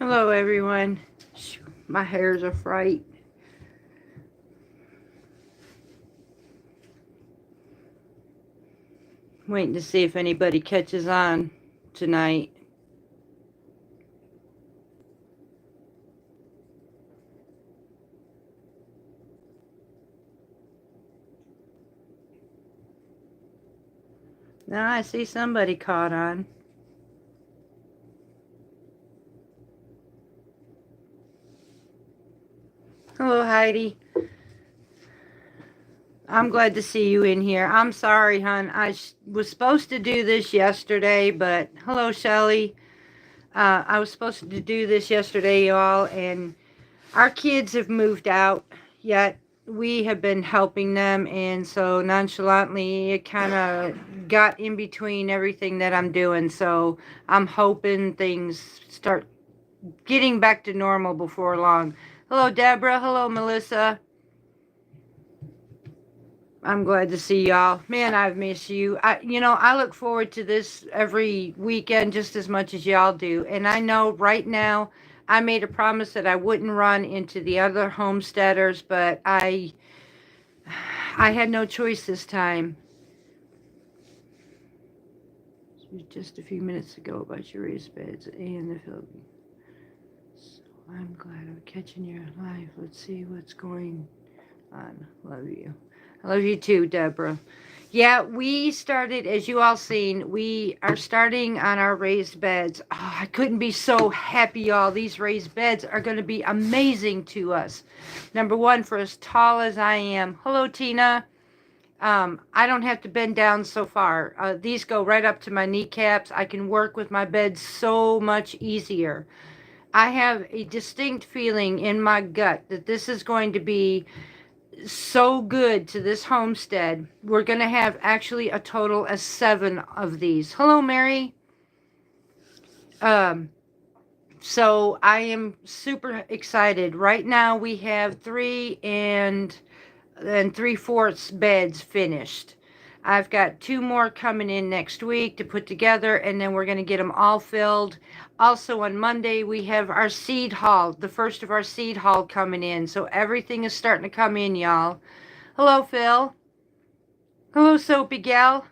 Hello, everyone. My hair's a fright. Waiting to see if anybody catches on tonight. Now I see somebody caught on. Hello, Heidi. I'm glad to see you in here. I'm sorry, hon. I was supposed to do this yesterday, but hello, Shelly. I was supposed to do this yesterday, y'all, and our kids have moved out, yet we have been helping them, and so nonchalantly it kind of got in between everything that I'm doing. So I'm hoping things start getting back to normal before long. Hello, Deborah. Hello, Melissa. I'm glad to see y'all. Man, I've missed you. I look forward to this every weekend just as much as y'all do. And I know right now I made a promise that I wouldn't run into the other homesteaders, but I had no choice this time. Just a few minutes ago about your raised beds and the Philippines. So I'm glad I'm catching your life. Let's see what's going on. Love you. I love you too, Deborah. Yeah, we started, as you all seen, we are starting on our raised beds. Oh, I couldn't be so happy, y'all. These raised beds are going to be amazing to us. Number one, for as tall as I am. Hello, Tina. I don't have to bend down so far. These go right up to my kneecaps. I can work with my bed so much easier. I have a distinct feeling in my gut that this is going to be so good to this homestead. We're going to have actually a total of 7 of these. Hello, Mary. Um, so I am super excited. Right now we have 3 and 3/4 beds finished. I've got 2 more coming in next week to put together, and then we're going to get them all filled. Also on Monday, we have our seed haul, the first of our seed haul coming in. So everything is starting to come in, y'all. Hello, Phil. Hello, Soapy Gal.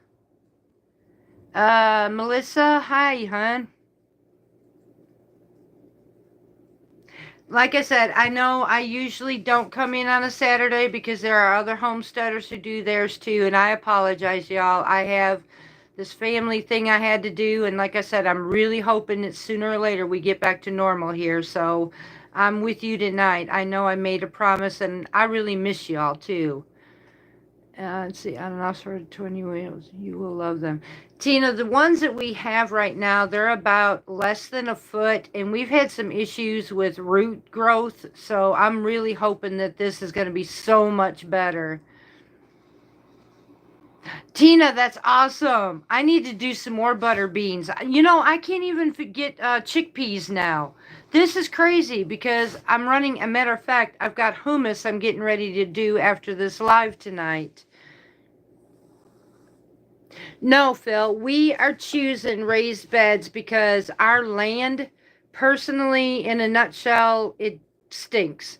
Melissa, hi, hon. Like I said, I know I usually don't come in on a Saturday because there are other homesteaders who do theirs too, and I apologize, y'all. I have this family thing I had to do, and like I said, I'm really hoping that sooner or later we get back to normal here. So I'm with you tonight. I know I made a promise, and I really miss y'all too. Let's see, on and off sort of 20 wheels. You will love them. Tina, the ones that we have right now, they're about less than a foot, and we've had some issues with root growth, so I'm really hoping that this is going to be so much better. Tina, that's awesome. I need to do some more butter beans. I can't even forget chickpeas now. This is crazy because I'm running, a matter of fact, I've got hummus I'm getting ready to do after this live tonight. No, Phil, we are choosing raised beds because our land, personally, in a nutshell, it stinks.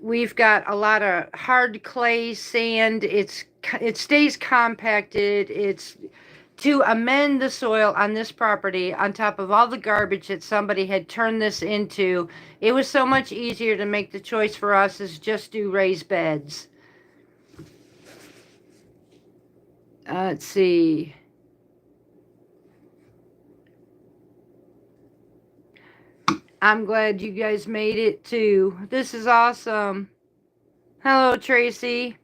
We've got a lot of hard clay, sand. It stays compacted. It's to amend the soil on this property on top of all the garbage that somebody had turned this into. It was so much easier to make the choice for us is just do raised beds. Let's see. I'm glad you guys made it too. This is awesome. Hello, Tracy.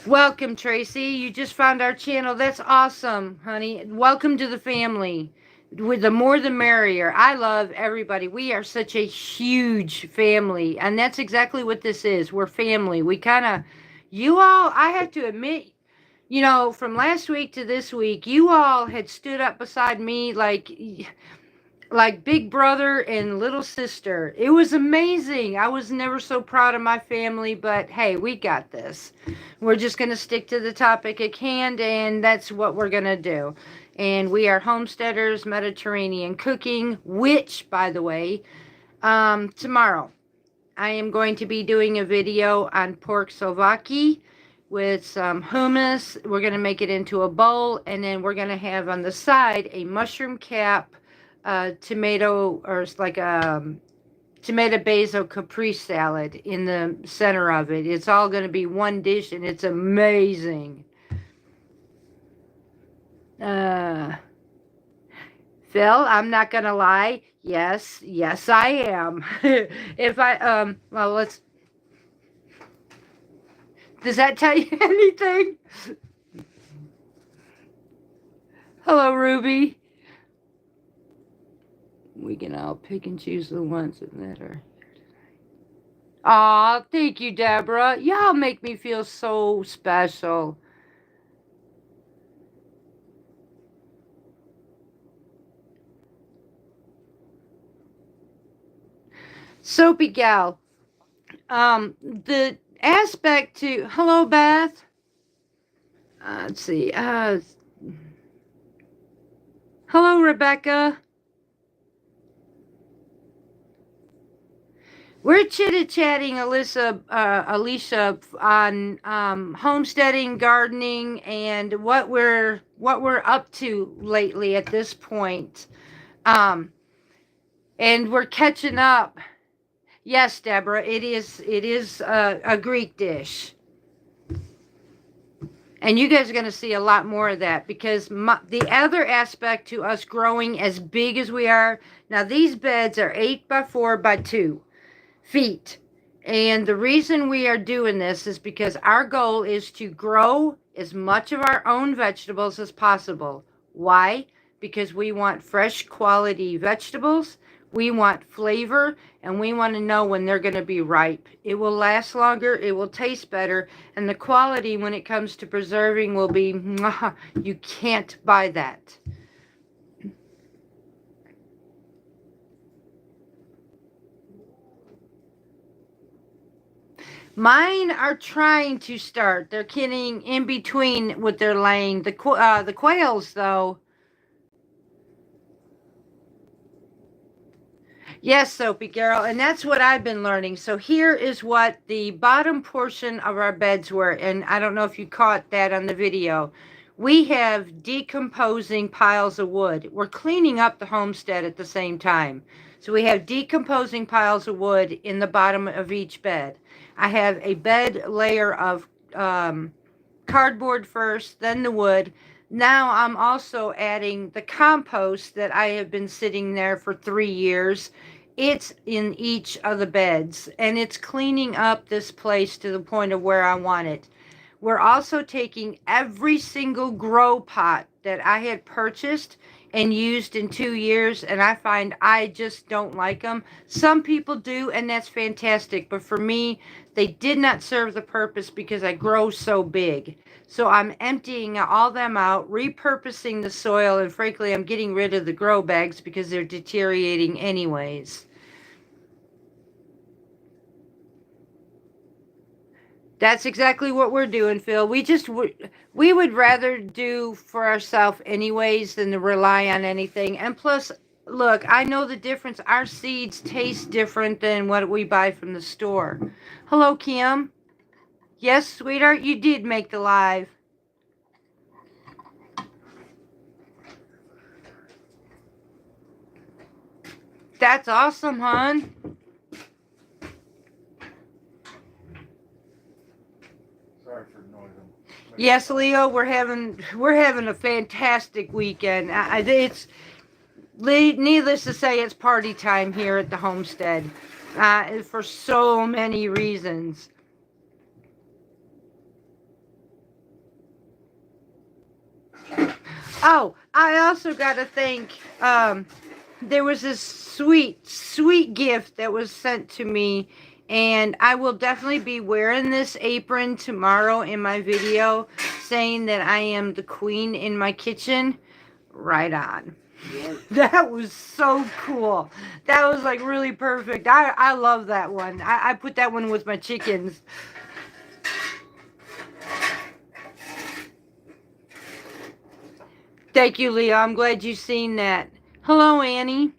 Welcome, Tracy. You just found our channel. That's awesome, honey. Welcome to the family. With the more the merrier. I love everybody. We are such a huge family, and that's exactly what this is. We're family. We kind of, you all, I have to admit, from last week to this week, you all had stood up beside me like like big brother and little sister. It was amazing. I was never so proud of my family, but hey, we got this. We're just going to stick to the topic at hand, and that's what we're going to do. And we are homesteaders, Mediterranean cooking, which, by the way, tomorrow I am going to be doing a video on pork souvlaki with some hummus. We're going to make it into a bowl, and then we're going to have on the side a mushroom cap, tomato, or like a tomato basil caprese salad in the center of it. It's all going to be one dish, and it's amazing. Phil, I'm not going to lie. Yes, I am. If I, well, does that tell you anything? Hello, Ruby. We can all pick and choose the ones that are here tonight. Aw, thank you, Deborah. Y'all make me feel so special. Soapy gal. The aspect to, hello, Beth. Let's see. Hello, Rebecca. We're chitty-chatting, Alicia, on homesteading, gardening, and what we're up to lately at this point. And we're catching up. Yes, Deborah, it is a Greek dish. And you guys are going to see a lot more of that, because the other aspect to us growing as big as we are, now these beds are 8 by 4 by 2 feet. And the reason we are doing this is because our goal is to grow as much of our own vegetables as possible. Why? Because we want fresh quality vegetables. We want flavor, and we want to know when they're going to be ripe. It will last longer, it will taste better, and the quality when it comes to preserving will be, you can't buy that. Mine are trying to start. They're getting in between what they're laying. The quails, though. Yes, Soapy girl, and that's what I've been learning. So here is what the bottom portion of our beds were, and I don't know if you caught that on the video. We have decomposing piles of wood. We're cleaning up the homestead at the same time. So we have decomposing piles of wood in the bottom of each bed. I have a bed layer of cardboard first, then the wood. Now I'm also adding the compost that I have been sitting there for 3 years. It's in each of the beds, and it's cleaning up this place to the point of where I want it. We're also taking every single grow pot that I had purchased and used in 2 years, and I find I just don't like them. Some people do, and that's fantastic, but for me, they did not serve the purpose because I grow so big. So I'm emptying all them out, repurposing the soil, and frankly, I'm getting rid of the grow bags because they're deteriorating anyways. That's exactly what we're doing, Phil. We would rather do for ourselves anyways than to rely on anything. And plus, look, I know the difference. Our seeds taste different than what we buy from the store. Hello, Kim. Yes, sweetheart, you did make the live. That's awesome, hon. Yes, Leo, we're having a fantastic weekend. It's needless to say, it's party time here at the homestead, for so many reasons. Oh, I also got to thank. There was this sweet gift that was sent to me. And I will definitely be wearing this apron tomorrow in my video, saying that I am the queen in my kitchen. Right on. That was so cool. That was like really perfect. I love that one. I put that one with my chickens. Thank you, Leo. I'm glad you've seen that. Hello, Annie.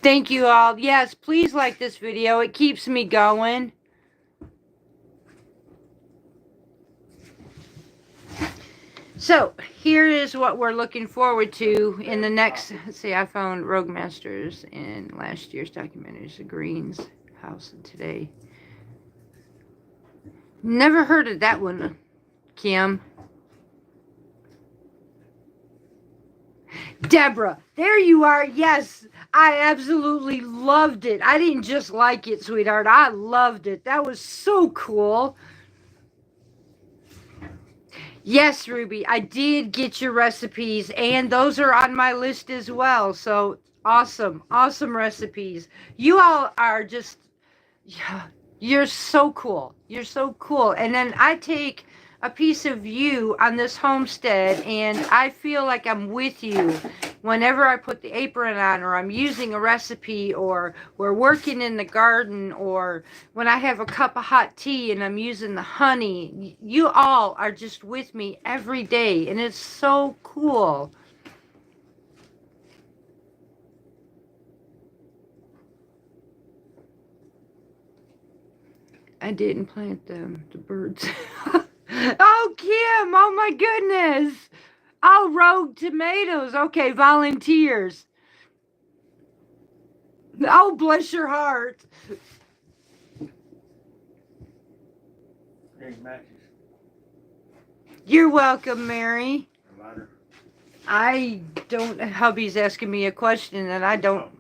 Thank you all. Yes, please like this video. It keeps me going. So, here is what we're looking forward to in the next... Let's see, I found Rogue Masters in last year's documentaries, The Greens House today. Never heard of that one, Kim. Deborah, there you are. Yes, I absolutely loved it. I didn't just like it, sweetheart. I loved it. That was so cool. Yes, Ruby, I did get your recipes, and those are on my list as well. So awesome, awesome recipes. You all are just, yeah, you're so cool. You're so cool. And then I take a piece of you on this homestead, and I feel like I'm with you whenever I put the apron on, or I'm using a recipe, or we're working in the garden, or when I have a cup of hot tea and I'm using the honey. You all are just with me every day, and it's so cool. I didn't plant them, the birds. Oh, Kim, oh my goodness. Oh, Rogue Tomatoes. Okay, volunteers. Oh, bless your heart. You're welcome, Mary. I don't... Hubby's asking me a question that I don't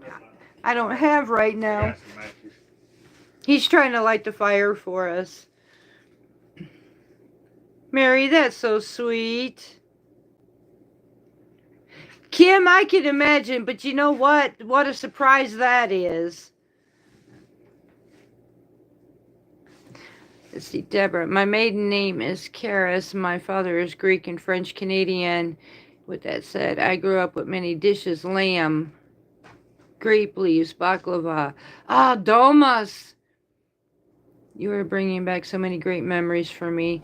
have right now. He's trying to light the fire for us. Mary, that's so sweet. Kim, I can imagine, but you know what? What a surprise that is. Let's see, Deborah. My maiden name is Karis. My father is Greek and French Canadian. With that said, I grew up with many dishes: lamb, grape leaves, baklava. Ah, domas. You are bringing back so many great memories for me.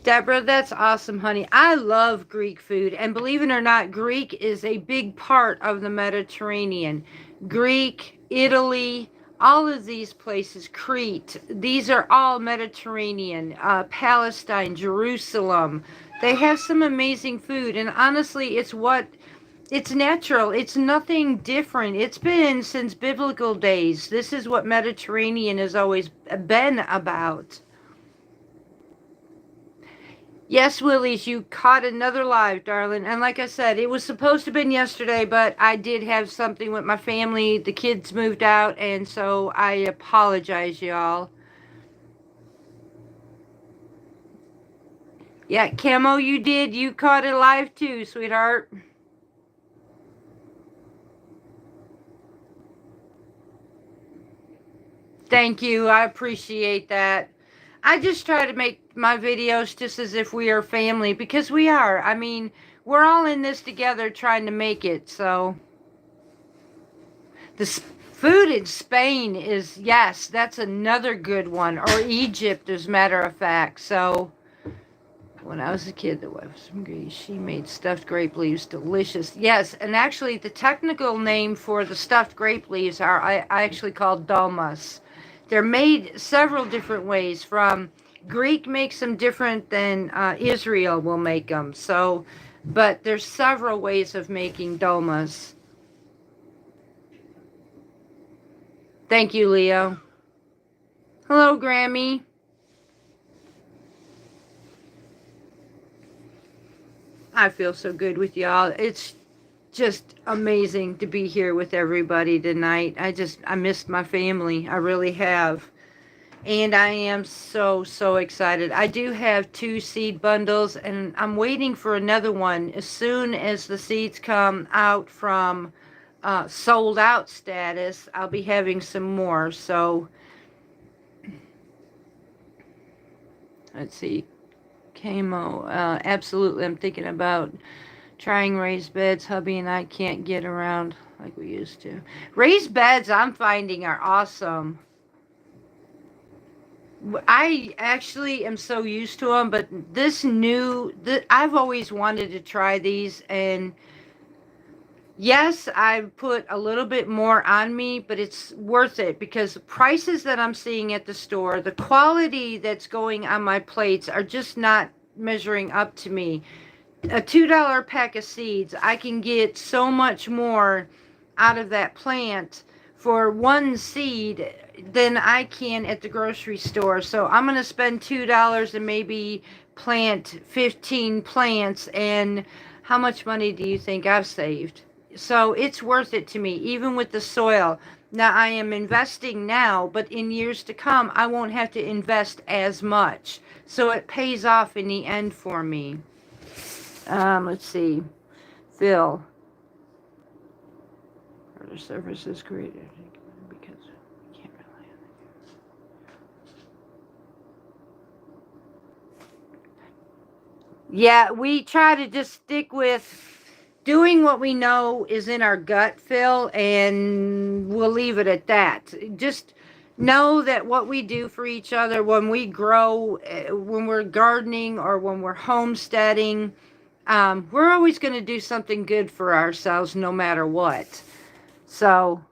Deborah, that's awesome, honey. I love Greek food. And believe it or not, Greek is a big part of the Mediterranean. Greek, Italy, all of these places, Crete, these are all Mediterranean. Palestine, Jerusalem. They have some amazing food. And honestly, it's natural. It's nothing different. It's been since biblical days. This is what Mediterranean has always been about. Yes, Willies, you caught another live, darling. And like I said, it was supposed to have been yesterday, but I did have something with my family. The kids moved out, and so I apologize, y'all. Yeah, Camo, you did. You caught it live too, sweetheart. Thank you. I appreciate that. I just try to make my videos just as if we are family, because we are. I mean, we're all in this together trying to make it. So the food in Spain is, yes, that's another good one. Or Egypt, as a matter of fact. So when I was a kid, the wife was from Greece. She made stuffed grape leaves delicious. Yes, and actually the technical name for the stuffed grape leaves are I actually called dolmas. They're made several different ways. From Greek makes them different than Israel will make them. So, but there's several ways of making dolmas. Thank you, Leo. Hello, Grammy. I feel so good with y'all. It's just amazing to be here with everybody tonight. I missed my family. I really have. And I am so, so excited. I do have 2 seed bundles, and I'm waiting for another one. As soon as the seeds come out from sold out status, I'll be having some more. So, let's see. Camo. Absolutely. I'm thinking about trying raised beds. Hubby and I can't get around like we used to. Raised beds, I'm finding, are awesome. I actually am so used to them, but I've always wanted to try these, and yes, I put a little bit more on me, but it's worth it because the prices that I'm seeing at the store, the quality that's going on my plates are just not measuring up to me. A $2 pack of seeds, I can get so much more out of that plant for one seed than I can at the grocery store. So I'm going to spend $2 and maybe plant 15 plants. And how much money do you think I've saved? So it's worth it to me, even with the soil. Now I am investing now, but in years to come, I won't have to invest as much. So it pays off in the end for me. Let's see. Phil. Further services created because we can't rely on it. Yeah, we try to just stick with doing what we know is in our gut, Phil, and we'll leave it at that. Just know that what we do for each other when we grow, when we're gardening or when we're homesteading, we're always going to do something good for ourselves no matter what. So,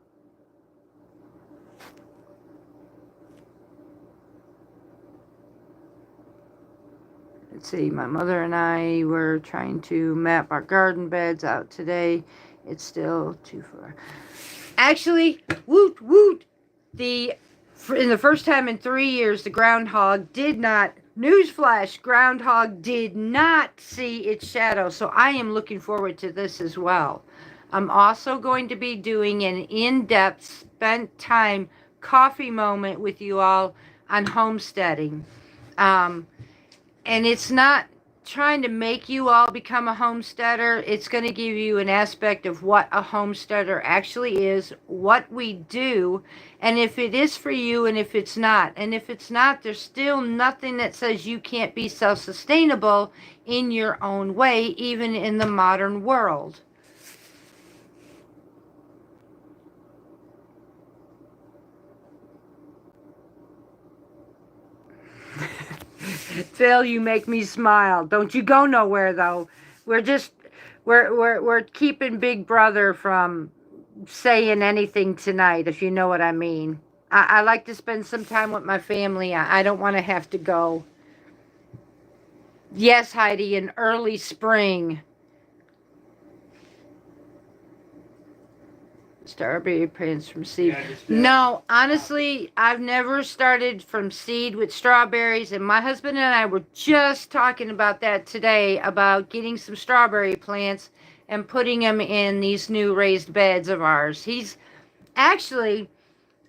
let's see, my mother and I were trying to map our garden beds out today. It's still too far. Actually, woot, woot, in the first time in 3 years, the groundhog did not, newsflash, groundhog did not see its shadow. So I am looking forward to this as well. I'm also going to be doing an in-depth, spent time coffee moment with you all on homesteading. And it's not trying to make you all become a homesteader. It's going to give you an aspect of what a homesteader actually is, what we do, and if it is for you and if it's not. And if it's not, there's still nothing that says you can't be self-sustainable in your own way, even in the modern world. Phil, you make me smile. Don't you go nowhere though. We're keeping Big Brother from saying anything tonight, if you know what I mean. I like to spend some time with my family. I don't want to have to go. Yes, Heidi, in early spring. Strawberry plants from seed. No, honestly, I've never started from seed with strawberries, and my husband and I were just talking about that today, about getting some strawberry plants and putting them in these new raised beds of ours. He's actually,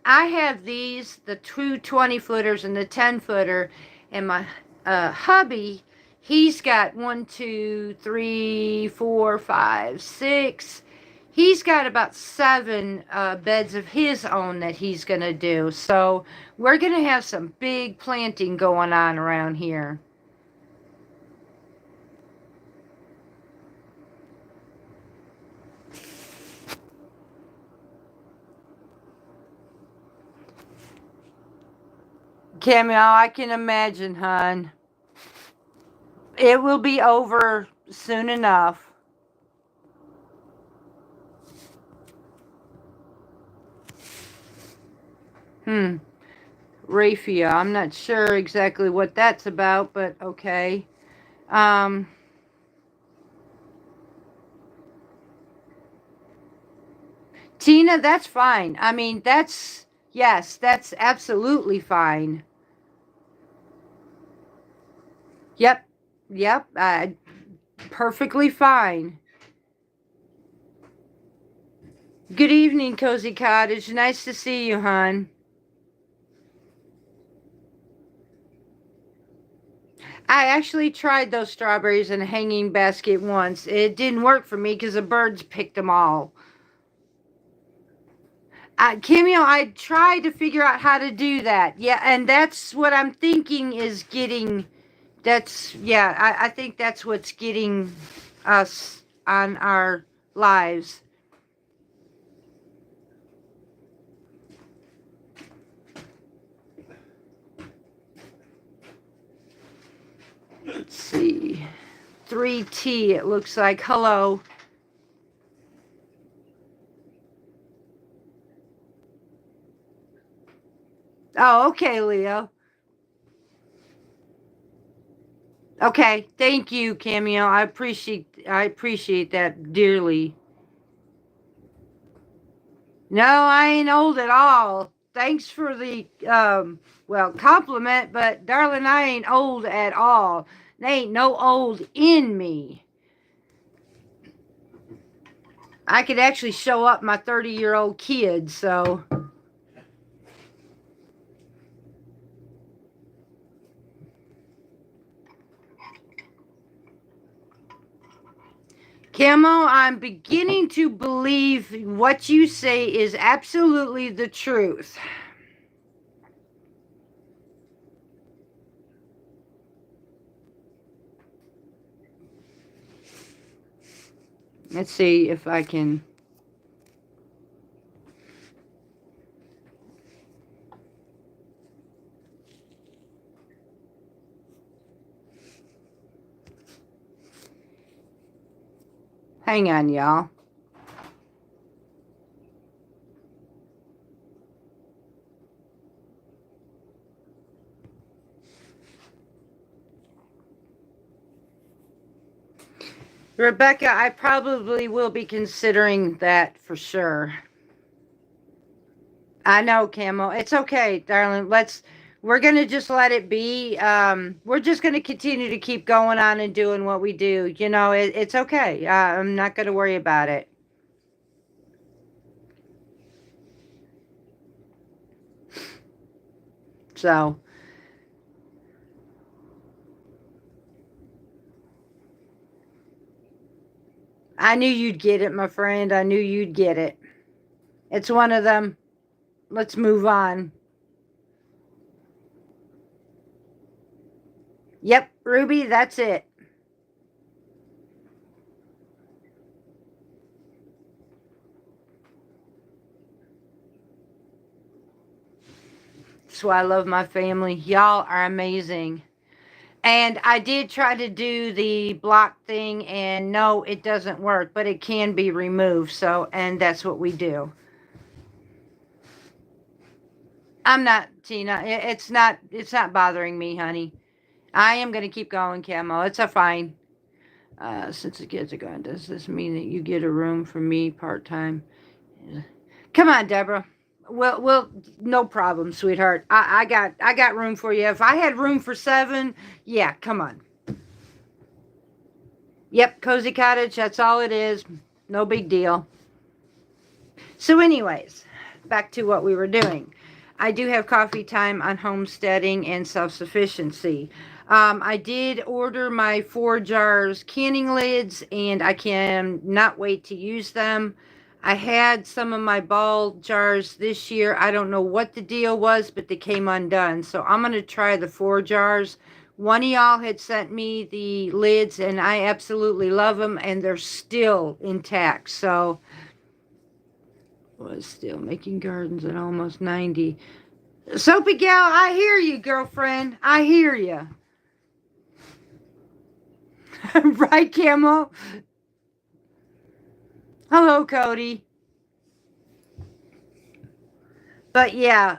I have these, the two 20-footers and the 10-footer, and my hubby, he's got 1, 2, 3, 4, 5, 6. He's got about 7 beds of his own that he's going to do. So we're going to have some big planting going on around here. Camille, I can imagine, hon. It will be over soon enough. Raphia. I'm not sure exactly what that's about, but okay. Tina, that's fine. I mean, yes, that's absolutely fine. Yep, perfectly fine. Good evening, Cozy Cottage. Nice to see you, hon. I actually tried those strawberries in a hanging basket once. It didn't work for me because the birds picked them all. Camille, I tried to figure out how to do that. Yeah, and that's what I'm thinking is getting I think that's what's getting us on our lives. Let's see. 3T, it looks like. Hello. Oh, okay, Leo. Okay, thank you, Cameo. I appreciate that dearly. No, I ain't old at all. Thanks for the compliment, but darling, I ain't old at all. There ain't no old in me. I could actually show up my 30-year-old kid, so. Camo, I'm beginning to believe what you say is absolutely the truth. Let's see if I can. Hang on, y'all. Rebecca, I probably will be considering that for sure. I know, Camo. It's okay, darling. We're going to just let it be. We're just going to continue to keep going on and doing what we do. You know, it's okay. I'm not going to worry about it. So, I knew you'd get it, my friend. I knew you'd get it. It's one of them. Let's move on. Yep, Ruby, that's it. That's why I love my family. Y'all are amazing. And I did try to do the block thing, and no, it doesn't work, but it can be removed. So, and that's what we do. I'm not, Tina. It's not. It's not bothering me, honey. I am going to keep going, Camo. It's a fine. Since the kids are gone, does this mean that you get a room for me part time? Yeah. Come on, Deborah. Well, no problem, sweetheart. I got room for you. If I had room for 7, yeah, come on. Yep, cozy cottage. That's all it is. No big deal. So, anyways, back to what we were doing. I do have coffee time on homesteading and self-sufficiency. I did order my 4 jars canning lids, and I can not wait to use them. I had some of my ball jars this year. I don't know what the deal was, but they came undone. So I'm going to try the 4 jars. One of y'all had sent me the lids, and I absolutely love them, and they're still intact. So, was still making gardens at almost 90. Soapy gal, I hear you, girlfriend. I hear you. Right, Camo? Hello, Cody. But yeah,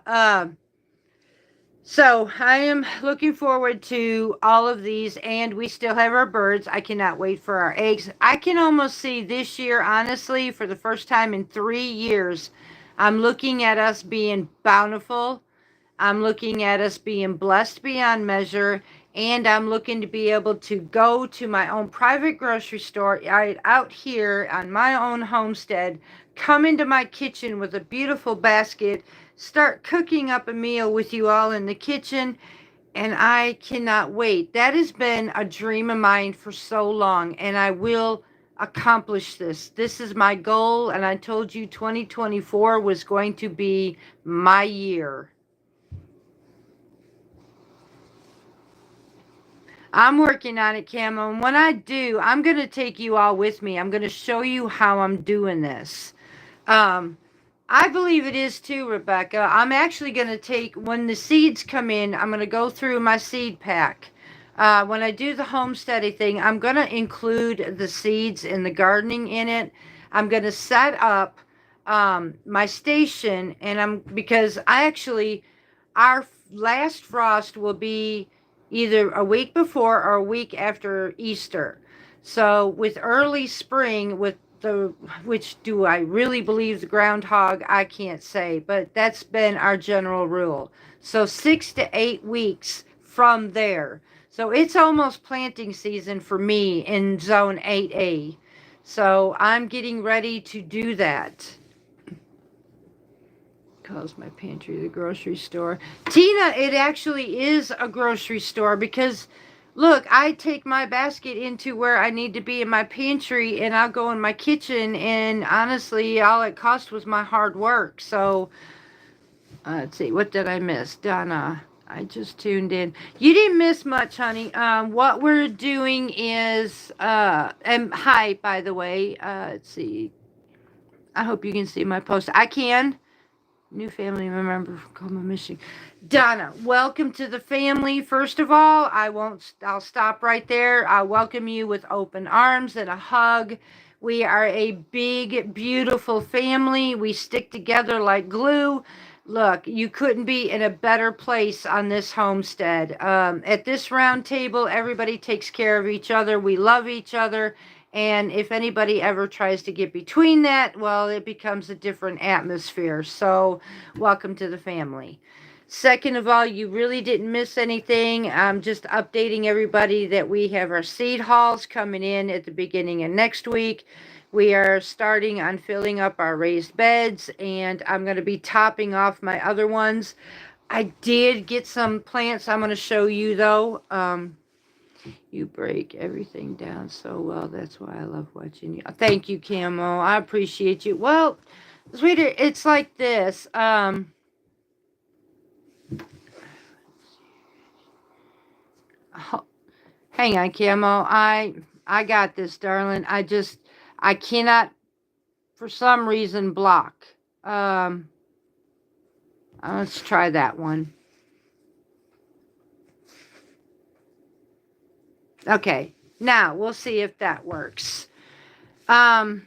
so I am looking forward to all of these, and we still have our birds. I cannot wait for our eggs. I can almost see this year, honestly, for the first time in 3 years, I'm looking at us being bountiful. I'm looking at us being blessed beyond measure, and I'm looking to be able to go to my own private grocery store out here on my own homestead, come into my kitchen with a beautiful basket, start cooking up a meal with you all in the kitchen, and I cannot wait. That has been a dream of mine for so long, and I will accomplish this. This is my goal, and I told you 2024 was going to be my year. I'm working on it, Camo. And when I do, I'm going to take you all with me. I'm going to show you how I'm doing this. Um, I believe it is too, Rebecca. I'm actually going to take, when the seeds come in, I'm going to go through my seed pack. When I do the homesteading thing, I'm going to include the seeds and the gardening in it. I'm going to set up my station, and because I actually, our last frost will be either a week before or a week after Easter. So with early spring, with the, which do I really believe the groundhog? I can't say, but that's been our general rule. So 6 to 8 weeks from there. So it's almost planting season for me in zone 8A. So I'm getting ready to do that. Calls my pantry the grocery store. Tina, it actually is a grocery store because look, I take my basket into where I need to be in my pantry and I'll go in my kitchen, and honestly all it cost was my hard work. So let's see, what did I miss? Donna, I just tuned in. You didn't miss much, honey. What we're doing is and hi, by the way. Let's see, I hope you can see my post. I can. New family member from Colma, Michigan. Donna, welcome to the family. First of all, I'll stop right there. I welcome you with open arms and a hug. We are a big, beautiful family. We stick together like glue. Look, you couldn't be in a better place on this homestead. At this round table, everybody takes care of each other. We love each other. And if anybody ever tries to get between that, well, it becomes a different atmosphere. So, welcome to the family. Second of all, you really didn't miss anything. I'm just updating everybody that we have our seed hauls coming in at the beginning of next week. We are starting on filling up our raised beds, and I'm going to be topping off my other ones. I did get some plants I'm going to show you, though. You break everything down so well. That's why I love watching you. Thank you, Camo. I appreciate you. Well, sweetie, it's like this. Hang on, Camo. I got this, darling. I cannot, for some reason, block. Let's try that one. Okay, now we'll see if that works. Thank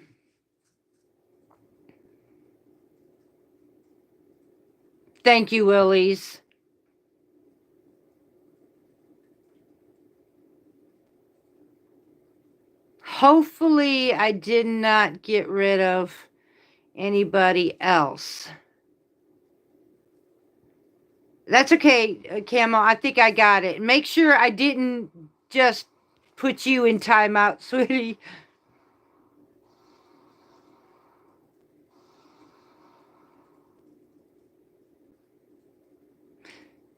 you, Willies. Hopefully, I did not get rid of anybody else. That's okay, Camo. I think I got it. Make sure I didn't just put you in timeout, sweetie.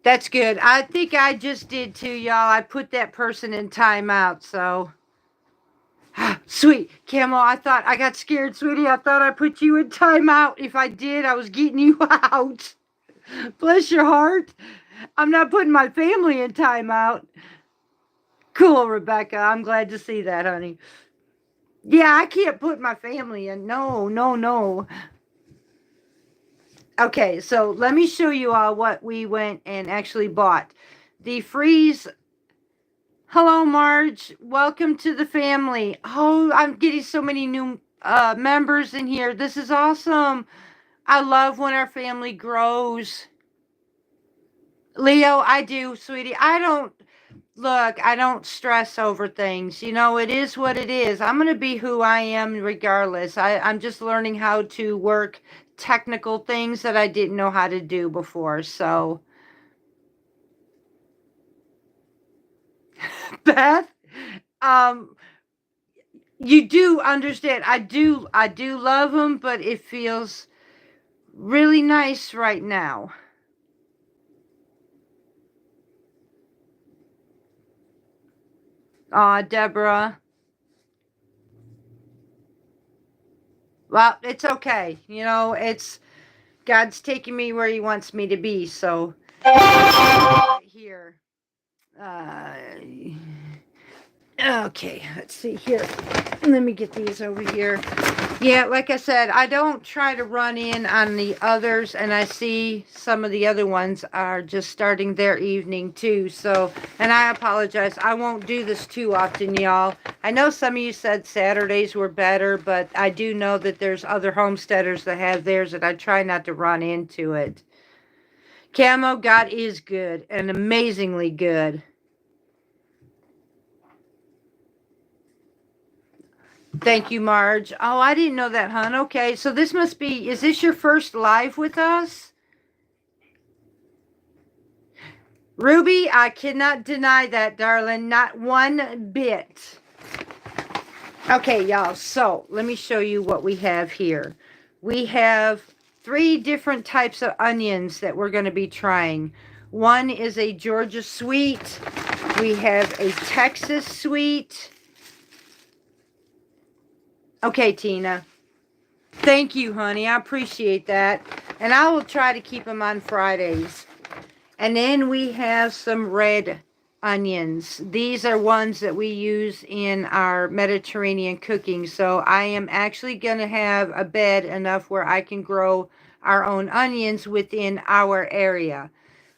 That's good. I think I just did too, y'all. I put that person in timeout, so. Sweet. Camo, I thought I got scared, sweetie. I thought I put you in timeout. If I did, I was getting you out. Bless your heart. I'm not putting my family in timeout. Cool, Rebecca. I'm glad to see that, honey. Yeah, I can't put my family in. No, no, no. Okay, so let me show you all what we went and actually bought. The freeze. Hello, Marge. Welcome to the family. Oh, I'm getting so many new members in here. This is awesome. I love when our family grows. Leo, I do, sweetie. I don't stress over things. You know, it is what it is. I'm going to be who I am regardless. I'm just learning how to work technical things that I didn't know how to do before. So, Beth, um, you do understand. I do love them, but it feels really nice right now. Deborah. Well, it's okay. You know, it's God's taking me where He wants me to be. So, right here. Okay, let's see here. Let me get these over here. Yeah, like I said, I don't try to run in on the others, and I see some of the other ones are just starting their evening too. So, and I apologize. I won't do this too often, y'all. I know some of you said Saturdays were better, but I do know that there's other homesteaders that have theirs, and I try not to run into it. Camo, God is good and amazingly good. Thank you, Marge. Oh, I didn't know that, hon. Okay, so this must be, is this your first live with us? Ruby, I cannot deny that, darling. Not one bit. Okay, y'all, so let me show you what we have here. We have 3 different types of onions that we're going to be trying. One is a Georgia sweet. We have a Texas sweet. Okay, Tina. Thank you, honey. I appreciate that. And I will try to keep them on Fridays. And then we have some red onions. These are ones that we use in our Mediterranean cooking. So I am actually going to have a bed enough where I can grow our own onions within our area.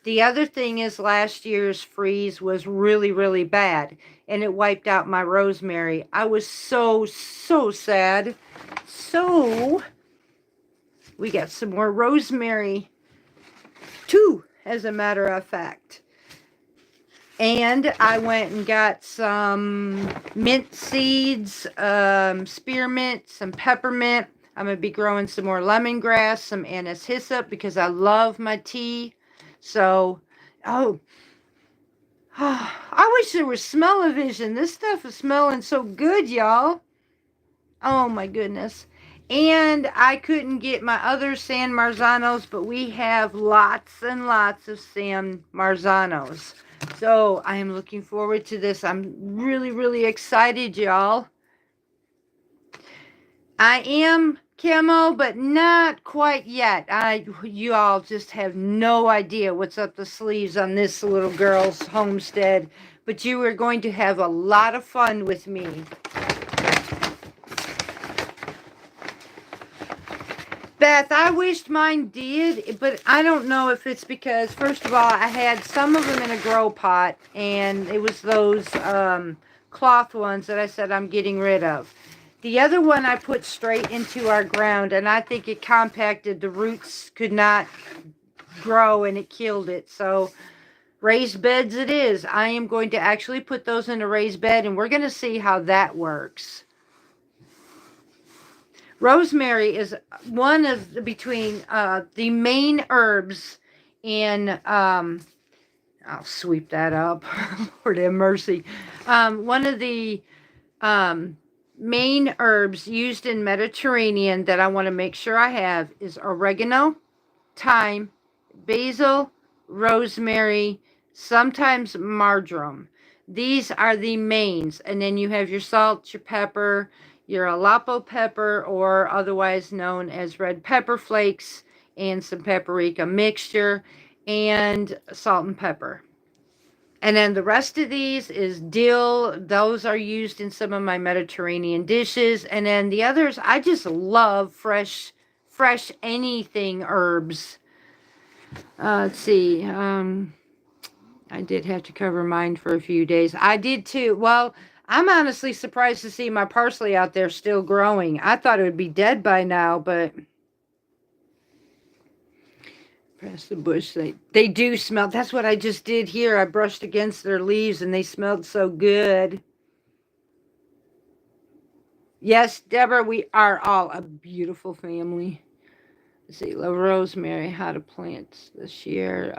The other thing is last year's freeze was really, really bad, and it wiped out my rosemary. I was so sad. So we got some more rosemary too, as a matter of fact. And I went and got some mint seeds, spearmint, some peppermint. I'm going to be growing some more lemongrass, some anise hyssop, because I love my tea. So, I wish there was smell-o-vision. This stuff is smelling so good, y'all. Oh, my goodness. And I couldn't get my other San Marzanos, but we have lots and lots of San Marzanos. So I am looking forward to this. I'm really, really excited, y'all. I am camo, but not quite yet. You all just have no idea what's up the sleeves on this little girl's homestead. But you are going to have a lot of fun with me. Beth, I wished mine did, but I don't know if it's because, first of all, I had some of them in a grow pot, and it was those cloth ones that I said I'm getting rid of. The other one I put straight into our ground, and I think it compacted. The roots could not grow, and it killed it. So raised beds it is. I am going to actually put those in a raised bed, and we're going to see how that works. Rosemary is one of between the main herbs in, I'll sweep that up, Lord have mercy. One of the main herbs used in Mediterranean that I want to make sure I have is oregano, thyme, basil, rosemary, sometimes marjoram. These are the mains. And then you have your salt, your pepper, your Alapo pepper, or otherwise known as red pepper flakes, and some paprika mixture, and salt and pepper. And then the rest of these is dill. Those are used in some of my Mediterranean dishes. And then the others, I just love fresh anything herbs. Let's see. I did have to cover mine for a few days. I did too. Well, I'm honestly surprised to see my parsley out there still growing. I thought it would be dead by now, but press the bush. They do smell. That's what I just did here. I brushed against their leaves and they smelled so good. Yes, Deborah, we are all a beautiful family. Let's see, love rosemary, how to plant this year.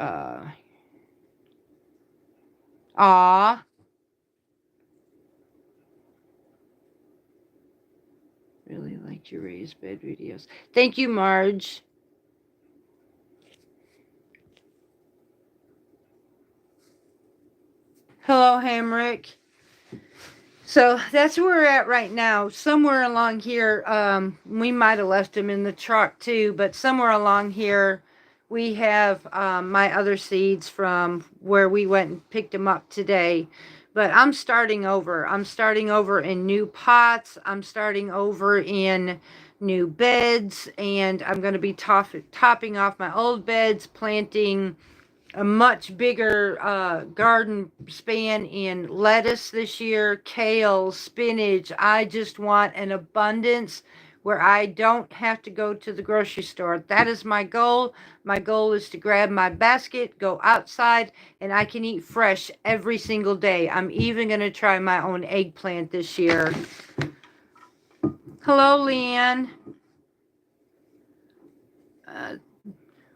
Really liked your raised bed videos. Thank you, Marge. Hello, Hamrick. So that's where we're at right now. Somewhere along here, we might have left them in the truck too, but somewhere along here, we have my other seeds from where we went and picked them up today. But I'm starting over. I'm starting over in new pots. I'm starting over in new beds. And I'm going to be topping off my old beds, planting a much bigger garden span in lettuce this year, kale, spinach. I just want an abundance where I don't have to go to the grocery store. That is my goal. My goal is to grab my basket, go outside, and I can eat fresh every single day. I'm even going to try my own eggplant this year. Hello, Leanne.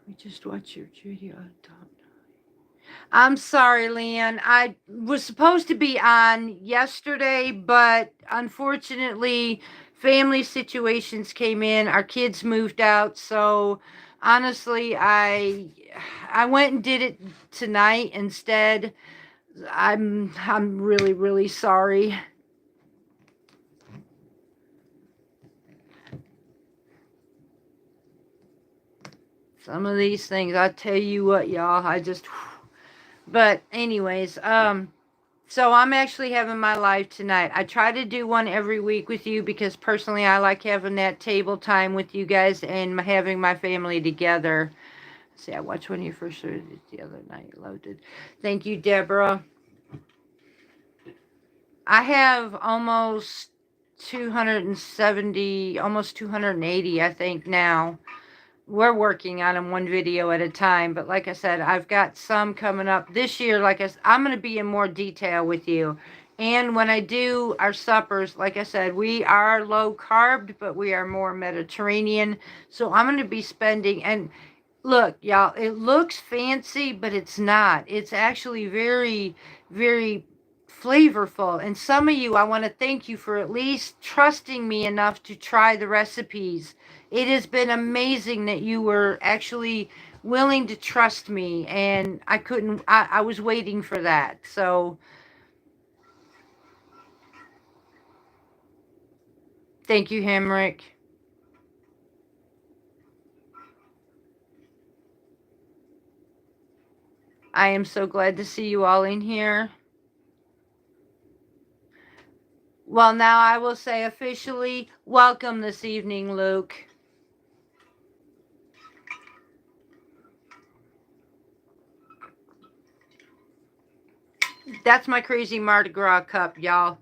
We just watched your video. I'm sorry, Leanne. I was supposed to be on yesterday, but unfortunately, family situations came in. Our kids moved out, so honestly, I went and did it tonight instead. I'm really, really sorry. Some of these things, I tell you what, y'all, but anyways, so I'm actually having my live tonight. I try to do one every week with you because personally I like having that table time with you guys and having my family together. See, I watched one of your first shows the other night. Loved it. Thank you, Deborah. I have almost 270, almost 280, I think now. We're working on them one video at a time, but like I said, I've got some coming up this year. Like I'm going to be in more detail with you. And when I do our suppers, like I said, we are low carb, but we are more Mediterranean. So I'm going to be spending, and look, y'all, it looks fancy, but it's not. It's actually very, very flavorful. And some of you, I want to thank you for at least trusting me enough to try the recipes. It has been amazing that you were actually willing to trust me, and I was waiting for that. So thank you, Hamrick. I am so glad to see you all in here. Well, now I will say officially, welcome this evening, Luke. That's my crazy Mardi Gras cup, y'all.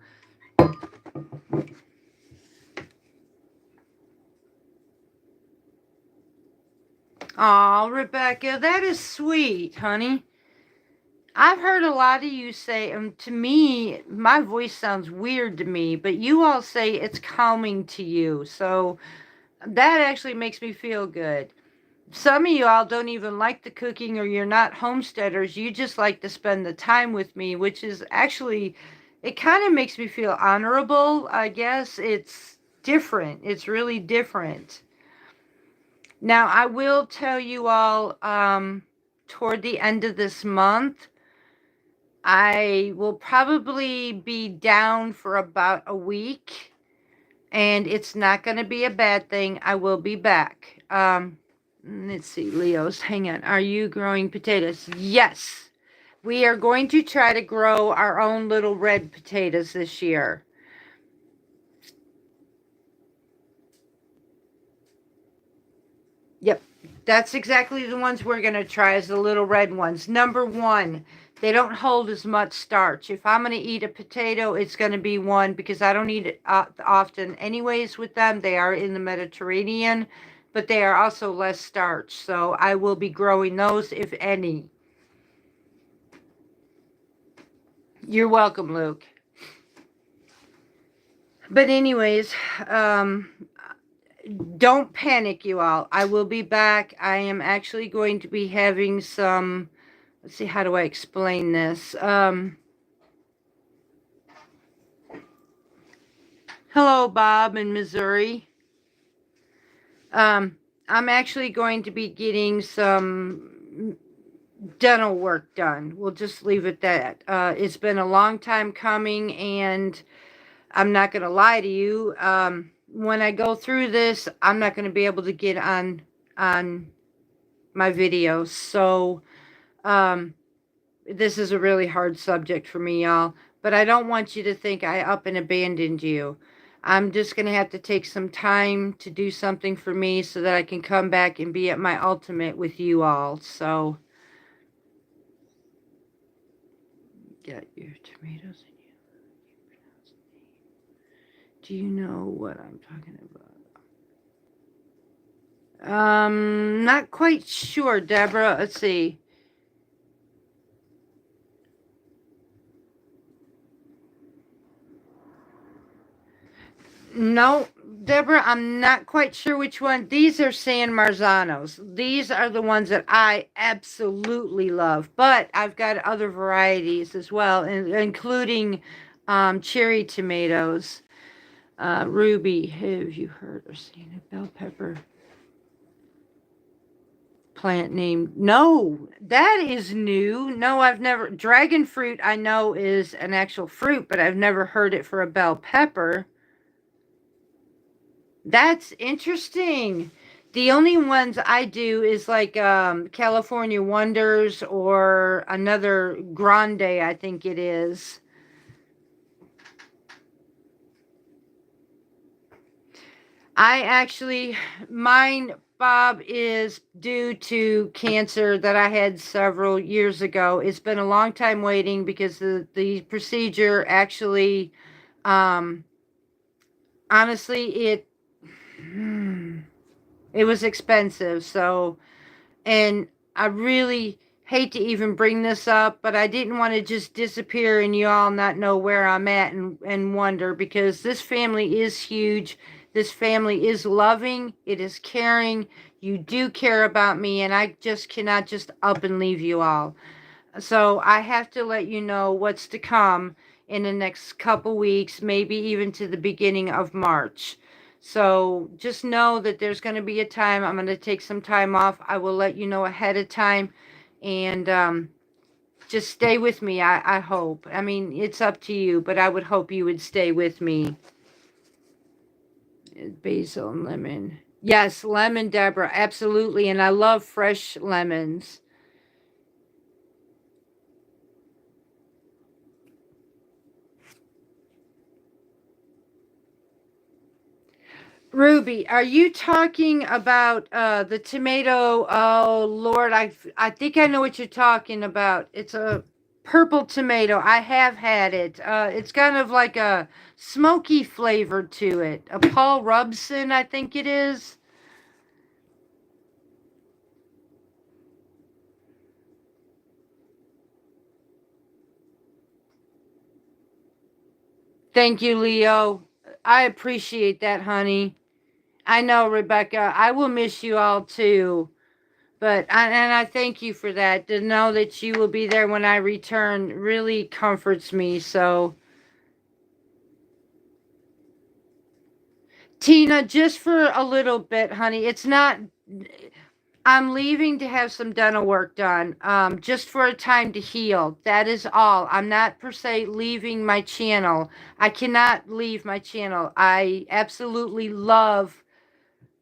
Aw, Rebecca, that is sweet, honey. I've heard a lot of you say, to me, my voice sounds weird to me, but you all say it's calming to you. So that actually makes me feel good. Some of you all don't even like the cooking, or you're not homesteaders. You just like to spend the time with me, which is actually, it kind of makes me feel honorable, I guess. It's different. It's really different. Now, I will tell you all, toward the end of this month, I will probably be down for about a week, and it's not going to be a bad thing. I will be back. Let's see, Leo's, hang on. Are you growing potatoes? Yes. We are going to try to grow our own little red potatoes this year. Yep. That's exactly the ones we're going to try, as the little red ones. Number one, they don't hold as much starch. If I'm going to eat a potato, it's going to be one, because I don't eat it often anyways with them. They are in the Mediterranean, but they are also less starch. So I will be growing those, if any. You're welcome, Luke. But anyways, don't panic, you all. I will be back. I am actually going to be having some, let's see, how do I explain this? Hello, Bob in Missouri. I'm actually going to be getting some dental work done. We'll just leave it at that. It's been a long time coming, and I'm not going to lie to you. When I go through this, I'm not going to be able to get on my videos. So, this is a really hard subject for me, y'all. but I don't want you to think I up and abandoned you. I'm just going to have to take some time to do something for me so that I can come back and be at my ultimate with you all. So, get your tomatoes in you. Do you know what I'm talking about? Not quite sure, Deborah. Let's see. No, Deborah, I'm not quite sure which one. These are San Marzanos. These are the ones that I absolutely love. But I've got other varieties as well, including cherry tomatoes. Ruby, have you heard or seen a bell pepper plant named? No, that is new. No, I've never. Dragon fruit, I know, is an actual fruit, but I've never heard it for a bell pepper. That's interesting. The only ones I do is like California Wonders or another Grande, I think it is. I actually, mine, Bob, is due to cancer that I had several years ago. It's been a long time waiting because the procedure actually, um, honestly, it was expensive. So, and I really hate to even bring this up, but I didn't want to just disappear and you all not know where I'm at and wonder, because this family is huge. This family is loving. It is caring. You do care about me, and I just cannot just up and leave you all. So I have to let you know what's to come in the next couple weeks, maybe even to the beginning of March. So just know that there's going to be a time I'm going to take some time off. I will let you know ahead of time, and just stay with me. I hope. I mean, it's up to you, but I would hope you would stay with me. Basil and lemon. Yes, lemon, Deborah, absolutely. And I love fresh lemons. Ruby, are you talking about the tomato? Oh Lord, I think I know what you're talking about. It's a purple tomato. I have had it. It's kind of like a smoky flavor to it. A Paul Robeson, I think it is. Thank you, Leo. I appreciate that, honey. I know, Rebecca. I will miss you all too. And I thank you for that. To know that you will be there when I return really comforts me. So, Tina, just for a little bit, honey, it's not. I'm leaving to have some dental work done, just for a time to heal. That is all. I'm not per se leaving my channel. I cannot leave my channel. I absolutely love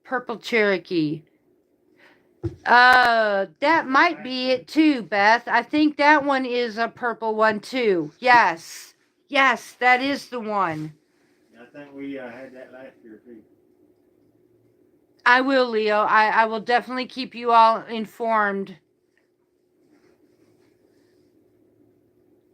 Purple Cherokee. That might be it too, Beth. I think that one is a purple one too. Yes. Yes, that is the one. I think we had that last year too. I will, Leo. I will definitely keep you all informed.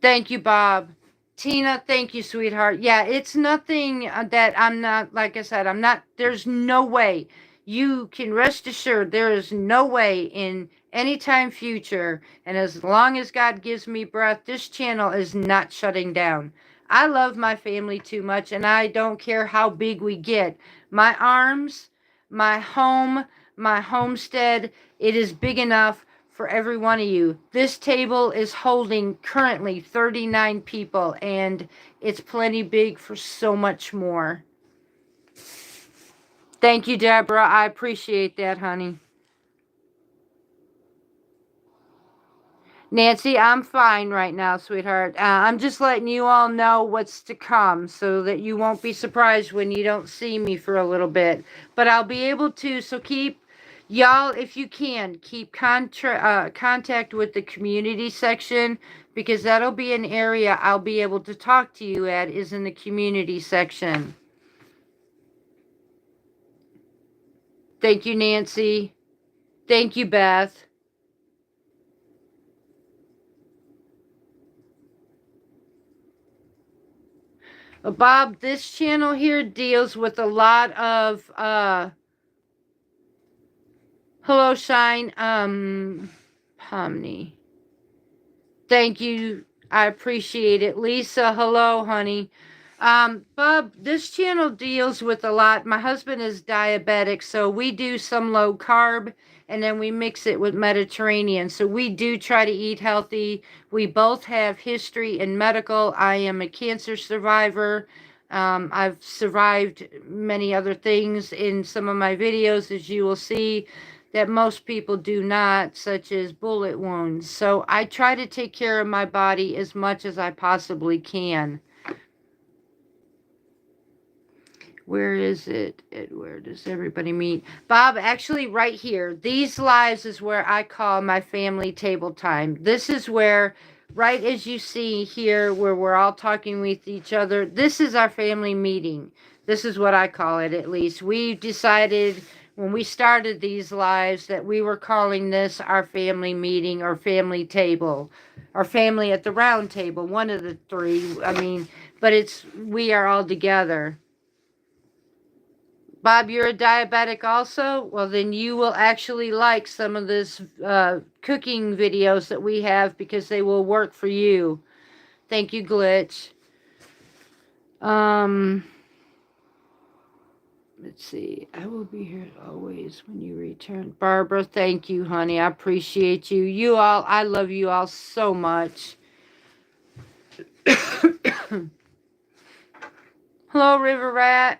Thank you, Bob. Tina, thank you, sweetheart. Yeah, it's nothing that I'm not, like I said, I'm not, there's no way. You can rest assured there is no way in any time future, and as long as God gives me breath, this channel is not shutting down. I love my family too much, and I don't care how big we get. My arms, my home, my homestead, it is big enough for every one of you. This table is holding currently 39 people, and it's plenty big for so much more. Thank you, Deborah. I appreciate that, honey. Nancy, I'm fine right now, sweetheart. I'm just letting you all know what's to come so that you won't be surprised when you don't see me for a little bit. But I'll be able to, so keep Y'all, if you can, keep contact with the community section, because that'll be an area I'll be able to talk to you at, is in the community section. Thank you, Nancy. Thank you, Beth. Bob, this channel here deals with a lot of, hello, Shine, Pomni. Thank you. I appreciate it. Lisa, hello, honey. Bob, this channel deals with a lot. My husband is diabetic, so we do some low carb, and then we mix it with Mediterranean. So we do try to eat healthy. We both have history in medical. I am a cancer survivor. I've survived many other things in some of my videos, as you will see, that most people do not, such as bullet wounds. So I try to take care of my body as much as I possibly can. Where is it? Where does everybody meet? Bob, actually right here. These lives is where I call my family table time. This is where, right as you see here, where we're all talking with each other, this is our family meeting. This is what I call it, at least. We decided when we started these lives that we were calling this our family meeting or family table or family at the round table, one of the three. I mean, but we are all together. Bob, you're a diabetic also? Well, then you will actually like some of this cooking videos that we have, because they will work for you. Thank you, Glitch. Let's see. I will be here always when you return. Barbara, thank you, honey. I appreciate you. You all, I love you all so much. Hello, River Rat.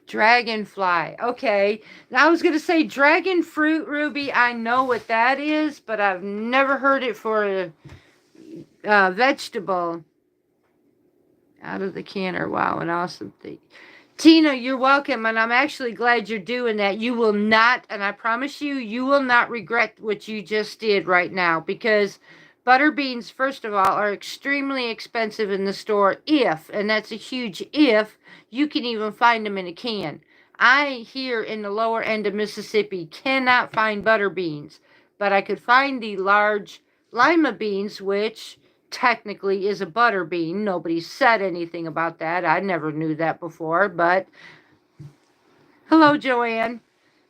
Dragonfly. Okay. Now I was going to say dragon fruit, Ruby. I know what that is, but I've never heard it for a vegetable. Out of the canner. Wow, an awesome thing. Tina, you're welcome, and I'm actually glad you're doing that. You will not, and I promise you, you will not regret what you just did right now, because butter beans, first of all, are extremely expensive in the store if, and that's a huge if, you can even find them in a can. I, here in the lower end of Mississippi, cannot find butter beans, but I could find the large lima beans, which technically is a butter bean. Nobody said anything about that. I never knew that before, but hello, Joanne.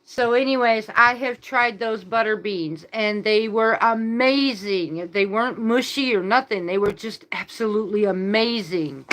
So anyways, I have tried those butter beans, and they were amazing. They weren't mushy or nothing. They were just absolutely amazing.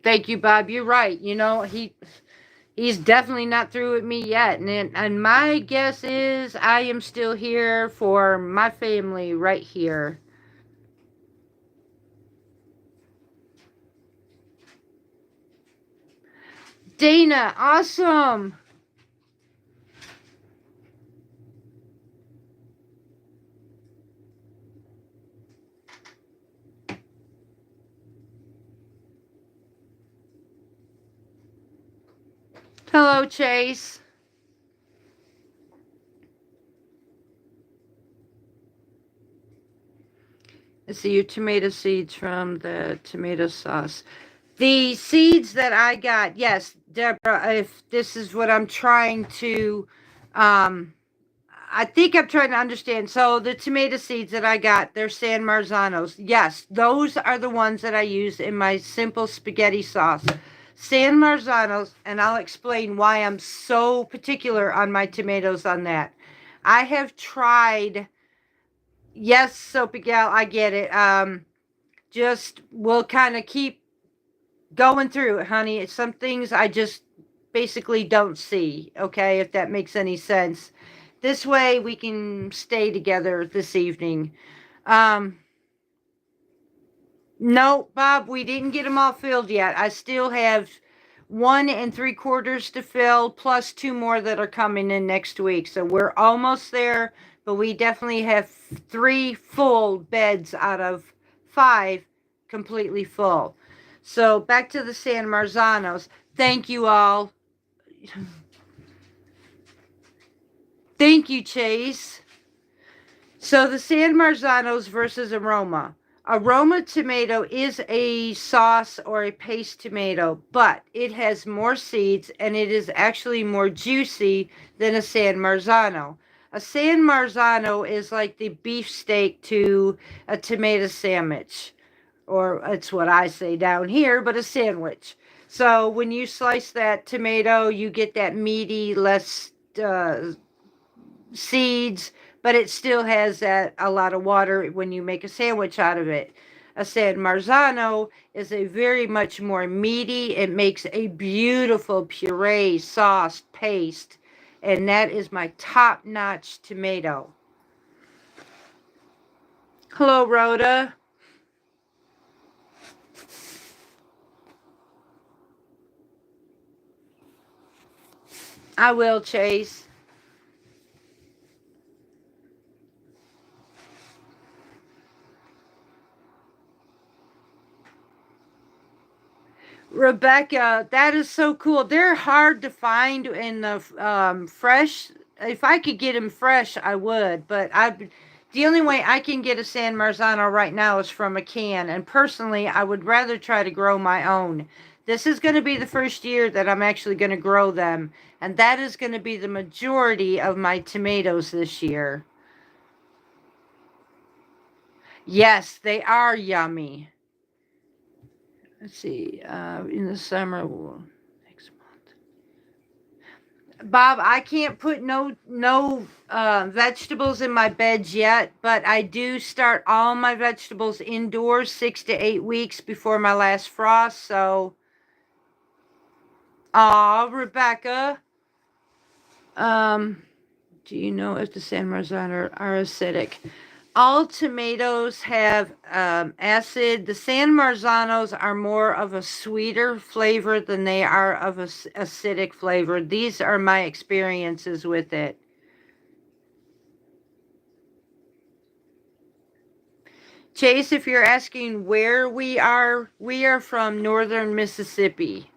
Thank you, Bob. You're right. You know, he's definitely not through with me yet. And my guess is I am still here for my family right here. Dana, awesome. Hello, Chase. Let's see your tomato seeds from the tomato sauce. The seeds that I got, yes, Deborah, if this is what I'm trying to, I think I'm trying to understand. So the tomato seeds that I got, they're San Marzanos. Yes, those are the ones that I use in my simple spaghetti sauce. San Marzanos, and I'll explain why I'm so particular on my tomatoes on that. I have tried, yes, Soapy Gal, I get it. Just, we'll kind of keep going through it, honey. It's some things I just basically don't see, okay, if that makes any sense. This way we can stay together this evening. No, Bob, we didn't get them all filled yet. I still have 1 3/4 to fill, plus 2 more that are coming in next week. So we're almost there, but we definitely have 3 full beds out of 5 completely full. So back to the San Marzanos. Thank you all. Thank you, Chase. So the San Marzanos versus Aroma. Aroma tomato is a sauce or a paste tomato, but it has more seeds and it is actually more juicy than a San Marzano. A San Marzano is like the beefsteak to a tomato sandwich, or it's what I say down here, but a sandwich. So when you slice that tomato, you get that meaty, less seeds, but it still has a lot of water when you make a sandwich out of it. A San Marzano is a very much more meaty. It makes a beautiful puree, sauce, paste, and that is my top-notch tomato. Hello, Rhoda. I will, Chase. Rebecca, that is so cool. They're hard to find in the fresh. If I could get them fresh, I would. But the only way I can get a San Marzano right now is from a can. And personally, I would rather try to grow my own. This is going to be the first year that I'm actually going to grow them. And that is going to be the majority of my tomatoes this year. Yes, they are yummy. Let's see, in the summer, next month. Bob, I can't put no vegetables in my beds yet, but I do start all my vegetables indoors 6 to 8 weeks before my last frost. So, Rebecca, do you know if the San Marzano are acidic? All tomatoes have acid. The San Marzanos are more of a sweeter flavor than they are of a acidic flavor. These are my experiences with it. Chase, if you're asking where we are from northern Mississippi.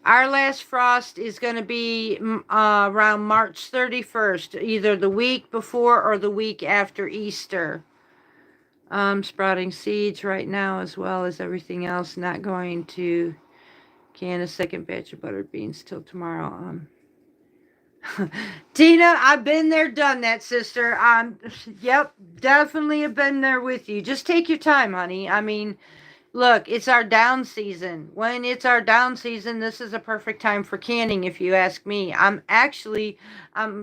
Our last frost is going to be around March 31st, either the week before or the week after Easter. Sprouting seeds right now, as well as everything else. Not going to can a second batch of buttered beans till tomorrow. Tina, I've been there, done that, sister. Yep, definitely have been there with you. Just take your time, honey. I mean, look, it's our down season. When it's our down season, this is a perfect time for canning, if you ask me. I'm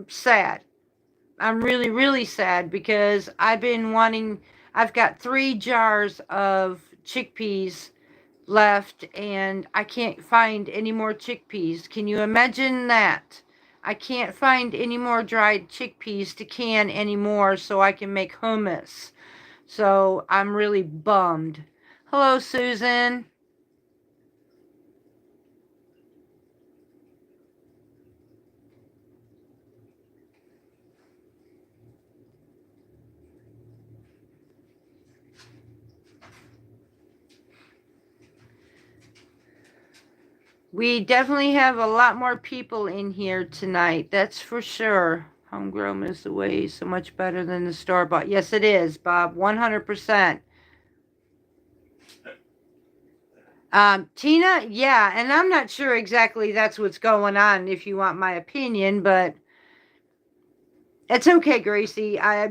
sad. I'm really, really sad because I've got 3 jars of chickpeas left and I can't find any more chickpeas. Can you imagine that? I can't find any more dried chickpeas to can anymore so I can make hummus. So I'm really bummed. Hello, Susan. We definitely have a lot more people in here tonight. That's for sure. Homegrown is the way so much better than the store-bought. Yes, it is, Bob. 100%. Tina, yeah, and I'm not sure exactly that's what's going on, if you want my opinion, but it's okay, Gracie. I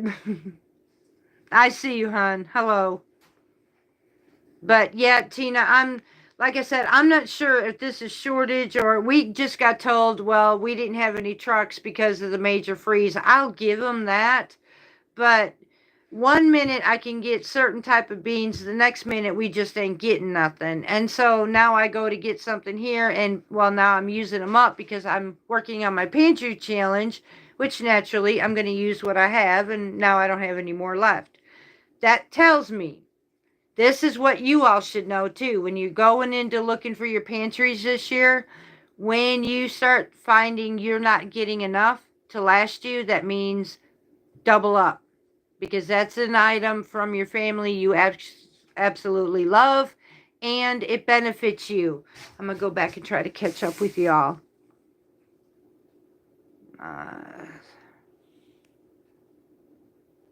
see you, hon. Hello. But yeah, Tina, like I said, I'm not sure if this is shortage or we just got told, well, we didn't have any trucks because of the major freeze. I'll give them that. But one minute I can get certain type of beans, the next minute we just ain't getting nothing. And so now I go to get something here and, well, now I'm using them up because I'm working on my pantry challenge, which naturally I'm going to use what I have, and now I don't have any more left. That tells me this is what you all should know too. When you're going into looking for your pantries this year, when you start finding you're not getting enough to last you, that means double up, because that's an item from your family you absolutely love and it benefits you. I'm going to go back and try to catch up with y'all.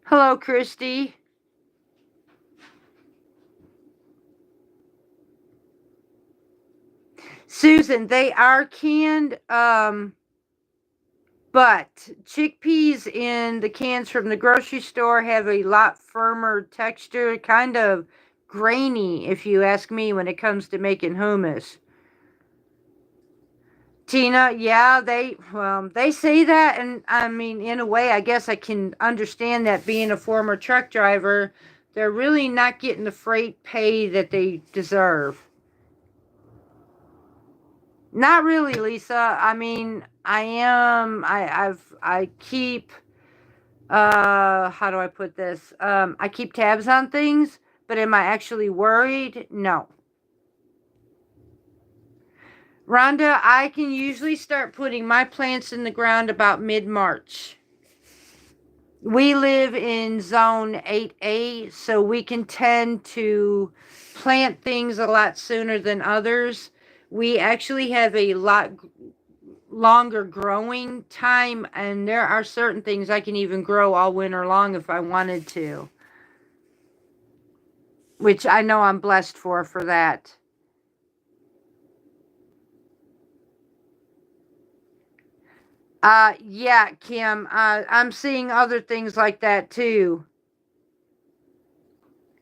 Hello, Christy. Susan, they are canned, but chickpeas in the cans from the grocery store have a lot firmer texture, kind of grainy, if you ask me, when it comes to making hummus. Tina, yeah, they say that, and I mean, in a way, I guess I can understand that. Being a former truck driver, they're really not getting the freight pay that they deserve. Not really, Lisa. I mean, I keep, how do I put this? I keep tabs on things, but am I actually worried? No. Rhonda, I can usually start putting my plants in the ground about mid-March. We live in zone 8A, so we can tend to plant things a lot sooner than others. We actually have a lot longer growing time, and there are certain things I can even grow all winter long if I wanted to, which I know I'm blessed for that. Yeah, Kim, I'm seeing other things like that too.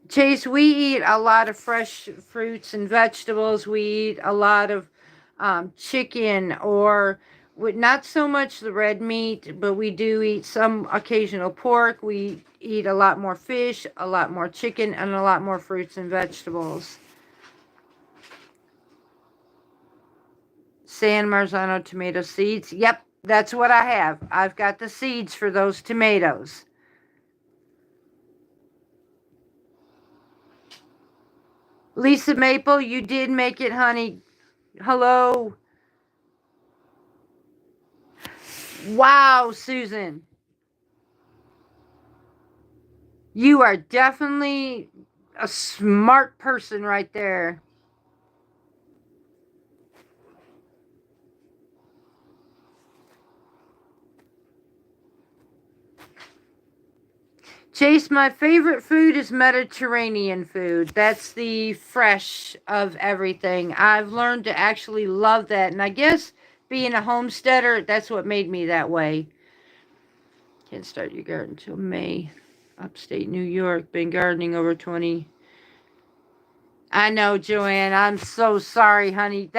Chase, we eat a lot of fresh fruits and vegetables. We eat a lot of chicken, or not so much the red meat, but we do eat some occasional pork. We eat a lot more fish, a lot more chicken, and a lot more fruits and vegetables. San Marzano tomato seeds. Yep, that's what I have. I've got the seeds for those tomatoes. Lisa Maple, you did make it, honey. Hello. Wow, Susan. You are definitely a smart person right there. Chase, my favorite food is Mediterranean food. That's the fresh of everything. I've learned to actually love that. And I guess being a homesteader, that's what made me that way. Can't start your garden until May. Upstate New York. Been gardening over 20. I know, Joanne. I'm so sorry, honey.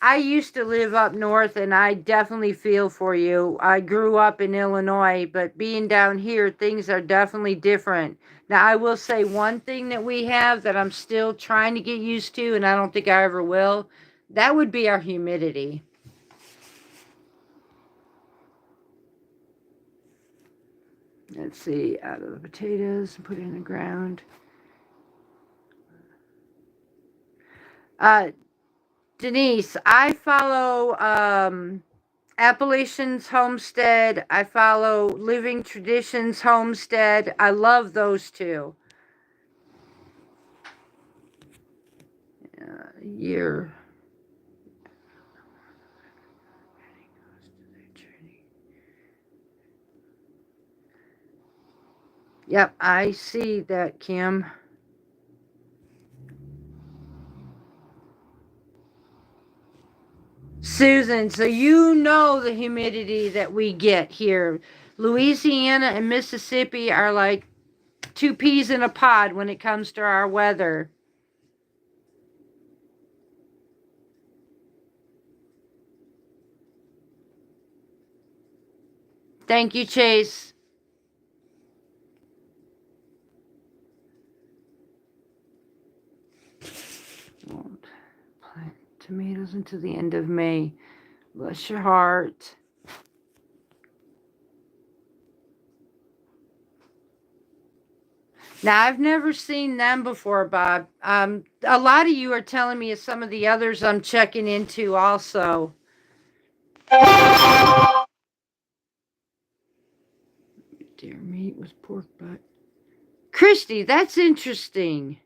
I used to live up north, and I definitely feel for you. I grew up in Illinois, but being down here, things are definitely different. Now, I will say one thing that we have that I'm still trying to get used to, and I don't think I ever will, that would be our humidity. Let's see, out of the potatoes, put it in the ground. Denise, I follow Appalachians Homestead. I follow Living Traditions Homestead. I love those two. Year. Yep, I see that, Kim. Susan, so you know the humidity that we get here. Louisiana and Mississippi are like two peas in a pod when it comes to our weather. Thank you, Chase. Won't plant tomatoes until the end of May. Bless your heart. Now, I've never seen them before, Bob. A lot of you are telling me of some of the others I'm checking into also. Deer meat with pork butt. Christy, that's interesting.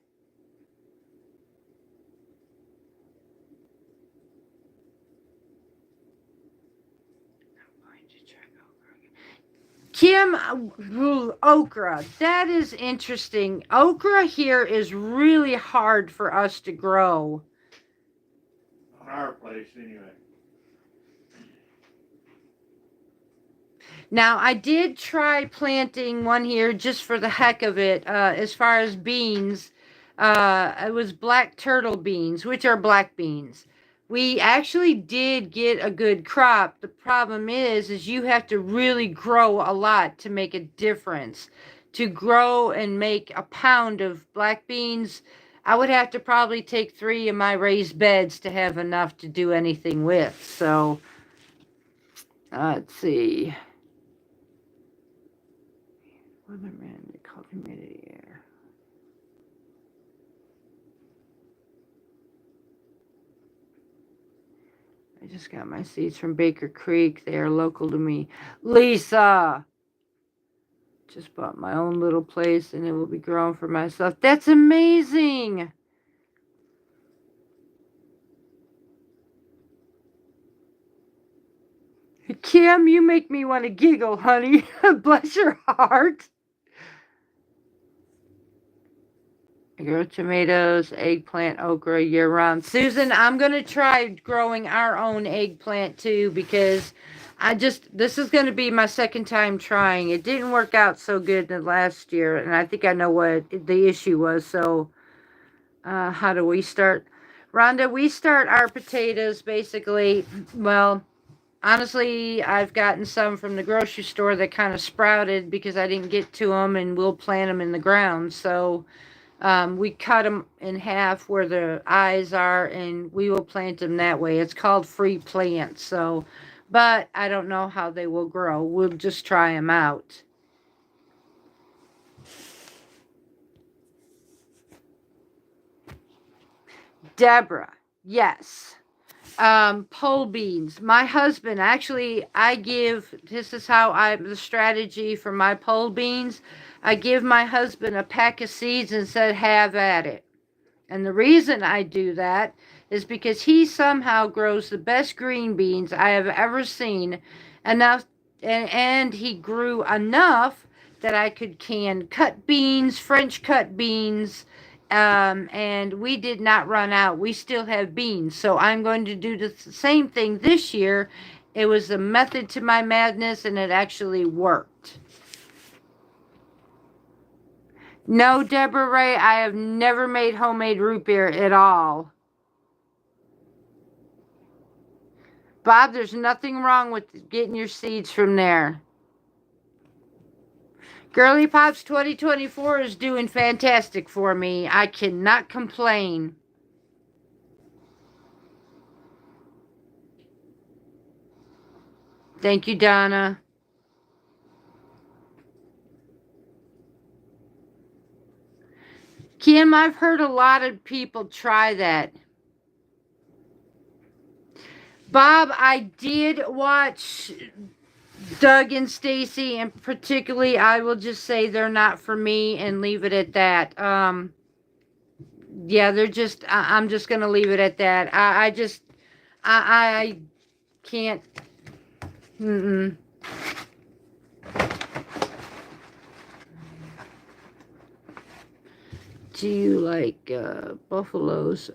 Kim, okra. That is interesting. Okra here is really hard for us to grow. On our place, anyway. Now, I did try planting one here just for the heck of it. As far as beans, it was black turtle beans, which are black beans. We actually did get a good crop. The problem is you have to really grow a lot to make a difference. To grow and make a pound of black beans, I would have to probably take 3 of my raised beds to have enough to do anything with. So, let's see. Weatherman, they call humidity air. I just got my seeds from Baker Creek. They are local to me. Lisa! Just bought my own little place and it will be grown for myself. That's amazing! Kim, you make me want to giggle, honey. Bless your heart. I grow tomatoes, eggplant, okra year round. Susan, I'm going to try growing our own eggplant too because this is going to be my second time trying. It didn't work out so good the last year, and I think I know what the issue was. So, how do we start? Rhonda, we start our potatoes basically, well, honestly, I've gotten some from the grocery store that kind of sprouted because I didn't get to them, and we'll plant them in the ground. So, we cut them in half where the eyes are, and we will plant them that way. It's called free plants. So, but I don't know how they will grow. We'll just try them out. Deborah, yes. Pole beans. My husband, actually, this is how the strategy for my pole beans. I give my husband a pack of seeds and said, have at it. And the reason I do that is because he somehow grows the best green beans I have ever seen, enough, and he grew enough that I could can cut beans, French cut beans, and we did not run out. We still have beans. So I'm going to do the same thing this year. It was a method to my madness, and it actually worked. No, Deborah Ray, I have never made homemade root beer at all. Bob, there's nothing wrong with getting your seeds from there. Girly Pops 2024 is doing fantastic for me. I cannot complain. Thank you, Donna. Kim, I've heard a lot of people try that. Bob, I did watch Doug and Stacy, and particularly, I will just say they're not for me and leave it at that. Yeah, I'm just going to leave it at that. I can't. Mm-mm. Do you like buffaloes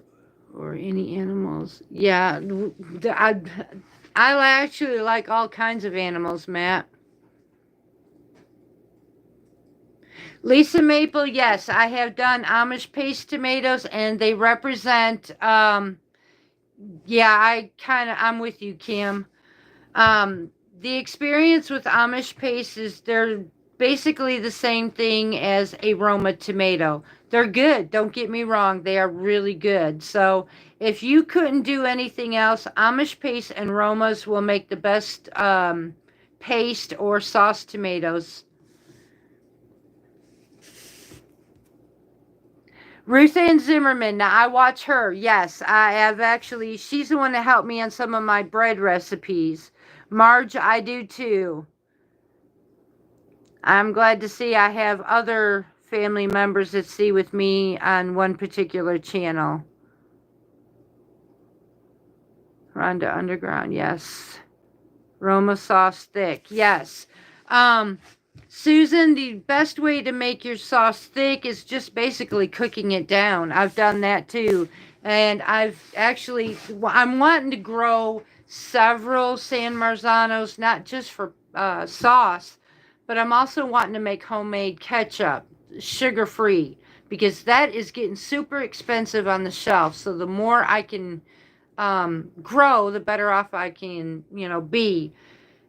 or any animals? Yeah, I actually like all kinds of animals, Matt. Lisa Maple, yes, I have done Amish paste tomatoes, and they represent, yeah, I'm with you, Kim. The experience with Amish paste is they're basically the same thing as a Roma tomato. They're good, don't get me wrong, they are really good. So if you couldn't do anything else, Amish paste and Romas will make the best paste or sauce tomatoes. Ruth Ann Zimmerman. Now, I watch her. Yes, I have actually. She's the one that helped me on some of my bread recipes. Marge, I do too. I'm glad to see I have other family members that see with me on one particular channel. Rhonda Underground, yes. Roma sauce thick, yes. Susan, the best way to make your sauce thick is just basically cooking it down. I've done that too. And I'm wanting to grow several San Marzanos, not just for sauce, but I'm also wanting to make homemade ketchup, sugar-free, because that is getting super expensive on the shelf. So the more I can grow, the better off I can, be.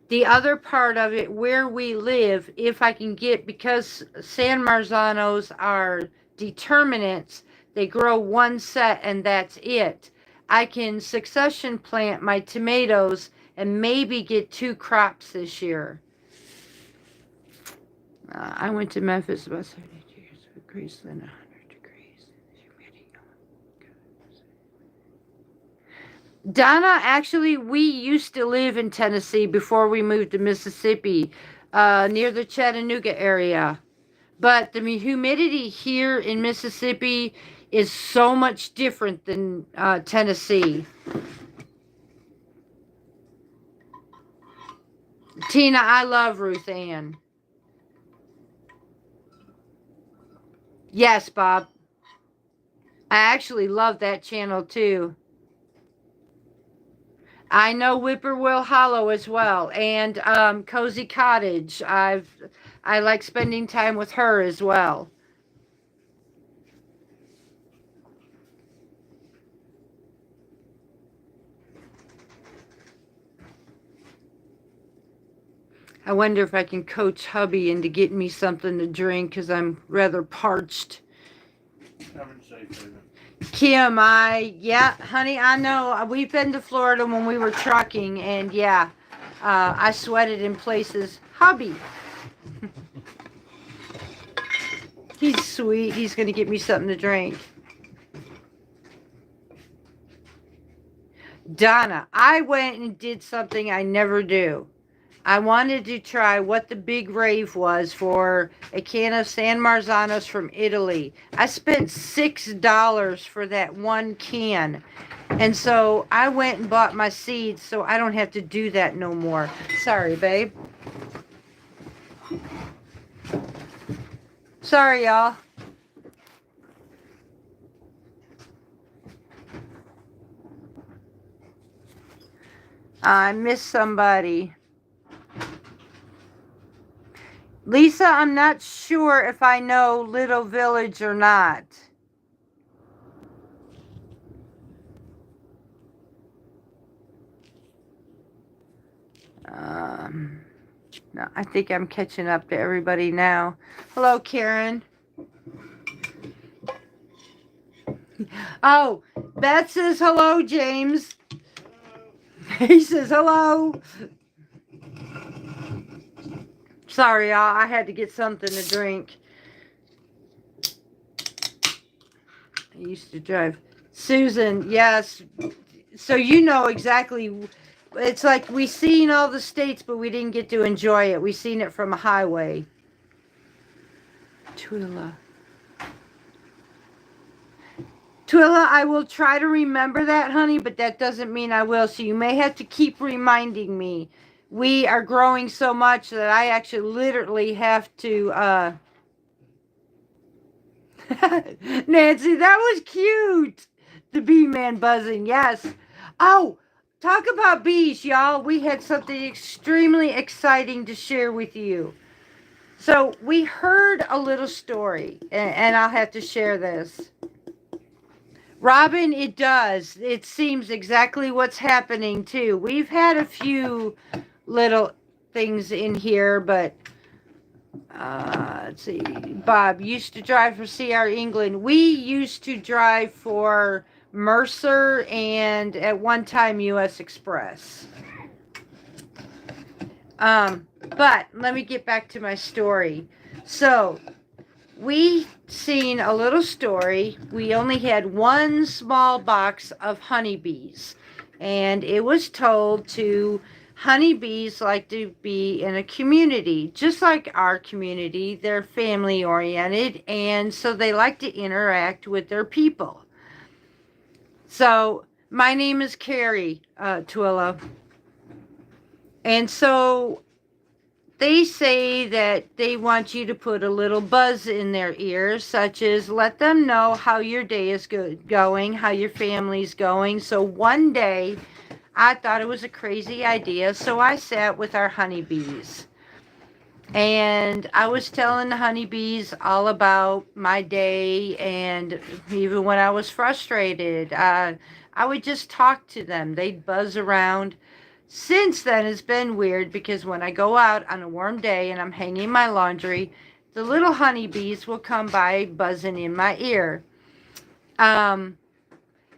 The other part of it, where we live, if I can get, because San Marzanos are determinants, they grow one set and that's it. I can succession plant my tomatoes and maybe get 2 crops this year. I went to Memphis about 72 years with greater than 100 degrees. Donna, actually, we used to live in Tennessee before we moved to Mississippi, near the Chattanooga area. But the humidity here in Mississippi is so much different than Tennessee. Tina, I love Ruth Ann. Yes, Bob. I actually love that channel too. I know Whippoorwill Hollow as well, and Cozy Cottage. I like spending time with her as well. I wonder if I can coach hubby into getting me something to drink because I'm rather parched. Coming safe, Kim, yeah, honey, I know. We've been to Florida when we were trucking, and yeah, I sweated in places. Hubby. He's sweet. He's going to get me something to drink. Donna, I went and did something I never do. I wanted to try what the big rave was for a can of San Marzanos from Italy. I spent $6 for that one can. And so I went and bought my seeds so I don't have to do that no more. Sorry, babe. Sorry, y'all. I missed somebody. Lisa, I'm not sure if I know Little Village or not. No, I think I'm catching up to everybody now. Hello, Karen. Oh, Beth says hello, James. He says hello. Sorry, y'all. I had to get something to drink. I used to drive. Susan, yes. So you know exactly. It's like we seen all the states, but we didn't get to enjoy it. We seen it from a highway. Twila, I will try to remember that, honey, but that doesn't mean I will. So you may have to keep reminding me. We are growing so much that I actually literally have to, Nancy, that was cute. The bee man buzzing, yes. Oh, talk about bees, y'all. We had something extremely exciting to share with you. So we heard a little story, and I'll have to share this. Robin, it does. It seems exactly what's happening, too. We've had a few little things in here, but let's see. Bob used to drive for CR England. We used to drive for Mercer and at one time US Express. But let me get back to my story. So we seen a little story. We only had one small box of honeybees, and it was told to honeybees like to be in a community, just like our community. They're family oriented, and so they like to interact with their people. So my name is Carrie Twilla, and so they say that they want you to put a little buzz in their ears, such as let them know how your day is going, how your family's going. So one day, I thought it was a crazy idea, so I sat with our honeybees. And I was telling the honeybees all about my day, and even when I was frustrated, I would just talk to them. They'd buzz around. Since then, it's been weird because when I go out on a warm day and I'm hanging my laundry, the little honeybees will come by buzzing in my ear.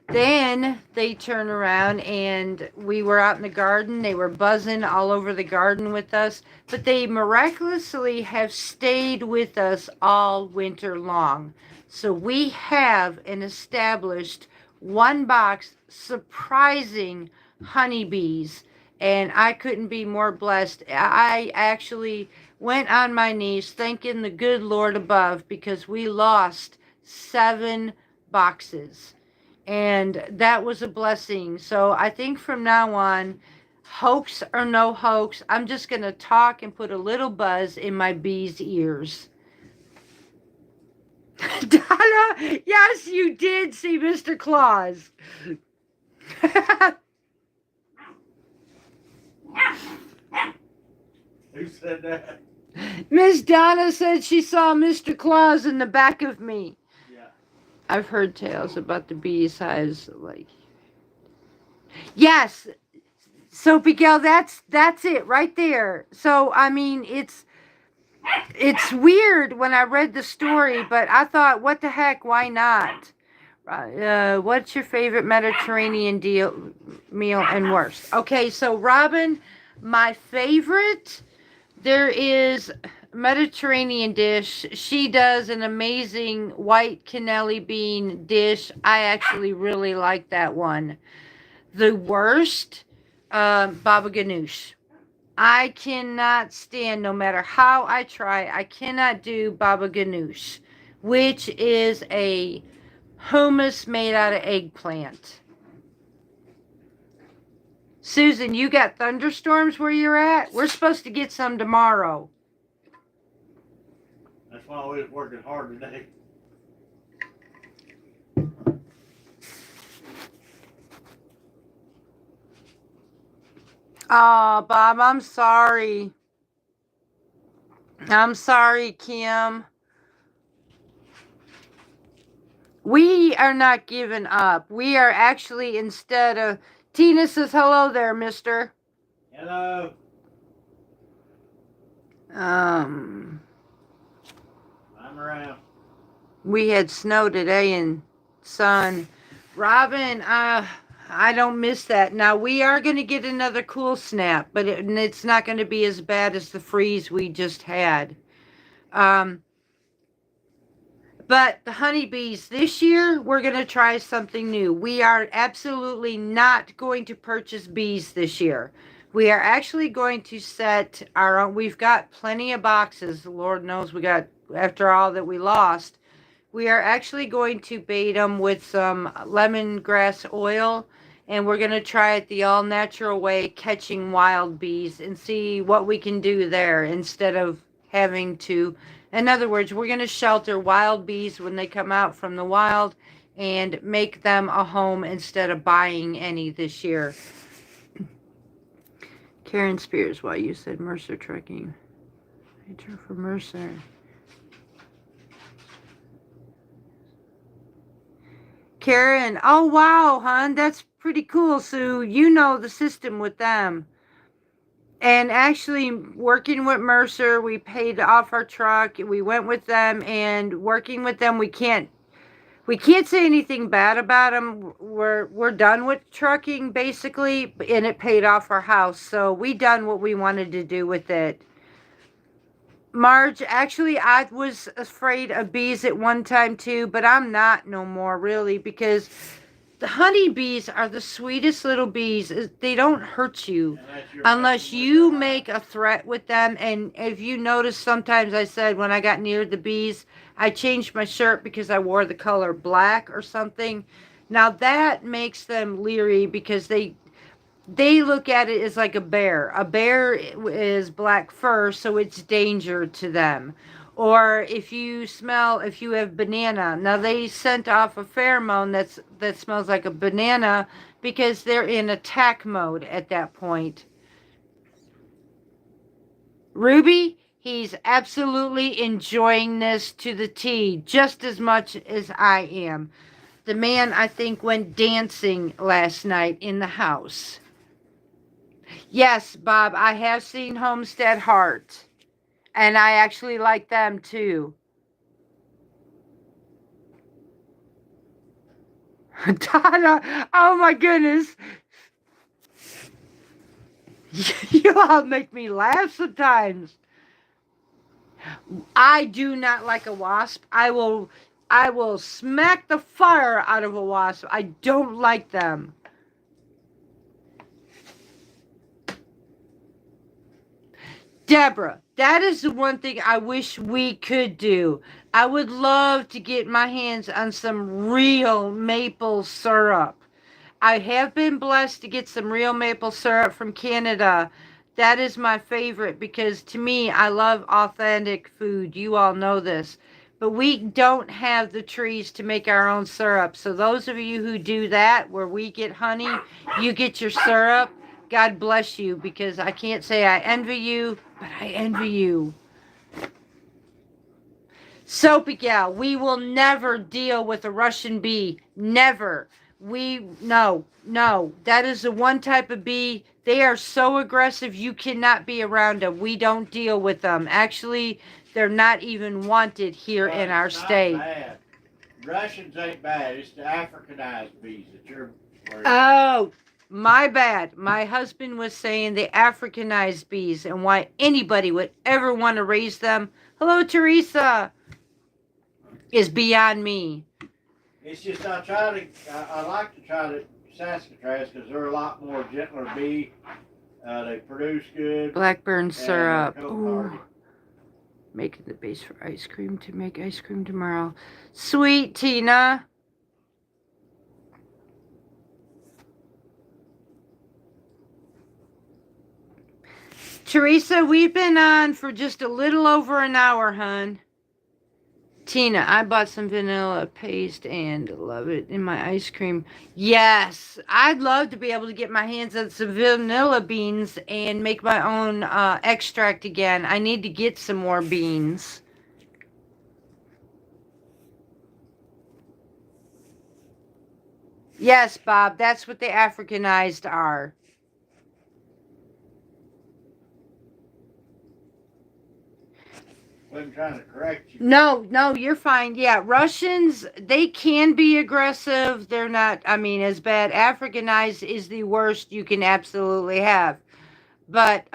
Then they turn around and we were out in the garden. They were buzzing all over the garden with us, but they miraculously have stayed with us all winter long. So we have an established one box surprising honeybees, and I couldn't be more blessed. I actually went on my knees thanking the good Lord above because we lost 7 boxes. And that was a blessing. So I think from now on, hoax or no hoax, I'm just going to talk and put a little buzz in my bees' ears. Donna, yes, you did see Mr. Claus. Who said that? Miss Donna said she saw Mr. Claus in the back of me. Yeah. I've heard tales about the bees' hives, like. Yes. So, Miguel, that's it right there. So, I mean, it's weird when I read the story, but I thought, what the heck? Why not? What's your favorite Mediterranean meal and worst? Okay, so Robin, my favorite. There is Mediterranean dish. She does an amazing white cannelli bean dish. I actually really like that one. The worst, baba ganoush. I cannot stand, no matter how I try, I cannot do baba ganoush, which is a hummus made out of eggplant. Susan, you got thunderstorms where you're at? We're supposed to get some tomorrow. That's why we was working hard today. Oh, Bob, I'm sorry. I'm sorry, Kim. We are not giving up. We are actually, instead of... Tina says, hello there, mister. Hello. I'm around. We had snow today and sun. Robin, I don't miss that. Now, we are going to get another cool snap, but it's not going to be as bad as the freeze we just had. But the honeybees, this year, we're going to try something new. We are absolutely not going to purchase bees this year. We are actually going to set our own. We've got plenty of boxes. Lord knows we got, after all that we lost. We are actually going to bait them with some lemongrass oil. And we're going to try it the all-natural way, catching wild bees, and see what we can do there instead of having to... In other words, we're going to shelter wild bees when they come out from the wild and make them a home instead of buying any this year. Karen Spears, why you said Mercer Trucking. I drew for Mercer. Karen, oh wow, hon, that's pretty cool, Sue. You know the system with them. And actually, working with Mercer, we paid off our truck. We went with them, and working with them, we can't say anything bad about them. We're done with trucking basically, and it paid off our house. So we done what we wanted to do with it. Marge, actually, I was afraid of bees at one time too, but I'm not no more, really, because the honeybees are the sweetest little bees. They don't hurt you unless you make a threat with them. And if you notice, sometimes I said when I got near the bees, I changed my shirt because I wore the color black or something. Now that makes them leery because they look at it as like a bear. A bear is black fur, so it's danger to them. Or if you have banana, now they sent off a pheromone that smells like a banana because they're in attack mode at that point. Ruby, he's absolutely enjoying this to the T, just as much as I am. The man, I think, went dancing last night in the house. Yes, Bob, I have seen Homestead Heart, and I actually like them too. Donna, oh my goodness. You all make me laugh sometimes. I do not like a wasp. I will smack the fire out of a wasp. I don't like them. Deborah, that is the one thing I wish we could do. I would love to get my hands on some real maple syrup. I have been blessed to get some real maple syrup from Canada. That is my favorite because to me, I love authentic food. You all know this. But we don't have the trees to make our own syrup. So those of you who do that, where we get honey, you get your syrup. God bless you, because I can't say I envy you, but I envy you. Soapy gal, we will never deal with a Russian bee. Never. No. That is the one type of bee. They are so aggressive, you cannot be around them. We don't deal with them. Actually, they're not even wanted here in our state. Bad. Russians ain't bad. It's the Africanized bees that you're worried about. Oh, my bad. My husband was saying the Africanized bees and why anybody would ever want to raise them. Hello, Teresa. Is beyond me. It's just I like to try to Saskatraz because they're a lot more gentler bee. They produce good. Blackburn syrup. Ooh. Making the base for ice cream to make ice cream tomorrow. Sweet Tina. Teresa, we've been on for just a little over an hour, hon. Tina, I bought some vanilla paste and love it in my ice cream. Yes, I'd love to be able to get my hands on some vanilla beans and make my own extract again. I need to get some more beans. Yes, Bob, that's what the Africanized are. I'm trying to correct you. No, you're fine. Yeah, Russians, they can be aggressive. They're not, as bad. Africanized is the worst you can absolutely have. But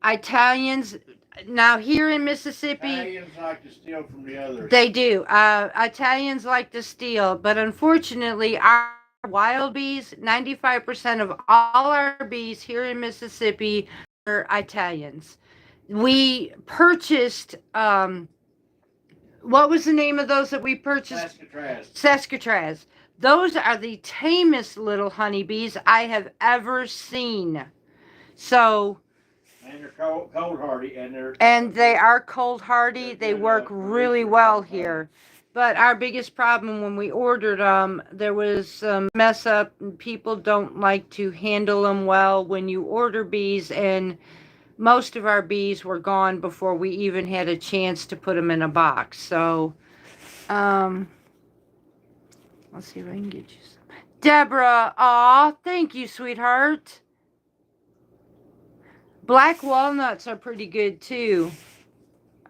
Italians, now here in Mississippi, Italians like to steal from the others. They do. Italians like to steal, but unfortunately, our wild bees, 95% of all our bees here in Mississippi are Italians. We purchased, what was the name of those that we purchased? Saskatraz. Those are the tamest little honeybees I have ever seen. So, and they're cold hardy, and they are cold hardy. They work really well here. But our biggest problem when we ordered them, there was some mess up, and people don't like to handle them well when you order bees, and most of our bees were gone before we even had a chance to put them in a box. So, let's see if I can get you some. Deborah, aw, thank you, sweetheart. Black walnuts are pretty good too.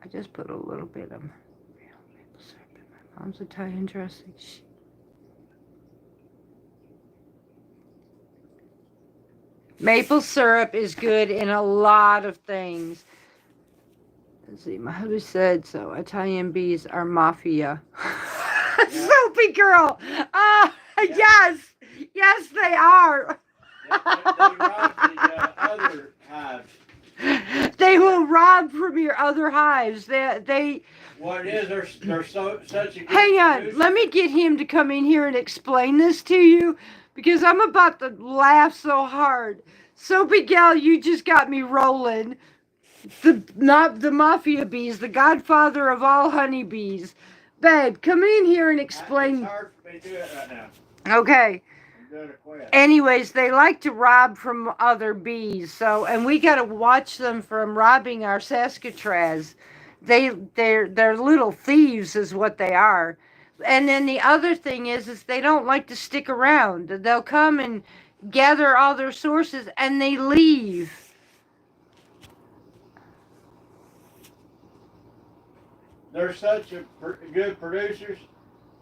I just put a little bit of real maple syrup in my mom's Italian dressing. Maple syrup is good in a lot of things. Let's see, my husband said so. Italian bees are mafia. Yeah. Soapy girl. Ah, Yeah. yes. Yes, they are. They rob the other hives. They will rob from your other hives. They What it is, they're such a good hang on. producer. Let me get him to come in here and explain this to you because I'm about to laugh so hard. Soapy gal, you just got me rolling. Not the mafia bees, the godfather of all honeybees. Babe, come in here and It's explain. hard for me to do it right now. Okay. I'm doing a quest. Anyways, they like to rob from other bees. So, and we got to watch them from robbing our Saskatraz. They're little thieves, is what they are. And then the other thing is they don't like to stick around. They'll come and gather all their sources and they leave. They're such good producers.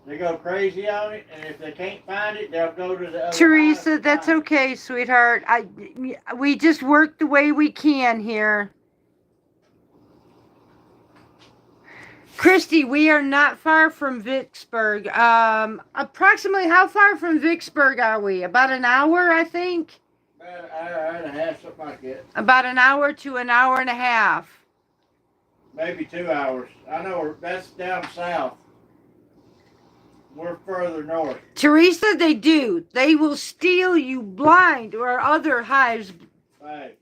They go crazy on it, and if they can't find it, they'll go to the other Teresa, hive to that's find it. okay, sweetheart. We just work the way we can here. Christy, we are not far from Vicksburg. Approximately how far from Vicksburg are we? About an hour, I think. About an hour and a half, something like that. About an hour to an hour and a half. Maybe 2 hours. I know that's down south. We're further north. Teresa, they do. They will steal you blind or other hives. Right.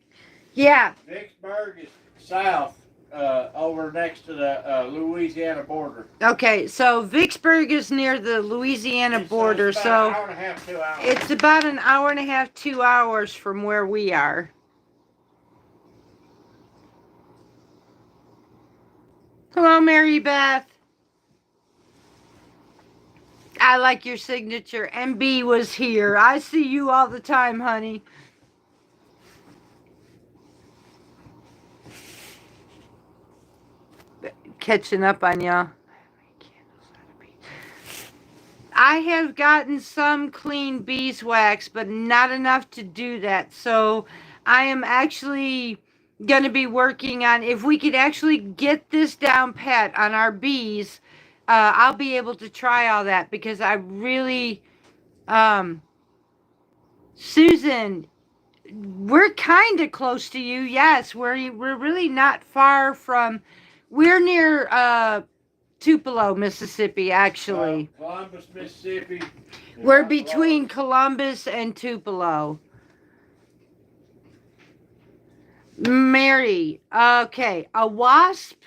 Yeah. Vicksburg is south, over next to the Louisiana border. Okay, so Vicksburg is near the Louisiana border, it's about so an hour and a half, 2 hours. it's about an hour and a half, 2 hours from where we are. Hello, Mary Beth. I like your signature. MB was here. I see you all the time, honey. Catching up on ya. I have gotten some clean beeswax, but not enough to do that. So I am actually going to be working on, if we could actually get this down pat on our bees, I'll be able to try all that because I really, Susan, we're kind of close to you. Yes, we're really not far from, we're near, Tupelo, Mississippi, actually. Columbus, Mississippi. We're between Columbus and Tupelo. Mary, okay, a wasp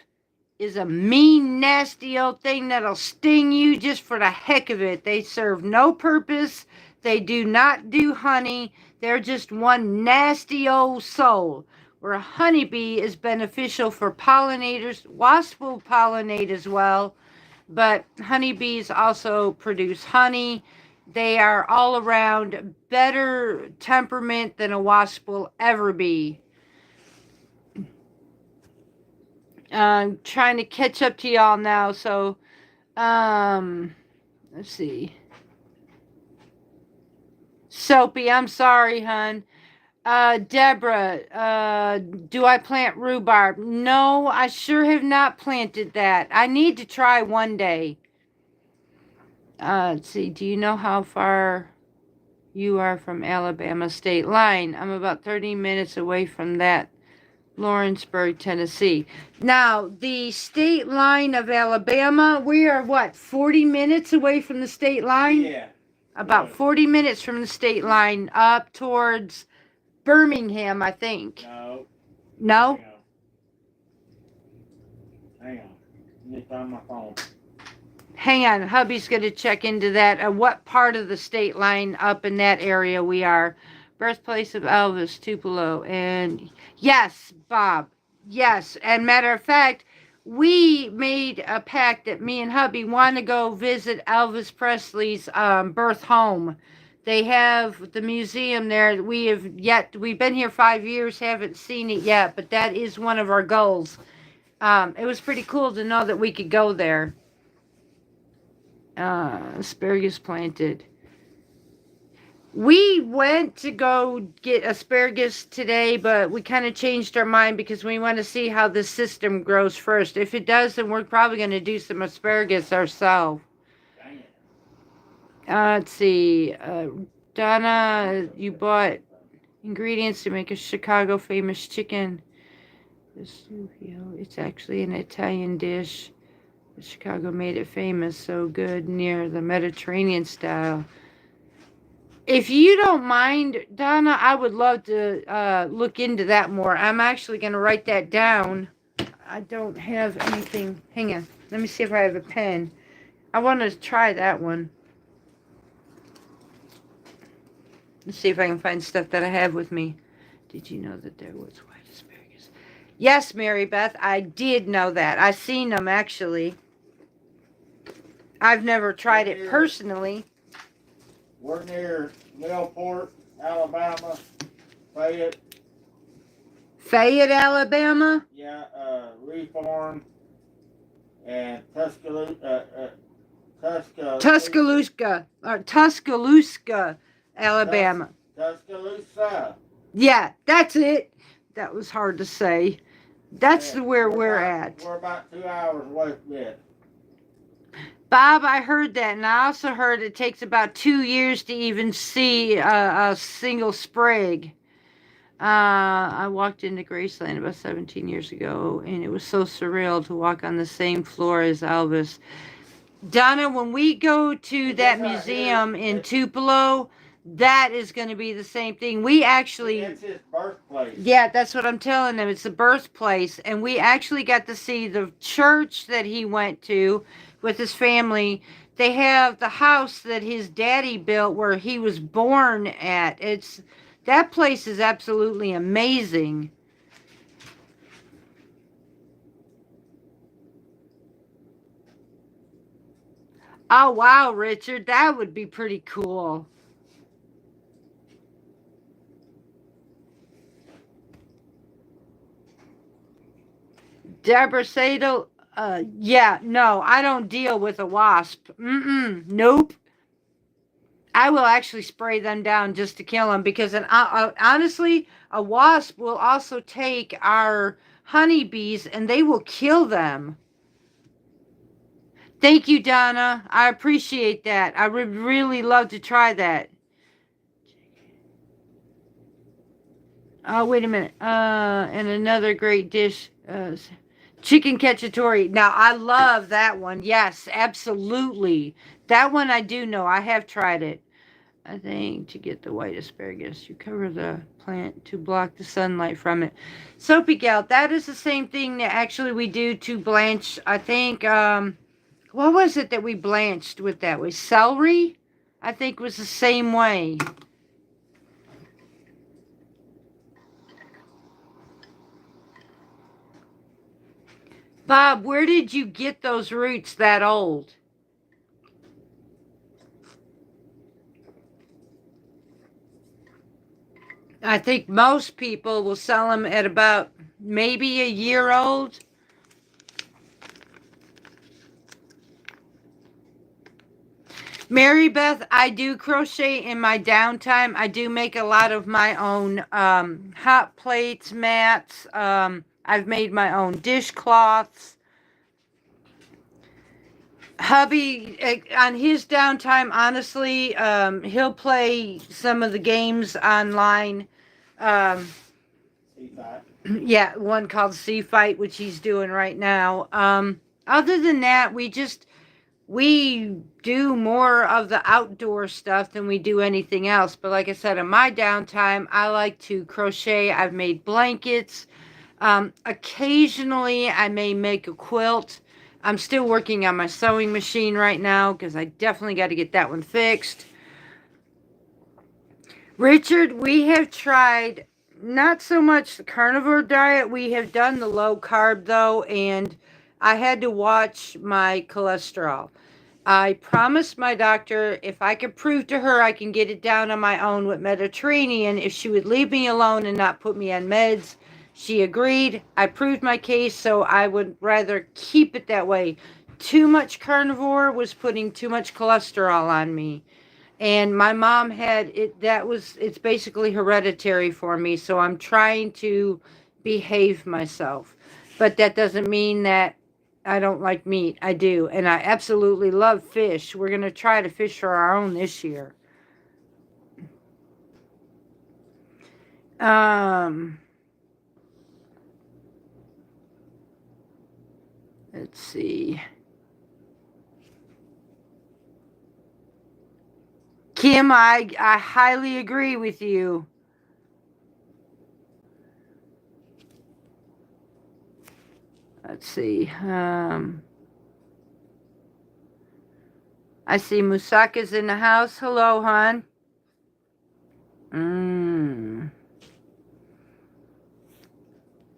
is a mean, nasty old thing that'll sting you just for the heck of it. They serve no purpose. They do not do honey. They're just one nasty old soul. Where a honeybee is beneficial for pollinators. Wasps will pollinate as well, but honeybees also produce honey. They are all around better temperament than a wasp will ever be. I'm trying to catch up to y'all now, so let's see. Soapy, I'm sorry, hun. Deborah, do I plant rhubarb? No, I sure have not planted that. I need to try one day. Let's see, do you know how far you are from Alabama state line? I'm about 30 minutes away from that. Lawrenceburg, Tennessee. Now, the state line of Alabama, we are what, 40 minutes away from the state line? Yeah. About 40 minutes from the state line up towards Birmingham, I think. No. No? Hang on. Let me find my phone. Hang on, hubby's going to check into that. What part of the state line up in that area we are. Birthplace of Elvis, Tupelo. And yes, Bob. Yes. And matter of fact, we made a pact that me and hubby want to go visit Elvis Presley's birth home. They have the museum there. We've been here 5 years, haven't seen it yet, but that is one of our goals. It was pretty cool to know that we could go there. Asparagus planted. We went to go get asparagus today, but we kind of changed our mind because we want to see how the system grows first. If it does, then we're probably going to do some asparagus ourselves. Dang it. Let's see. Donna, you bought ingredients to make a Chicago famous chicken. It's actually an Italian dish. Chicago made it famous, so good, near the Mediterranean style. If you don't mind, Donna, I would love to look into that more. I'm actually going to write that down. I don't have anything. Hang on. Let me see if I have a pen. I want to try that one. Let's see if I can find stuff that I have with me. Did you know that there was white asparagus? Yes, Mary Beth, I did know that. I seen them, actually. I've never tried it personally. We're near Millport, Alabama, Fayette. Fayette, Alabama? Yeah, Reform and Tuscaloosa, Alabama. Tuscaloosa. Yeah, that's it. That was hard to say. That's Yeah, where we're at. We're about 2 hours away from it. Bob, I heard that, and I also heard it takes about 2 years to even see a single sprig. I walked into Graceland about 17 years ago, and it was so surreal to walk on the same floor as Elvis. Donna, when we go to that museum in Tupelo, that is going to be the same thing. We actually... It's his birthplace. Yeah, that's what I'm telling them. It's the birthplace, and we actually got to see the church that he went to with his family. They have the house that his daddy built where he was born at. That place is absolutely amazing. Oh, wow, Richard. That would be pretty cool. Deborah Sadel, yeah, no, I don't deal with a wasp. Nope. I will actually spray them down just to kill them because honestly, a wasp will also take our honeybees and they will kill them. Thank you, Donna. I appreciate that. I would really love to try that. Oh, wait a minute. And another great dish, chicken cacciatore. Now, I love that one. Yes, absolutely. That one I do know. I have tried it. I think to get the white asparagus, you cover the plant to block the sunlight from it. Soapy Gal, that is the same thing that actually we do to blanch. I think, what was it that we blanched with that? Was celery? I think was the same way. Bob, where did you get those roots that old? I think most people will sell them at about maybe a year old. Mary Beth, I do crochet in my downtime. I do make a lot of my own hot plates, mats. I've made my own dishcloths. Hubby, on his downtime, honestly, he'll play some of the games online. Yeah, one called Sea Fight, which he's doing right now. Other than that, we do more of the outdoor stuff than we do anything else. But like I said, in my downtime, I like to crochet. I've made blankets. Occasionally, I may make a quilt. I'm still working on my sewing machine right now because I definitely got to get that one fixed. Richard, we have tried not so much the carnivore diet. We have done the low carb though, and I had to watch my cholesterol. I promised my doctor if I could prove to her I can get it down on my own with Mediterranean, if she would leave me alone and not put me on meds. She agreed. I proved my case, so I would rather keep it that way. Too much carnivore was putting too much cholesterol on me. And my mom had it. It's basically hereditary for me. So I'm trying to behave myself. But that doesn't mean that I don't like meat. I do. And I absolutely love fish. We're going to try to fish for our own this year. Let's see. Kim, I highly agree with you. Let's see. I see Musaka's in the house. Hello, hon.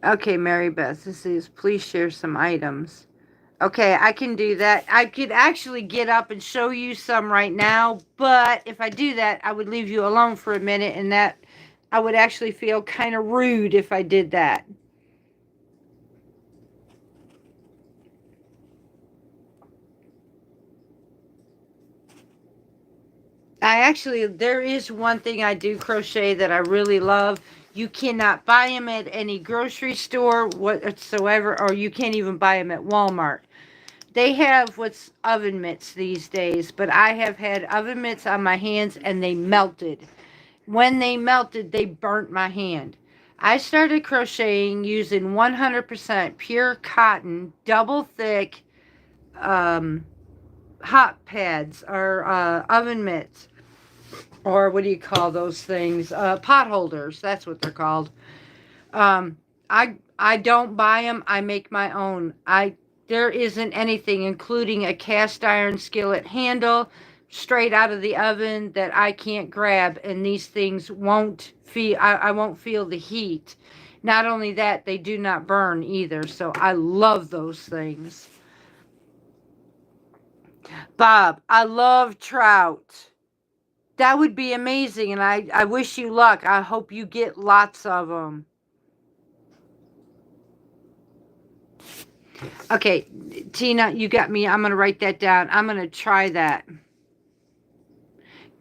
Okay, Mary Beth, this is please share some items. Okay, I can do that. I could actually get up and show you some right now, but if I do that, I would leave you alone for a minute, and that I would actually feel kind of rude if I did that. There is one thing I do crochet that I really love. You cannot buy them at any grocery store whatsoever, or you can't even buy them at Walmart. They have what's oven mitts these days, but I have had oven mitts on my hands and they melted. When they melted, they burnt my hand. I started crocheting using 100% pure cotton, double thick hot pads or oven mitts. Or what do you call those things? Pot holders. That's what they're called. I don't buy them. I make my own. There isn't anything, including a cast iron skillet handle, straight out of the oven that I can't grab, and these things won't feel. I won't feel the heat. Not only that, they do not burn either. So I love those things. Bob, I love trout. That would be amazing, and I wish you luck. I hope you get lots of them. Okay, Tina, you got me. I'm going to write that down. I'm going to try that.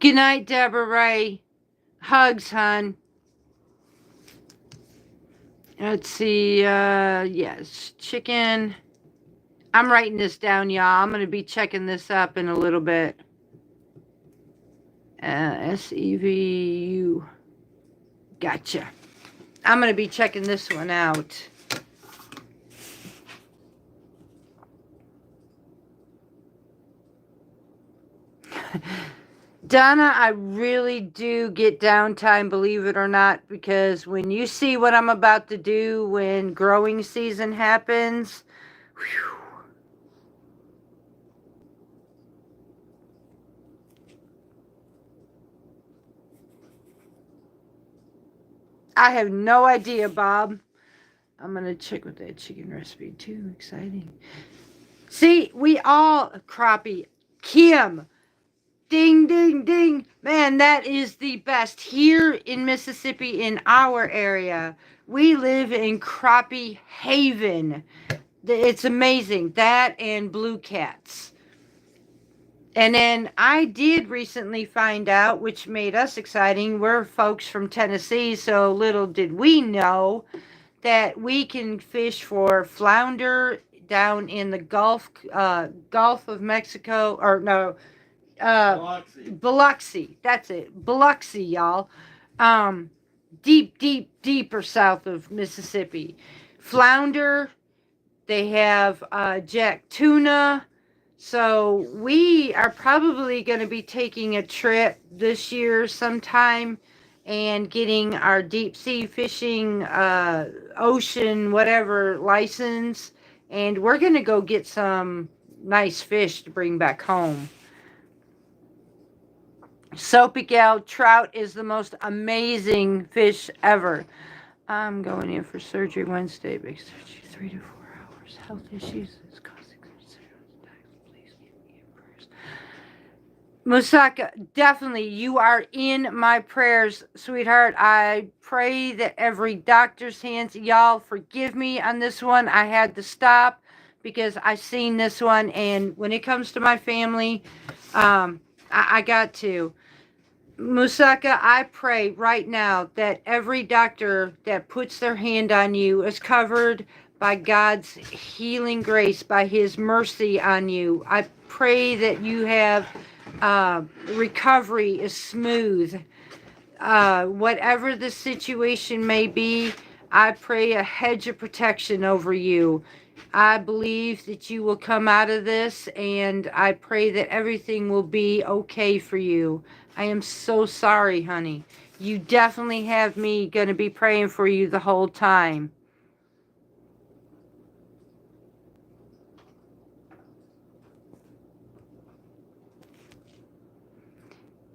Good night, Deborah Ray. Hugs, hon. Let's see. Yes, chicken. I'm writing this down, y'all. I'm going to be checking this up in a little bit. SEVU. Gotcha. I'm going to be checking this one out. Donna, I really do get downtime, believe it or not, because when you see what I'm about to do when growing season happens, whew. I have no idea, Bob. I'm going to check with that chicken recipe too. Exciting. See, we all, crappie, Kim, ding, ding, ding. Man, that is the best. Here in Mississippi, in our area, we live in Crappie Haven. It's amazing. That and blue cats. And then I did recently find out, which made us exciting, we're folks from Tennessee, so little did we know that we can fish for flounder down in the Gulf of Mexico, or no, Biloxi. That's it. Biloxi, y'all. Deeper south of Mississippi. Flounder. They have jack tuna. So we are probably going to be taking a trip this year sometime and getting our deep sea fishing, ocean, whatever license. And we're going to go get some nice fish to bring back home. Soapy gal, trout is the most amazing fish ever. I'm going in for surgery Wednesday because 3 to 4 hours. Health issues is causing please give me prayers. Musaka, definitely you are in my prayers, sweetheart. I pray that every doctor's hands, y'all forgive me on this one. I had to stop because I seen this one, and when it comes to my family, I got to. Musaka, I pray right now that every doctor that puts their hand on you is covered by God's healing grace, by His mercy on you. I pray that you have recovery is smooth. Whatever the situation may be, I pray a hedge of protection over you. I believe that you will come out of this, and I pray that everything will be okay for you. I am so sorry, honey. You definitely have me going to be praying for you the whole time.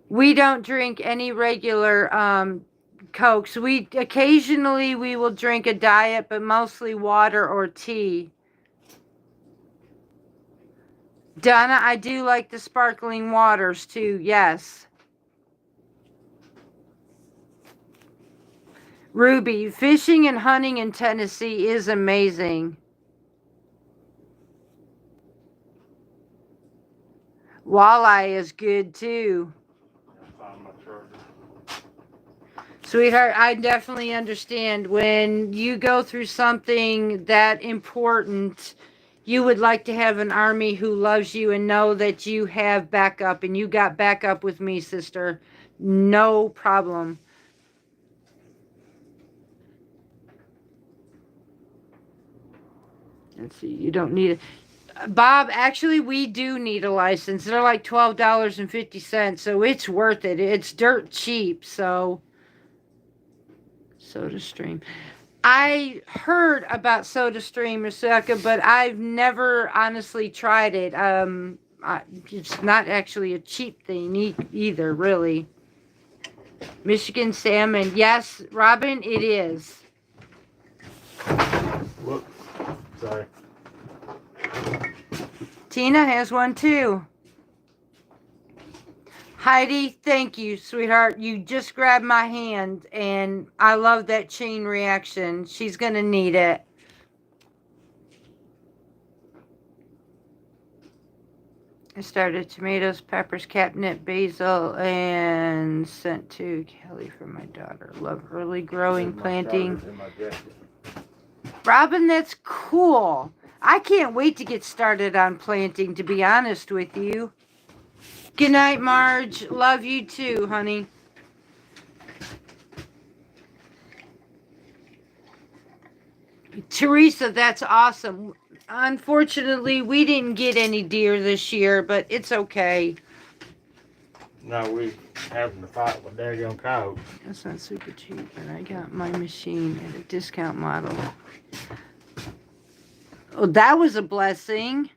We don't drink any regular Cokes. We occasionally we will drink a diet, but mostly water or tea. Donna, I do like the sparkling waters too, yes. Ruby, fishing and hunting in Tennessee is amazing. Walleye is good too. Sweetheart, I definitely understand when you go through something that important, you would like to have an army who loves you and know that you have backup, and you got backup with me, sister. No problem. Let's see, you don't need it. Bob, actually, we do need a license. They're like $12.50, so it's worth it. It's dirt cheap, so... SodaStream. I heard about SodaStream, Musaka, but I've never honestly tried it. It's not actually a cheap thing either, really. Michigan salmon. Yes, Robin, it is. Whoops. Sorry. Tina has one too. Heidi, thank you, sweetheart. You just grabbed my hand, and I love that chain reaction. She's going to need it. I started tomatoes, peppers, catnip, basil, and sent to Kelly for my daughter. Love early growing, planting. Robin, that's cool. I can't wait to get started on planting, to be honest with you. Good night, Marge. Love you too, honey. Teresa, that's awesome. Unfortunately, we didn't get any deer this year, but it's okay. No, we having to fight with daggone cows. That's not super cheap, but I got my machine at a discount model. Oh, that was a blessing.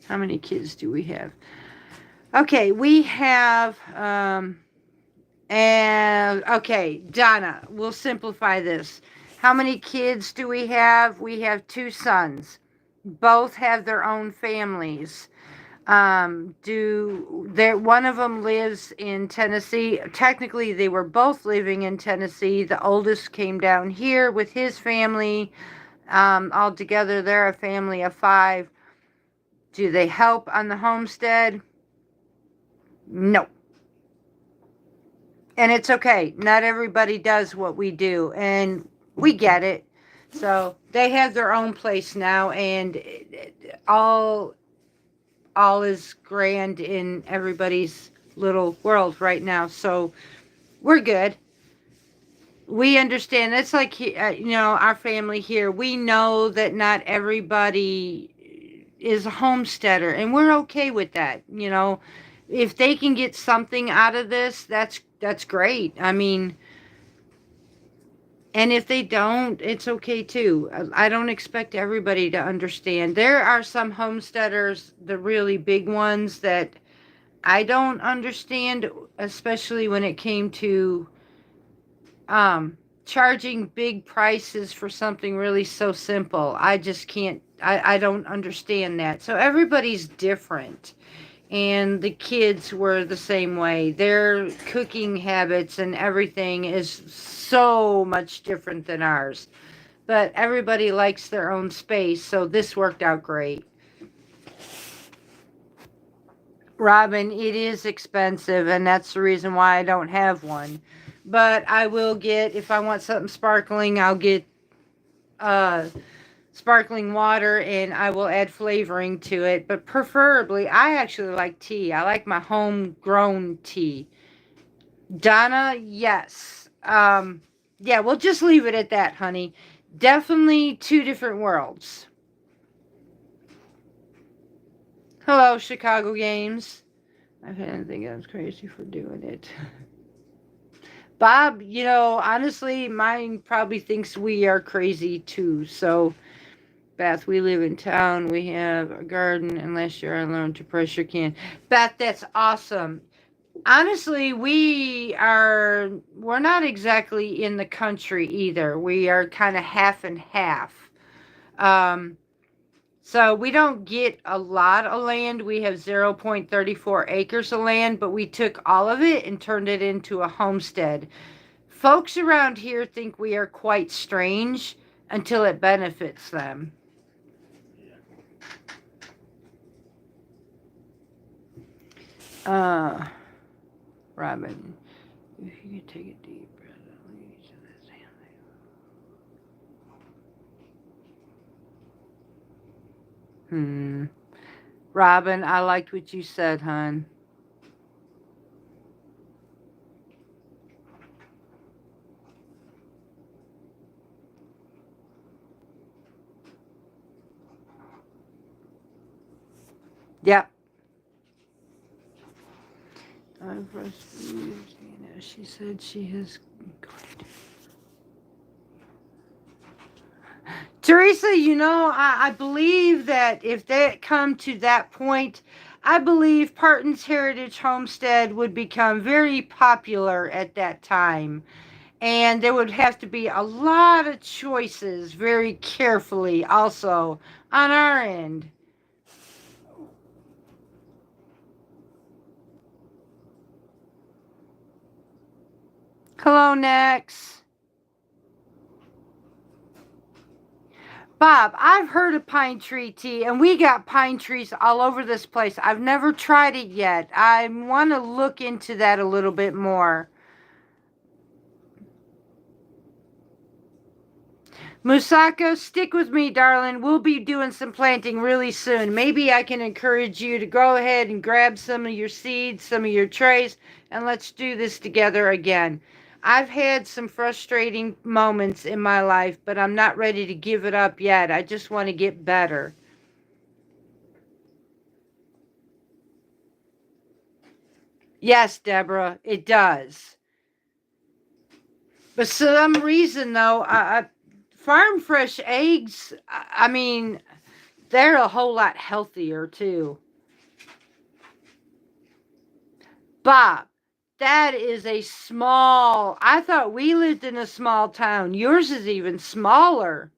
How many kids do we have? Okay, we have, okay, Donna, we'll simplify this. How many kids do we have? We have 2 sons. Both have their own families. One of them lives in Tennessee. Technically, they were both living in Tennessee. The oldest came down here with his family. Altogether, they're a family of 5. Do they help on the homestead? No. And it's okay. Not everybody does what we do, and we get it. So they have their own place now, and all is grand in everybody's little world right now. So we're good. We understand. It's like, our family here. We know that not everybody is a homesteader, and we're okay with that. If they can get something out of this, that's great. I mean, and if they don't, it's okay too. I don't expect everybody to understand. There are some homesteaders, the really big ones, that I don't understand, especially when it came to charging big prices for something really so simple. I just can't, I don't understand that. So everybody's different. And the kids were the same way. Their cooking habits and everything is so much different than ours. But everybody likes their own space, so this worked out great. Robin, it is expensive, and that's the reason why I don't have one. But I will get, if I want something sparkling, I'll get uh, sparkling water and I will add flavoring to it. But preferably, I actually like tea. I like my homegrown tea. Donna, yes. Yeah, we'll just leave it at that, honey. Definitely two different worlds. Hello, Chicago Games. I've had anything else crazy for doing it. Bob, honestly, mine probably thinks we are crazy too. So, Beth, we live in town. We have a garden, and last year I learned to pressure can. Beth, that's awesome. Honestly, we're not exactly in the country either. We are kind of half and half. Um, so we don't get a lot of land. We have 0.34 acres of land, but we took all of it and turned it into a homestead. Folks around here think we are quite strange until it benefits them. Uh, Robin, if you could take a deep breath, Robin, I liked what you said, hon. Yep. She said she has. Teresa, I believe that if they come to that point, I believe Parton's Heritage Homestead would become very popular at that time. And there would have to be a lot of choices very carefully also on our end. Hello, Nex. Bob, I've heard of pine tree tea, and we got pine trees all over this place. I've never tried it yet. I want to look into that a little bit more. Musako, stick with me, darling. We'll be doing some planting really soon. Maybe I can encourage you to go ahead and grab some of your seeds, some of your trays, and let's do this together again. I've had some frustrating moments in my life, but I'm not ready to give it up yet. I just want to get better. Yes, Deborah, it does. But some reason, though, farm fresh eggs, I mean, they're a whole lot healthier, too. Bob, that is a small. I thought we lived in a small town. Yours is even smaller.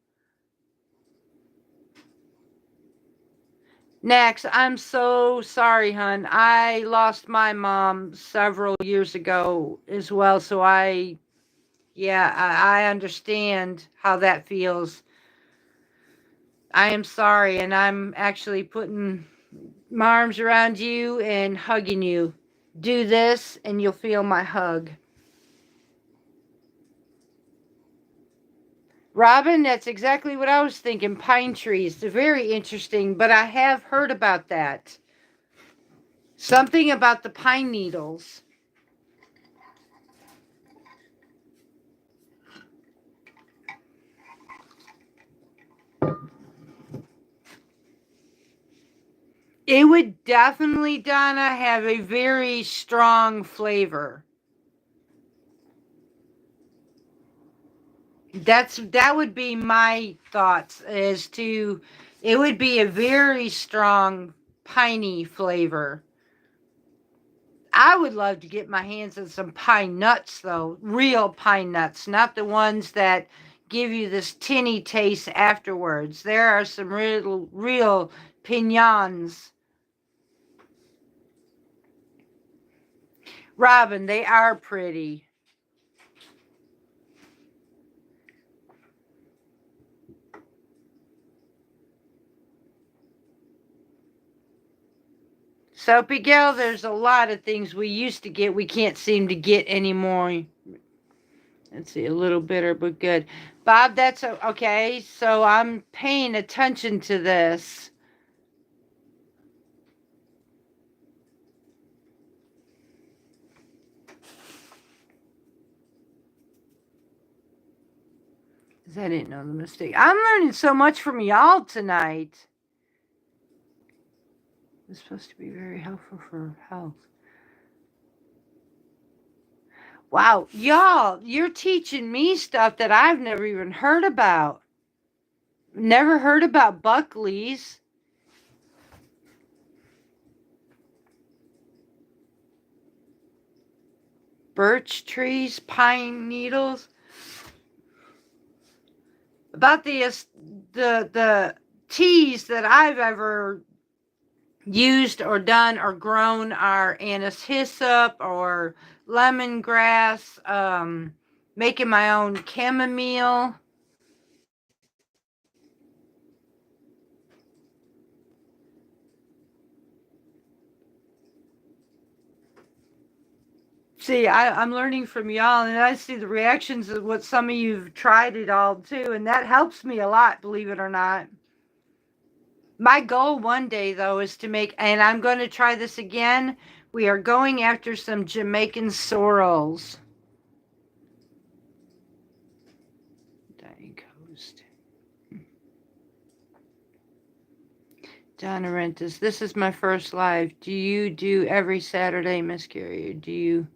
Next, I'm so sorry, hon. I lost my mom several years ago as well, so I understand how that feels. I am sorry, and I'm actually putting my arms around you and hugging you. Do this, and you'll feel my hug. Robin, that's exactly what I was thinking. Pine trees. They're very interesting, but I have heard about that. Something about the pine needles. It would definitely, Donna, have a very strong flavor. That would be my thoughts as to it would be a very strong piney flavor. I would love to get my hands on some pine nuts though, real pine nuts, not the ones that give you this tinny taste afterwards. There are some real pignons. Robin, they are pretty. Soapy Gal, there's a lot of things we used to get we can't seem to get anymore. Let's see, a little bitter but good. Bob, that's okay. So I'm paying attention to this. Because I didn't know the mistake. I'm learning so much from y'all tonight. It's supposed to be very helpful for health. Wow, y'all, you're teaching me stuff that I've never even heard about. Never heard about Buckley's. Birch trees, pine needles. About the teas that I've ever used or done or grown are anise hyssop or lemongrass, making my own chamomile. See, I'm learning from y'all, and I see the reactions of what some of you've tried it all too, and that helps me a lot, believe it or not. My goal one day, though, is to make, and I'm going to try this again. We are going after some Jamaican sorrels. Dying Coast. Donna Rentis, this is my first live. Do you do every Saturday, Miss Carrier? Do you?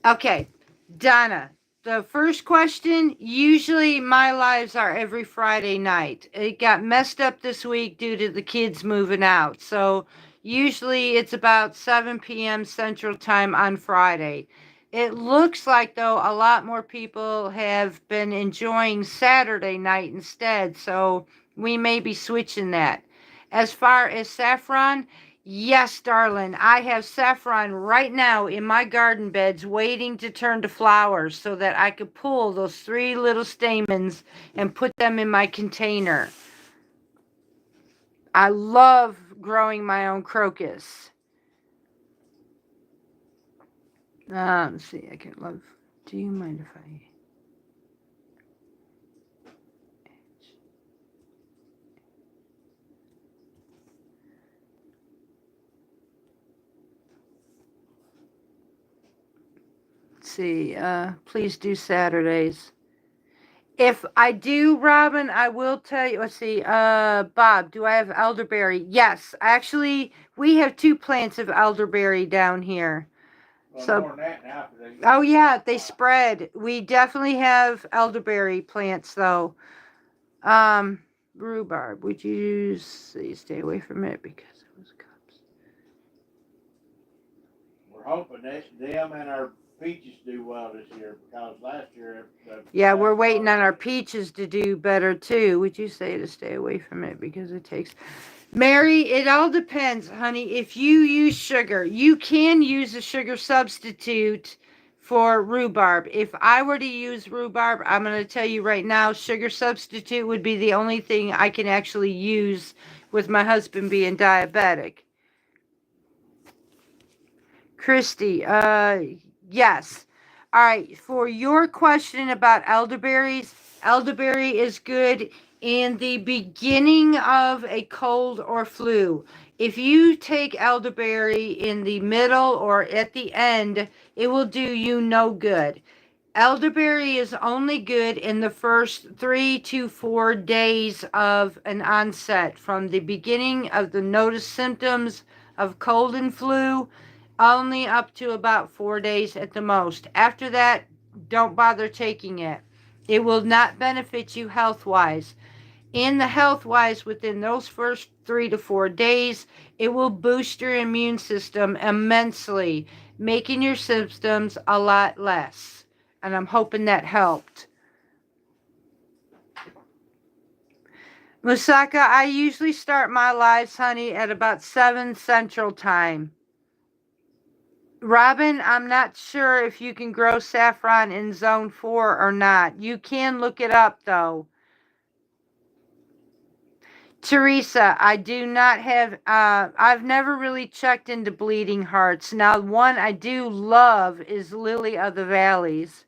Okay, Donna, the first question, usually my lives are every Friday night. It got messed up this week due to the kids moving out. So usually it's about 7 p.m. Central Time on Friday. It looks like, though, a lot more people have been enjoying Saturday night instead. So we may be switching that. As far as saffron, yes, darling, I have saffron right now in my garden beds waiting to turn to flowers so that I could pull those 3 little stamens and put them in my container. I love growing my own crocus. Let's see, I can love. Do you mind if I? See, please do Saturdays. If I do, Robin, I will tell you. Let's see, Bob, do I have elderberry? Yes, actually, we have 2 plants of elderberry down here. Well, So, more than that now, 'cause they- oh yeah, they spread. We definitely have elderberry plants though. Rhubarb, would you stay away from it because it was cups. We're hoping that them and our peaches do well this year because last year. Yeah, we're waiting on our peaches to do better too. Would you say to stay away from it because it takes. Mary, it all depends, honey. If you use sugar, you can use a sugar substitute for rhubarb. If I were to use rhubarb, I'm going to tell you right now, sugar substitute would be the only thing I can actually use with my husband being diabetic. Christy, yes. All right, for your question about elderberries, elderberry is good in the beginning of a cold or flu. If you take elderberry in the middle or at the end, it will do you no good. Elderberry is only good in the first 3 to 4 days of an onset, from the beginning of the notice symptoms of cold and flu, only up to about 4 days at the most. After that, don't bother taking it. It will not benefit you health-wise. In the health-wise, within those first 3 to 4 days, it will boost your immune system immensely, making your symptoms a lot less. And I'm hoping that helped. Musaka, I usually start my lives, honey, at about 7 Central Time. Robin, I'm not sure if you can grow saffron in zone 4 or not. You can look it up though. Teresa, I do not have, I've never really checked into Bleeding Hearts. Now, one I do love is Lily of the Valleys.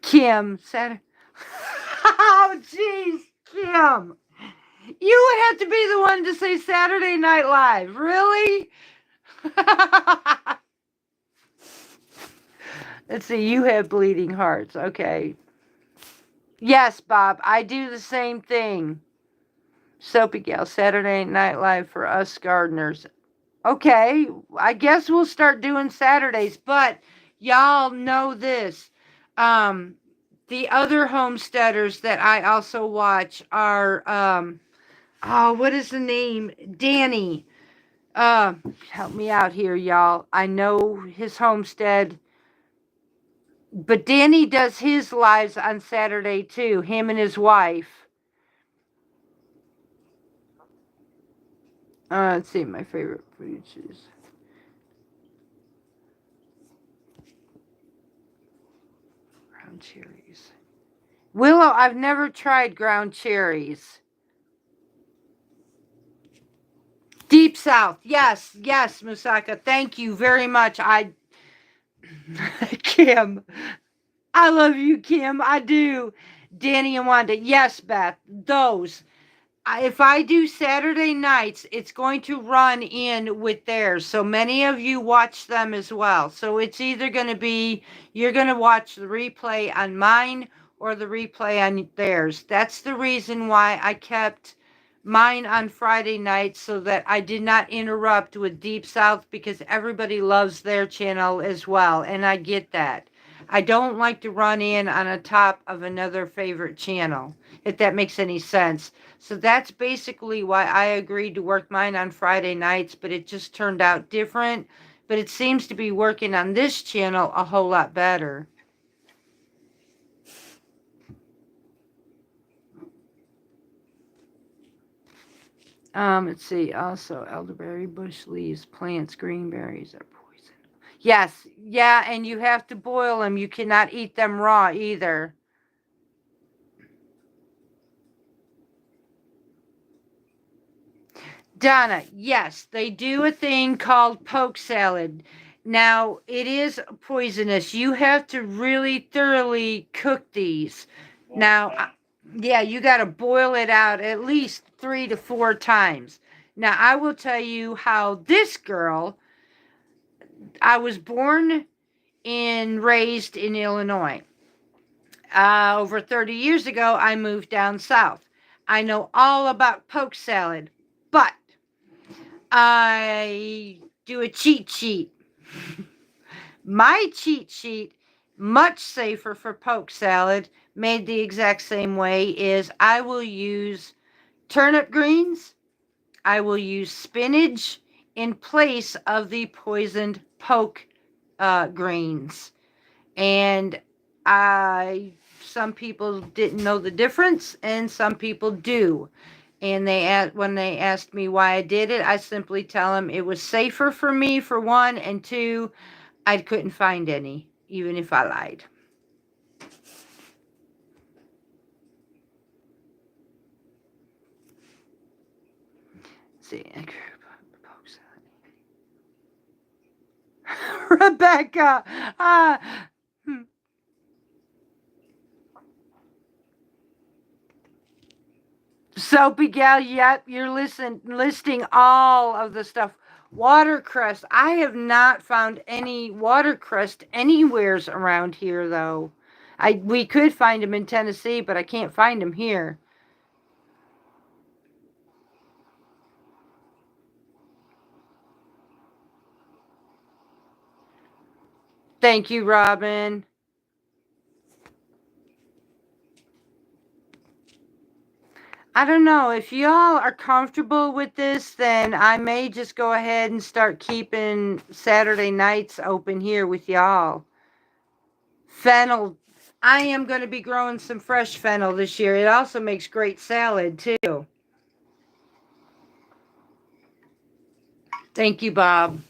Kim, Saturday. Oh, jeez, Kim. You would have to be the one to say Saturday Night Live. Really? Let's see, you have Bleeding Hearts. Okay. Yes, Bob, I do the same thing. Soapy Gal, Saturday Night Live for us gardeners. Okay, I guess we'll start doing Saturdays, but y'all know this. The other homesteaders that I also watch are, oh, what is the name? Danny. Help me out here, y'all. I know his homestead, but Danny does his lives on Saturday too, him and his wife. Let's see, my favorite foods is ground cherries. Willow, I've never tried ground cherries. Deep South. Yes, yes, Musaka. Thank you very much. Kim. I love you, Kim. I do. Danny and Wanda. Yes, Beth. Those. If I do Saturday nights, it's going to run in with theirs. So many of you watch them as well. So it's either going to be, you're going to watch the replay on mine or the replay on theirs. That's the reason why I kept mine on Friday nights, so that I did not interrupt with Deep South, because everybody loves their channel as well. And I get that. I don't like to run in on a top of another favorite channel, if that makes any sense. So that's basically why I agreed to work mine on Friday nights, but it just turned out different. But it seems to be working on this channel a whole lot better. Let's see. Also, elderberry, bush leaves, plants, green berries are poison. Yes, yeah, and you have to boil them. You cannot eat them raw either. Donna, yes, they do a thing called poke salad. Now, it is poisonous. You have to really thoroughly cook these. Now, yeah, you got to boil it out at least 3 to 4 times. Now, I will tell you how this girl, I was born and raised in Illinois. Over 30 years ago, I moved down south. I know all about poke salad, but I do a cheat sheet. My cheat sheet, much safer for poke salad, made the exact same way, is I will use turnip greens. I will use spinach in place of the poisoned poke greens. And some people didn't know the difference, and some people do. And when they asked me why I did it, I simply tell them it was safer for me, for one, and two, I couldn't find any, even if I lied. Let's see, Rebecca. Soapy Gal, yep, you're listing all of the stuff. Watercress. I have not found any watercress anywheres around here, though. We could find them in Tennessee, but I can't find them here. Thank you, Robin. I don't know. If y'all are comfortable with this, then I may just go ahead and start keeping Saturday nights open here with y'all. Fennel. I am going to be growing some fresh fennel this year. It also makes great salad, too. Thank you, Bob.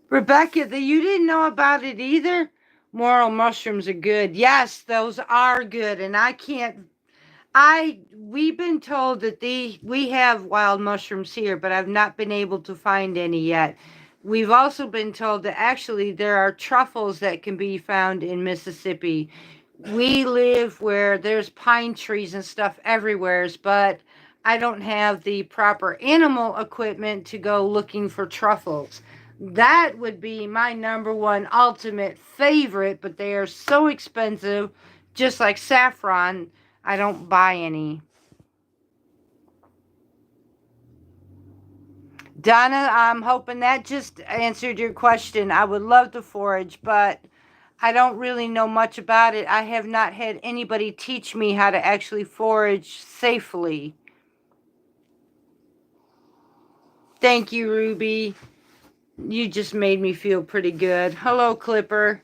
Rebecca, you didn't know about it either? Morel mushrooms are good. Yes, those are good. And we've been told that we have wild mushrooms here, but I've not been able to find any yet. We've also been told that actually there are truffles that can be found in Mississippi. We live where there's pine trees and stuff everywhere, but I don't have the proper animal equipment to go looking for truffles. That would be my number one ultimate favorite, but they are so expensive, just like saffron. I don't buy any. Donna, I'm hoping that just answered your question. I would love to forage, but I don't really know much about it. I have not had anybody teach me how to actually forage safely. Thank you, Ruby. You just made me feel pretty good. Hello, Clipper.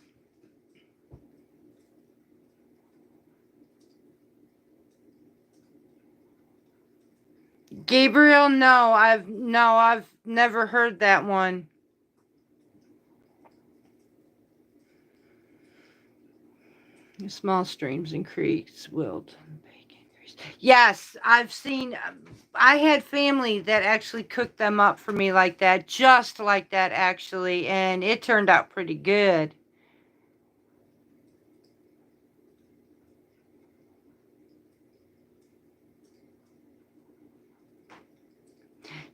Gabriel, no, I've never heard that one. Small streams and creeks will increase. Yes, I've seen. I had family that actually cooked them up for me like that, just like that, actually, and it turned out pretty good.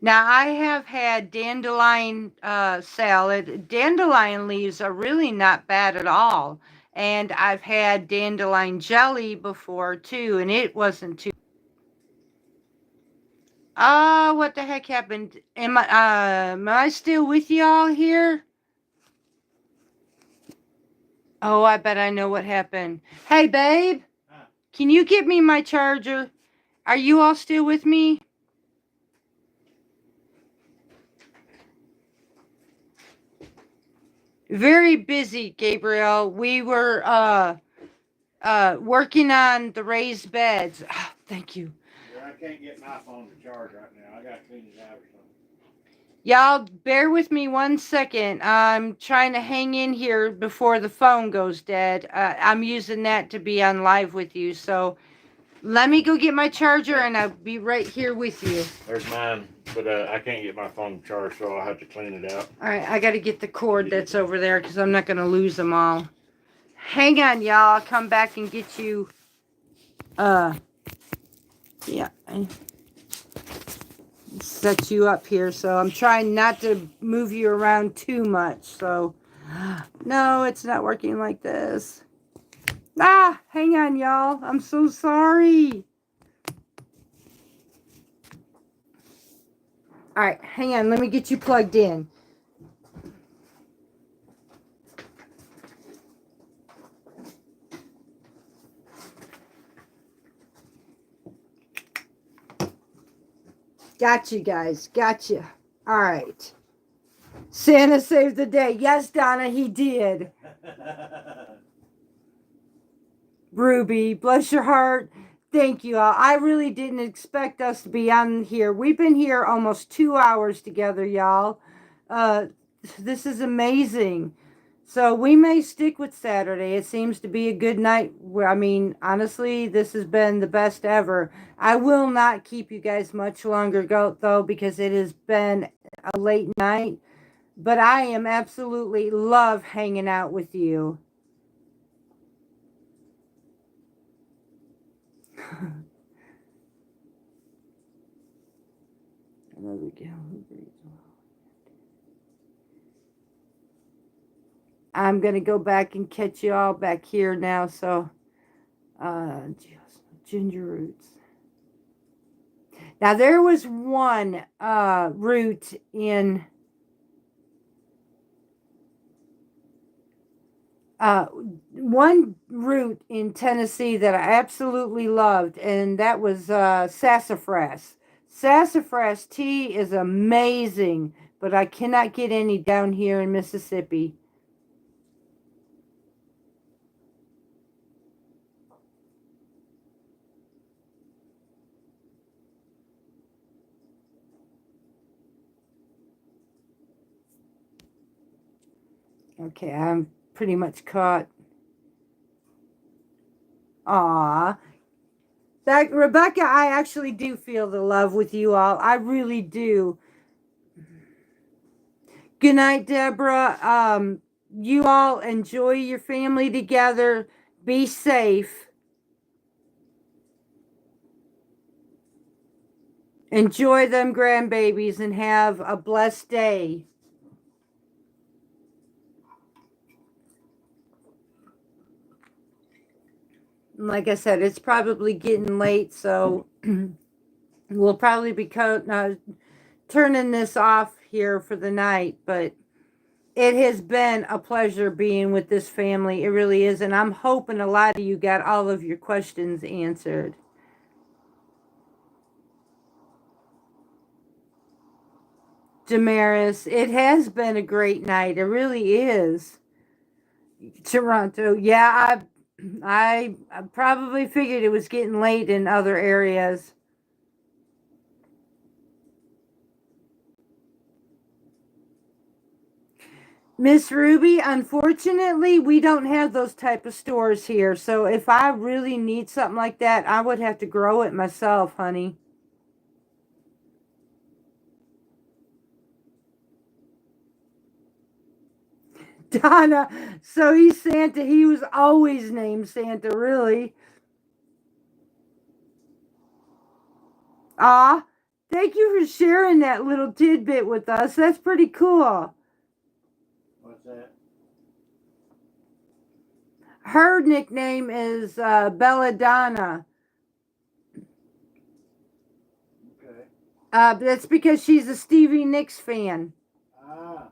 Now, I have had dandelion salad. Dandelion leaves are really not bad at all. And I've had dandelion jelly before too, and it wasn't too. What the heck happened? Am I still with y'all here? Oh, I bet I know what happened. Hey, babe, can you get me my charger? Are you all still with me? Very busy, Gabriel. We were working on the raised beds. Oh, thank you. Yeah, I can't get my phone to charge right now. I gotta clean it out or something. Y'all bear with me 1 second. I'm trying to hang in here before the phone goes dead. I'm using that to be on live with you. So let me go get my charger and I'll be right here with you. There's mine, but I can't get my phone charged, so I'll have to clean it out. All right, I got to get the cord that's over there because I'm not going to lose them all. Hang on, y'all. I'll come back and get you. Yeah. Set you up here, so I'm trying not to move you around too much. So, no, it's not working like this. Hang on, y'all. I'm so sorry. All right, hang on. Let me get you plugged in. Got you guys. Got you. All right. Santa saved the day. Yes, Donna, he did. Ruby, bless your heart. Thank you all. I really didn't expect us to be on here. We've been here almost 2 hours together, y'all. This is amazing. So we may stick with Saturday. It seems to be a good night. I mean, honestly, this has been the best ever. I will not keep you guys much longer though, because it has been a late night. But I am absolutely love hanging out with you. Another gal who breathes well. I'm gonna go back and catch you all back here now. So, just ginger roots. Now there was one root in one root in Tennessee that I absolutely loved, and that was sassafras. Sassafras tea is amazing, but I cannot get any down here in Mississippi. Okay, I'm pretty much caught. Aw. That, Rebecca, I actually do feel the love with you all. I really do. Good night, Deborah. You all enjoy your family together. Be safe. Enjoy them grandbabies and have a blessed day. Like I said, it's probably getting late, so we'll probably be turning this off here for the night. But it has been a pleasure being with this family. It really is. And I'm hoping a lot of you got all of your questions answered. Damaris, it has been a great night. It really is. Toronto, yeah, I probably figured it was getting late in other areas. Miss Ruby, unfortunately, we don't have those type of stores here. So if I really need something like that, I would have to grow it myself, honey. Donna, so he's Santa. He was always named Santa, really. Ah, thank you for sharing that little tidbit with us. That's pretty cool. What's that? Her nickname is Belladonna. Okay. That's because she's a Stevie Nicks fan. Ah.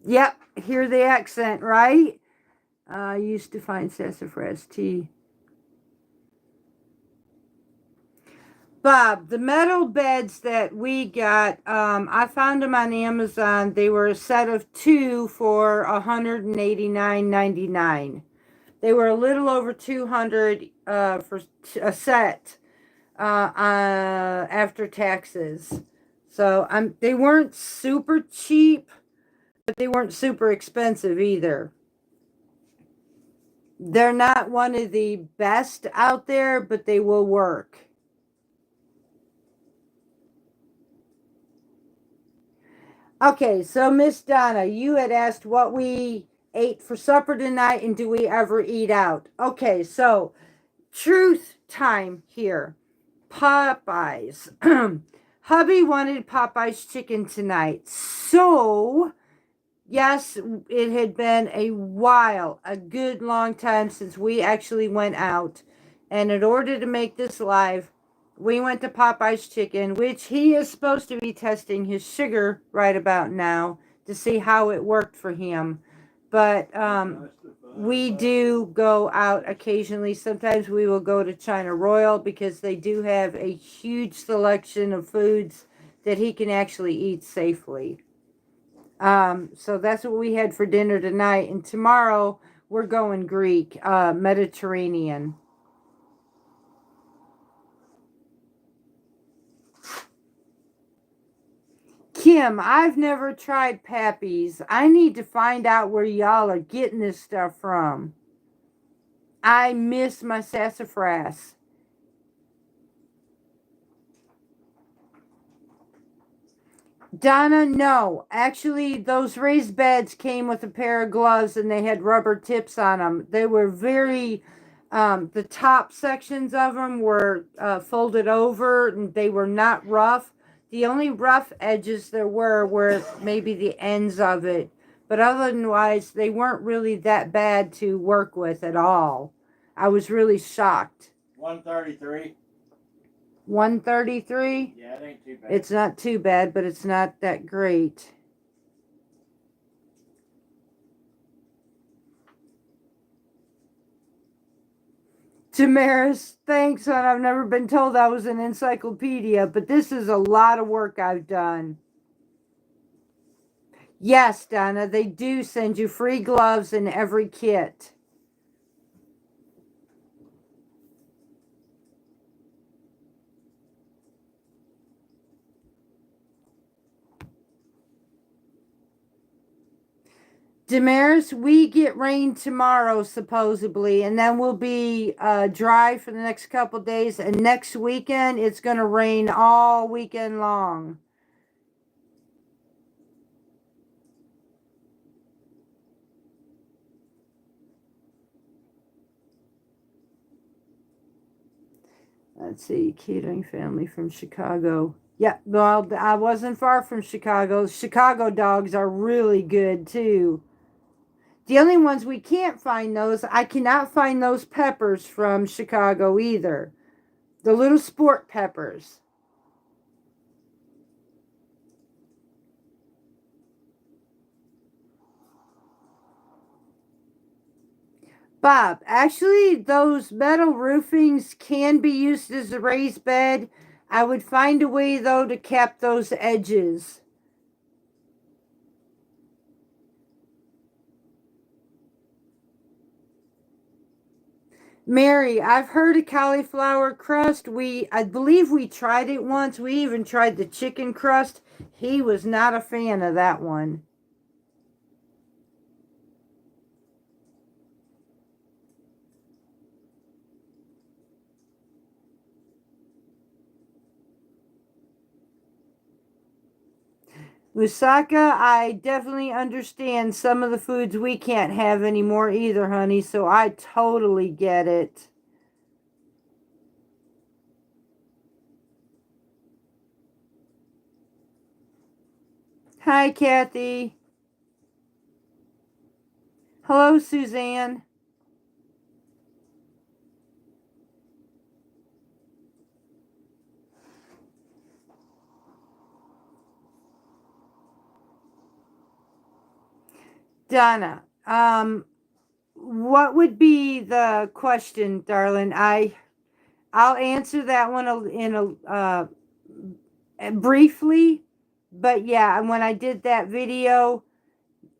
Yep, hear the accent, right? I used to find sassafras tea. Bob, the metal beds that we got, I found them on Amazon. They were a set of 2 for $189.99. They were a little over 200 for a set after taxes. So they weren't super cheap, but they weren't super expensive either. They're not one of the best out there, but they will work. Okay, so Miss Donna, you had asked what we ate for supper tonight and do we ever eat out? Okay, so truth time here. Popeyes. Hubby wanted Popeyes chicken tonight. So, yes, it had been a while, a good long time since we actually went out. And in order to make this live, we went to Popeye's Chicken, which he is supposed to be testing his sugar right about now to see how it worked for him. But we do go out occasionally. Sometimes we will go to China Royal because they do have a huge selection of foods that he can actually eat safely. So that's what we had for dinner tonight. And tomorrow we're going Greek, Mediterranean. Kim, I've never tried Pappy's. I need to find out where y'all are getting this stuff from. I miss my sassafras. Donna, no. Actually, those raised beds came with a pair of gloves and they had rubber tips on them. They were very, the top sections of them were folded over and they were not rough. The only rough edges there were maybe the ends of it. But otherwise, they weren't really that bad to work with at all. I was really shocked. 133. 133? Yeah, it ain't too bad. It's not too bad, but it's not that great. Damaris, thanks, son. I've never been told I was an encyclopedia, but this is a lot of work I've done. Yes, Donna, they do send you free gloves in every kit. Damaris, we get rain tomorrow supposedly, and then we'll be dry for the next couple days. And next weekend, it's going to rain all weekend long. Let's see, catering family from Chicago. Yeah, well, I wasn't far from Chicago. Chicago dogs are really good too. The only ones we can't find those, I cannot find those peppers from Chicago either. The little sport peppers. Bob, actually, those metal roofings can be used as a raised bed. I would find a way, though, to cap those edges. Mary, I've heard of cauliflower crust. I believe we tried it once. We even tried the chicken crust. He was not a fan of that one. Lusaka, I definitely understand some of the foods we can't have anymore either, honey, so I totally get it. Hi, Kathy. Hello, Suzanne. Donna, what would be the question, darling? I'll answer that one in a briefly, but yeah, when I did that video,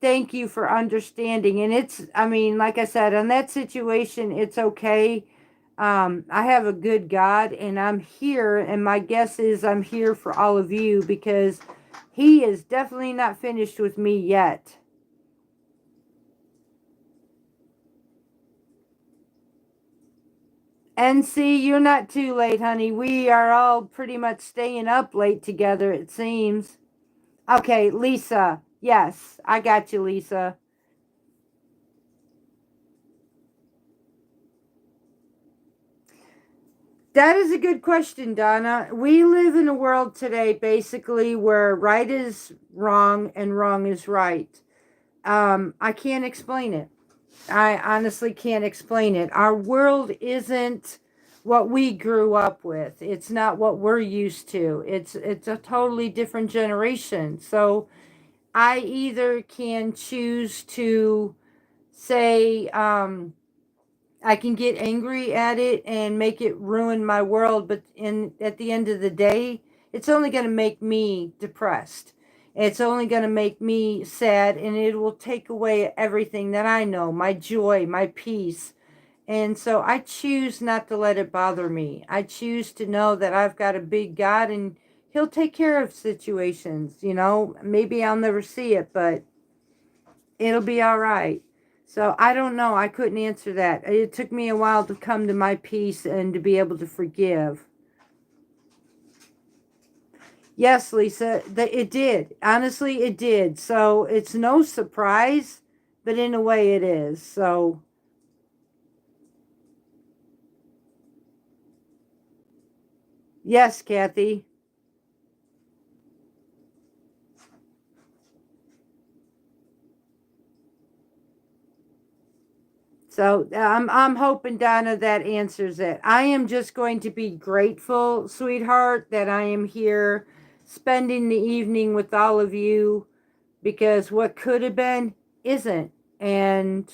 thank you for understanding. And I mean, like I said, on that situation, it's okay. I have a good God, and I'm here, and my guess is I'm here for all of you because He is definitely not finished with me yet. And see, you're not too late, honey. We are all pretty much staying up late together, it seems. Okay, Lisa. Yes, I got you, Lisa. That is a good question, Donna. We live in a world today basically where right is wrong and wrong is right. I can't explain it. I honestly can't explain it. Our world isn't what we grew up with. It's not what we're used to. It's a totally different generation. So I either can choose to say I can get angry at it and make it ruin my world, but at the end of the day, it's only going to make me depressed. It's only going to make me sad, and it will take away everything that I know, my joy, my peace. And so I choose not to let it bother me. I choose to know that I've got a big God and He'll take care of situations. Maybe I'll never see it, but it'll be all right. So I don't know. I couldn't answer that. It took me a while to come to my peace and to be able to forgive. Yes, Lisa, it did. Honestly, it did. So it's no surprise, but in a way it is. So, yes, Kathy. So I'm hoping, Donna, that answers it. I am just going to be grateful, sweetheart, that I am here spending the evening with all of you because what could have been isn't, and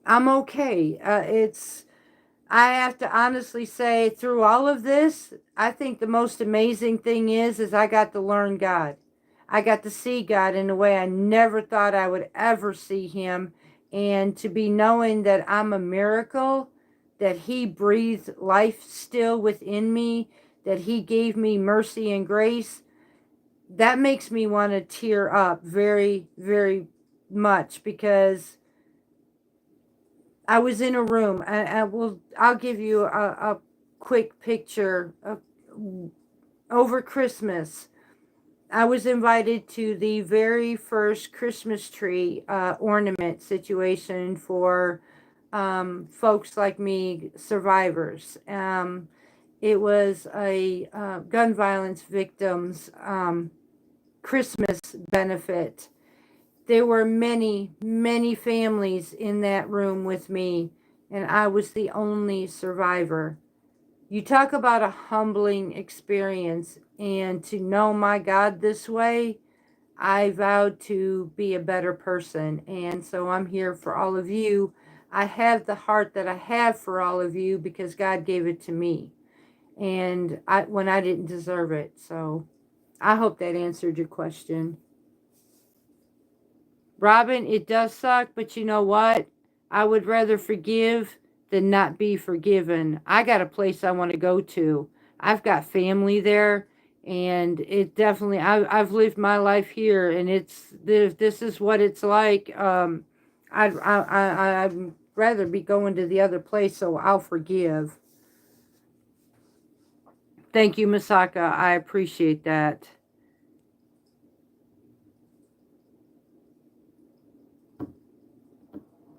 I'm okay. I have to honestly say, through all of this, I think the most amazing thing is I got to learn God. I got to see God in a way I never thought I would ever see Him, and to be knowing that I'm a miracle, that He breathed life still within me, that He gave me mercy and grace. That makes me want to tear up very, very much because I was in a room. I'll give you a quick picture. Over Christmas, I was invited to the very first Christmas tree ornament situation for folks like me, survivors. It was a gun violence victims Christmas benefit. There were many, many families in that room with me, and I was the only survivor. You talk about a humbling experience, and to know my God this way, I vowed to be a better person. And so I'm here for all of you. I have the heart that I have for all of you because God gave it to me. And when I didn't deserve it. So I hope that answered your question. Robin, it does suck, but you know what? I would rather forgive than not be forgiven. I got a place I want to go to. I've got family there, and it definitely, I've lived my life here, and this is what it's like. I'd rather be going to the other place, so I'll forgive. Thank you, Masaka. I appreciate that.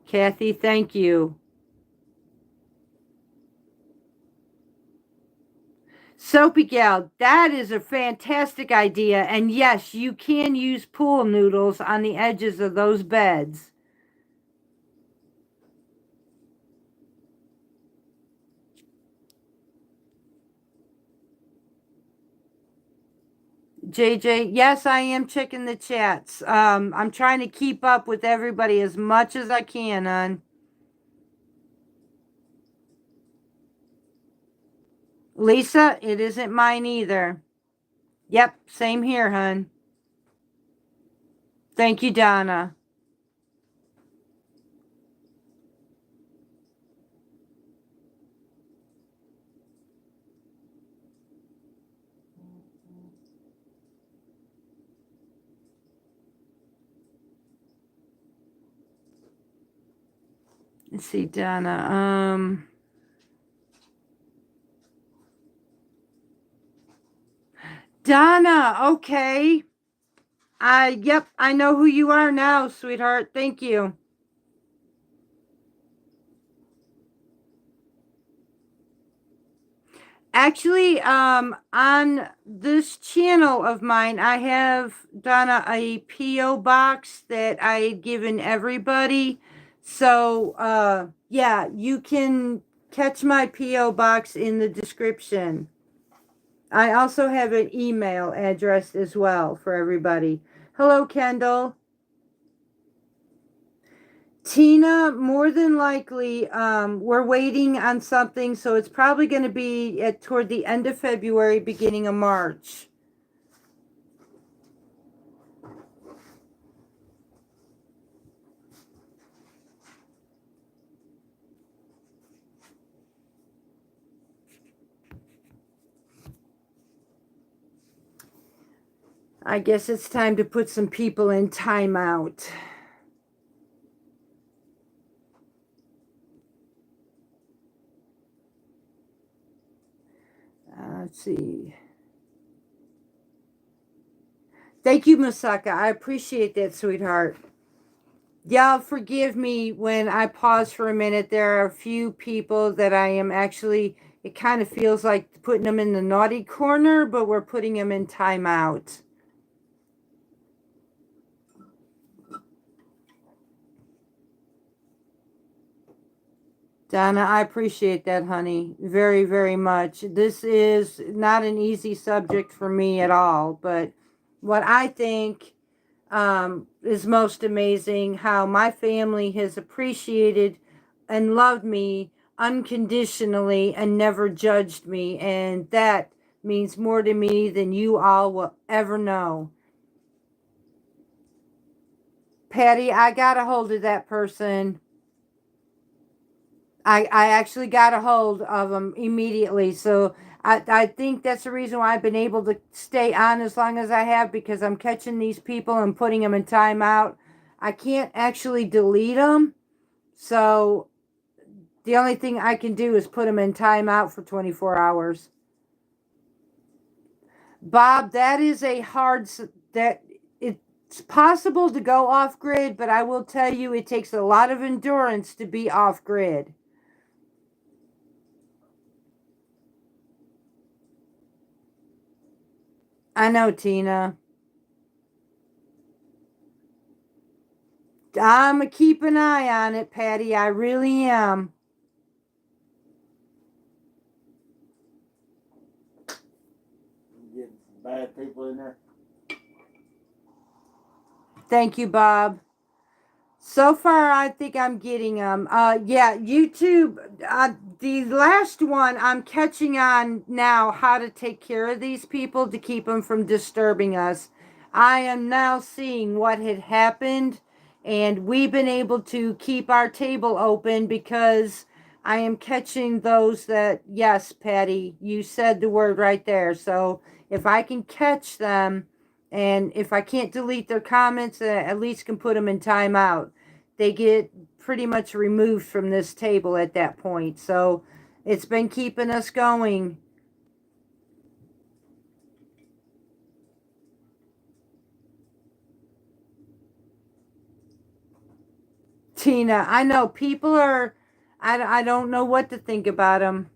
Kathy, thank you. Soapy Gal, that is a fantastic idea. And yes, you can use pool noodles on the edges of those beds. JJ, yes, I am checking the chats. I'm trying to keep up with everybody as much as I can, hon. Lisa, it isn't mine either. Yep, same here, hon. Thank you, Donna. Let's see, Donna. Donna, okay. Yep, I know who you are now, sweetheart. Thank you. Actually, on this channel of mine, I have, Donna, a P.O. box that I had given everybody. So, yeah, you can catch my P.O. box in the description. I also have an email address as well for everybody. Hello, Kendall. Tina, more than likely, we're waiting on something, so it's probably going to be toward the end of February, beginning of March. I guess it's time to put some people in timeout. Let's see. Thank you, Masaka. I appreciate that, sweetheart. Y'all forgive me when I pause for a minute. There are a few people that I am actually, it kind of feels like putting them in the naughty corner, but we're putting them in timeout. Donna, I appreciate that, honey, very, very much. This is not an easy subject for me at all, but what I think is most amazing, how my family has appreciated and loved me unconditionally and never judged me, and that means more to me than you all will ever know. Patty, I got a hold of that person. I actually got a hold of them immediately. So I think that's the reason why I've been able to stay on as long as I have, because I'm catching these people and putting them in timeout. I can't actually delete them. So the only thing I can do is put them in timeout for 24 hours. Bob, that is a hard, that it's possible to go off grid, but I will tell you it takes a lot of endurance to be off grid. I know, Tina. I'm going to keep an eye on it, Patty. I really am. Getting some bad people in there. Thank you, Bob. So far, I think I'm getting them. Yeah, YouTube. The last one, I'm catching on now how to take care of these people to keep them from disturbing us. I am now seeing what had happened, and we've been able to keep our table open because I am catching those that, yes, Patty, you said the word right there. So if I can catch them, and if I can't delete their comments, at least can put them in timeout. They get pretty much removed from this table at that point. So it's been keeping us going. Tina, I know people are, I don't know what to think about them.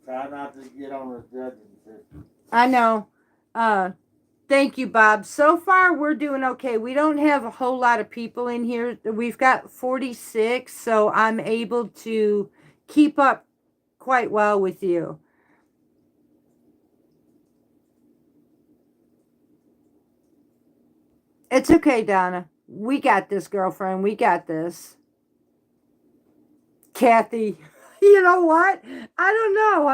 Try not to get on the judging system. I know. Thank you, Bob. So far, we're doing okay. We don't have a whole lot of people in here. We've got 46, so I'm able to keep up quite well with you. It's okay, Donna. We got this, girlfriend. We got this. Kathy, you know what? I don't know.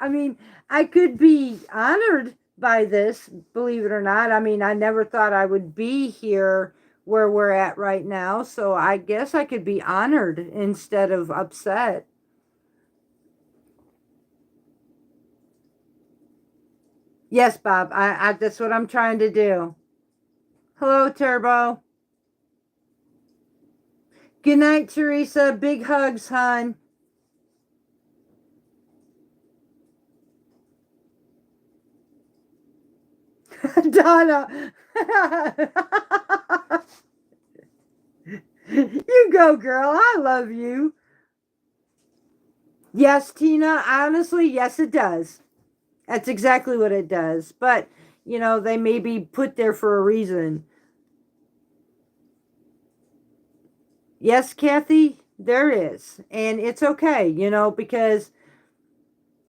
I mean, I could be honored by this, believe it or not. I mean, I never thought I would be here where we're at right now. So I guess I could be honored instead of upset. Yes, Bob. That's what I'm trying to do. Hello, Turbo. Good night, Teresa. Big hugs, hon. Donna. You go, girl. I love you. Yes, Tina. Honestly, yes, it does. That's exactly what it does. But, they may be put there for a reason. Yes, Kathy, there is. And it's okay, because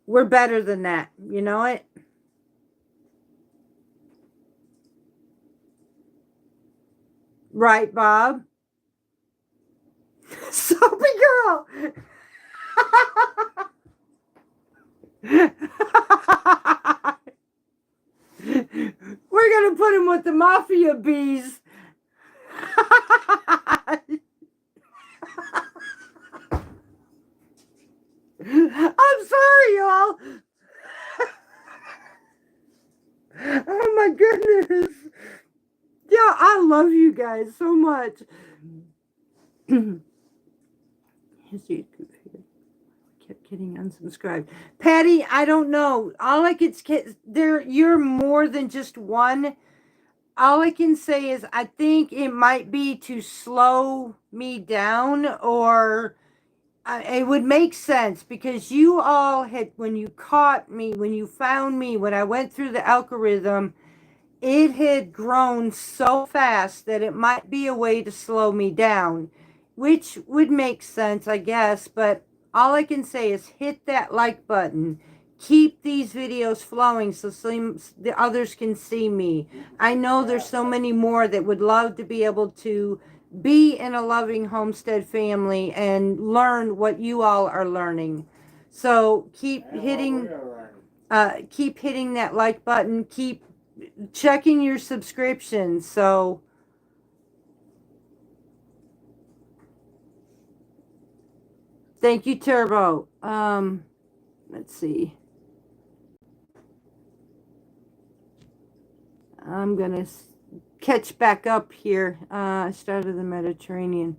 we're better than that. You know it? Right, Bob? Soapy girl! We're going to put him with the mafia bees. I'm sorry, y'all. Oh my goodness. Yeah, I love you guys so much. Kept getting unsubscribed. Patty, I don't know. All I can there, you're more than just one. All I can say is I think it might be to slow me down, or it would make sense because you all had, when you caught me, when you found me, when I went through the algorithm, it had grown so fast that it might be a way to slow me down, which would make sense, I guess. But all I can say is hit that like button. Keep these videos flowing so the others can see me. I know there's so many more that would love to be able to be in a loving homestead family and learn what you all are learning. So keep hitting that like button. Keep checking your subscriptions. So thank you, Turbo. Let's see. I'm gonna catch back up here. I started the Mediterranean.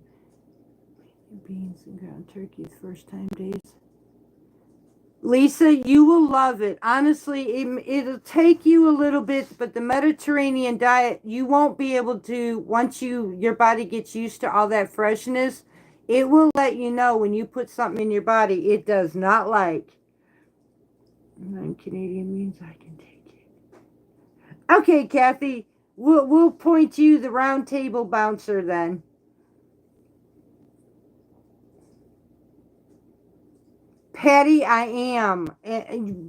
Beans and ground turkey the first time days. Lisa, you will love it. Honestly, it'll take you a little bit, but the Mediterranean diet, you won't be able to, once your body gets used to all that freshness, it will let you know when you put something in your body it does not like. 9 Canadian means I can take it. Okay, Kathy, we'll point you the round table bouncer then. Patty, I am.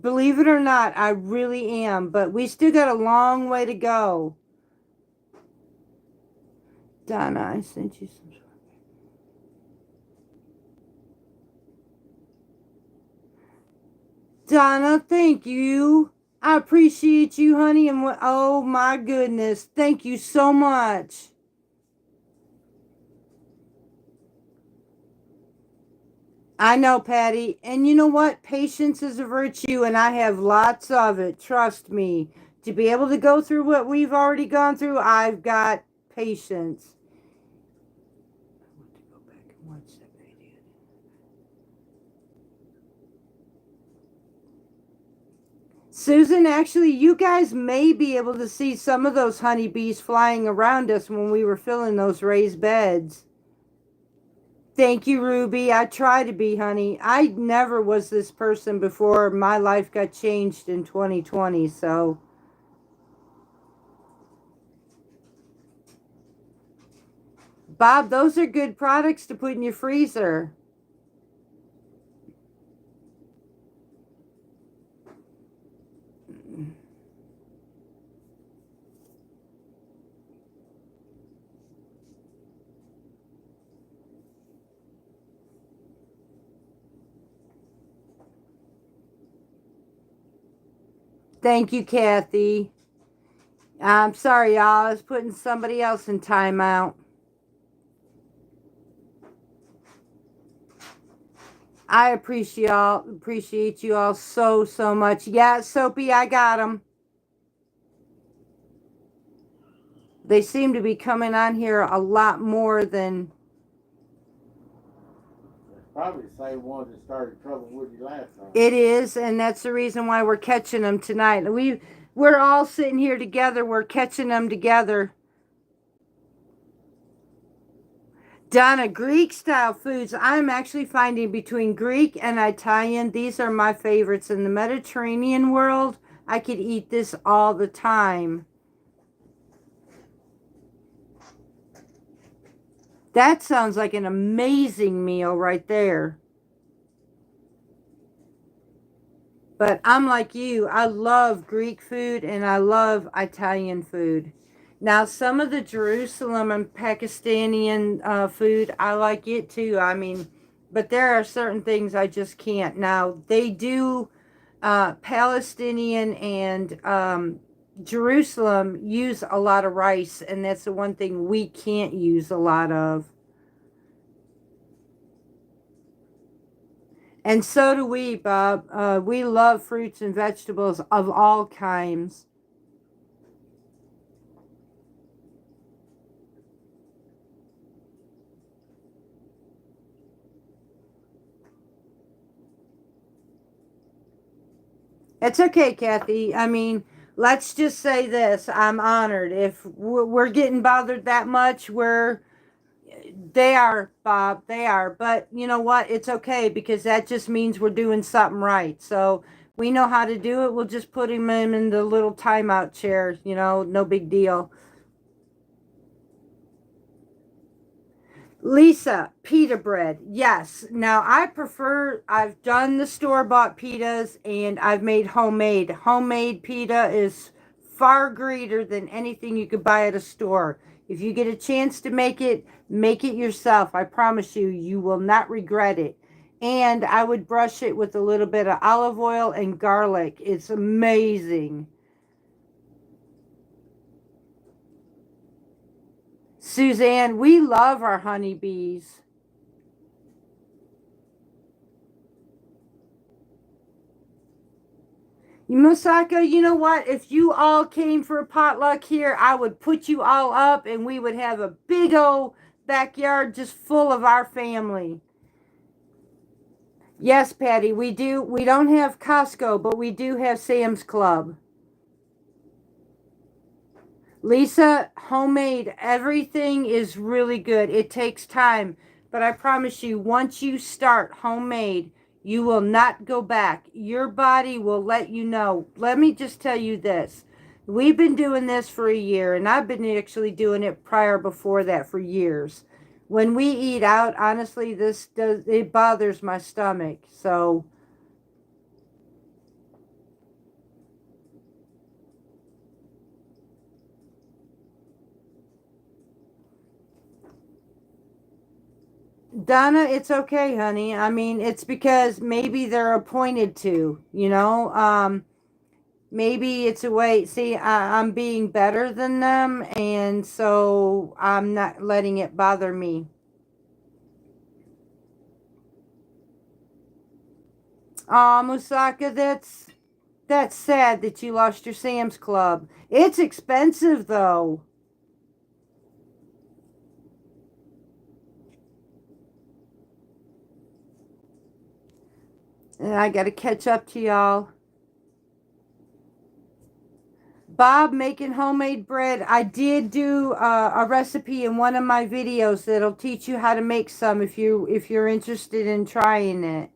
Believe it or not, I really am. But we still got a long way to go. Donna, I sent you some. Donna, thank you. I appreciate you, honey. And oh my goodness, thank you so much. I know, Patty. And you know what? Patience is a virtue, and I have lots of it. Trust me. To be able to go through what we've already gone through, I've got patience. I want to go back and watch that video. Susan, actually, you guys may be able to see some of those honeybees flying around us when we were filling those raised beds. Thank you, Ruby. I try to be, honey. I never was this person before my life got changed in 2020, so. Bob, those are good products to put in your freezer. Thank you, Kathy. I'm sorry, y'all. I was putting somebody else in timeout. I appreciate you all so much. Yeah, Soapy, I got them. They seem to be coming on here a lot more than. Probably the same ones that started trouble with you last time. It is, and that's the reason why we're catching them tonight. We're all sitting here together. We're catching them together. Donna, Greek style foods. I'm actually finding between Greek and Italian, these are my favorites. In the Mediterranean world, I could eat this all the time. That sounds like an amazing meal right there. But I'm like you. I love Greek food and I love Italian food. Now, some of the Jerusalem and Pakistani food, I like it too. I mean, but there are certain things I just can't. Now, they do Palestinian and Jerusalem use a lot of rice, and that's the one thing we can't use a lot of. And so do we, Bob. We love fruits and vegetables of all kinds. It's okay, Kathy. I mean, let's just say this. I'm honored. If we're getting bothered that much, they are, Bob. They are. But you know what? It's okay because that just means we're doing something right. So we know how to do it. We'll just put him in the little timeout chair. No big deal. Lisa, pita bread. Yes. Now I've done the store-bought pitas and I've made homemade. Homemade pita is far greater than anything you could buy at a store. If you get a chance to make it yourself. I promise you, you will not regret it. And I would brush it with a little bit of olive oil and garlic. It's amazing. Suzanne, we love our honeybees. Musaka, you know what? If you all came for a potluck here, I would put you all up and we would have a big old backyard just full of our family. Yes, Patty, we do. We don't have Costco, but we do have Sam's Club. Lisa, homemade, everything is really good. It takes time, but I promise you, once you start homemade, you will not go back. Your body will let you know. Let me just tell you this. We've been doing this for a year, and I've been actually doing it prior before that for years. When we eat out, honestly, it bothers my stomach. So, Donna, it's okay, honey. I mean, it's because maybe they're appointed to, you know. Maybe it's a way. See, I'm being better than them, and so I'm not letting it bother me. Musaka, that's sad that you lost your Sam's Club. It's expensive though. And I got to catch up to y'all. Bob making homemade bread. I did do a recipe in one of my videos that'll teach you how to make some if you're interested in trying it.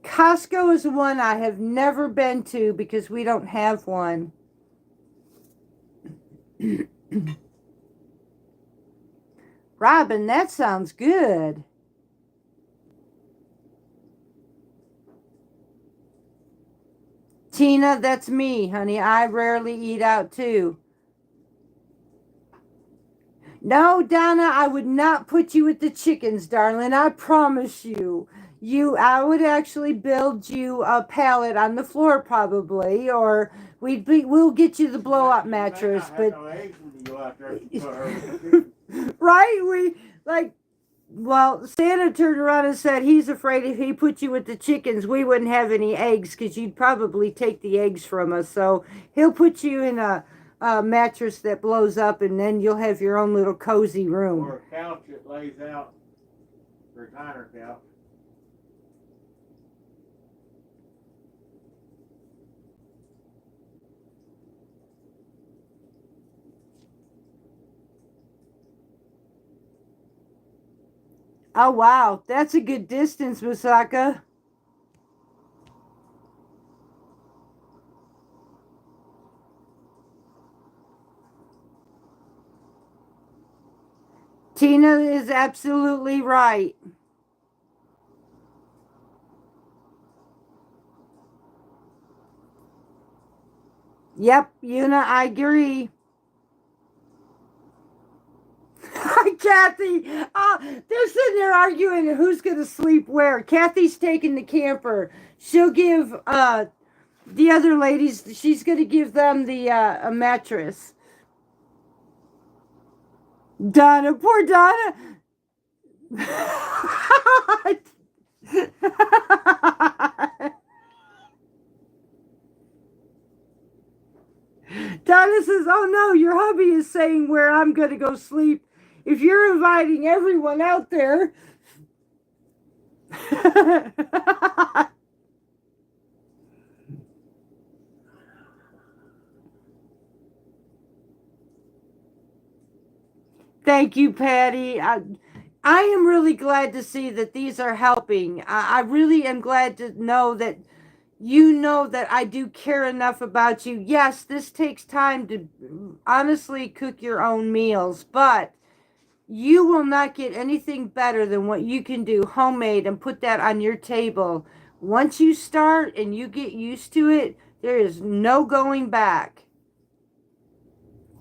Costco is one I have never been to because we don't have one. Robin, that sounds good. Tina, that's me, honey. I rarely eat out too. No, Donna, I would not put you with the chickens, darling. I promise you. I would actually build you a pallet on the floor, probably, or we'll get you the blow up mattress. But right, we like. Well, Santa turned around and said he's afraid if he put you with the chickens, we wouldn't have any eggs because you'd probably take the eggs from us. So he'll put you in a mattress that blows up, and then you'll have your own little cozy room. Or a couch that lays out, recliner couch. Oh, wow. That's a good distance, Musaka. Tina is absolutely right. Yep, Una, I agree. Kathy, they're sitting there arguing who's going to sleep where. Kathy's taking the camper. She'll give the other ladies, she's going to give them the a mattress. Donna, poor Donna. Donna says, "Oh no, your hubby is saying where I'm going to go sleep. If you're inviting everyone out there." Thank you, Patty. I am really glad to see that these are helping. I really am glad to know that you know that I do care enough about you. Yes, this takes time to honestly cook your own meals, but you will not get anything better than what you can do homemade and put that on your table. Once you start and you get used to it, there is no going back.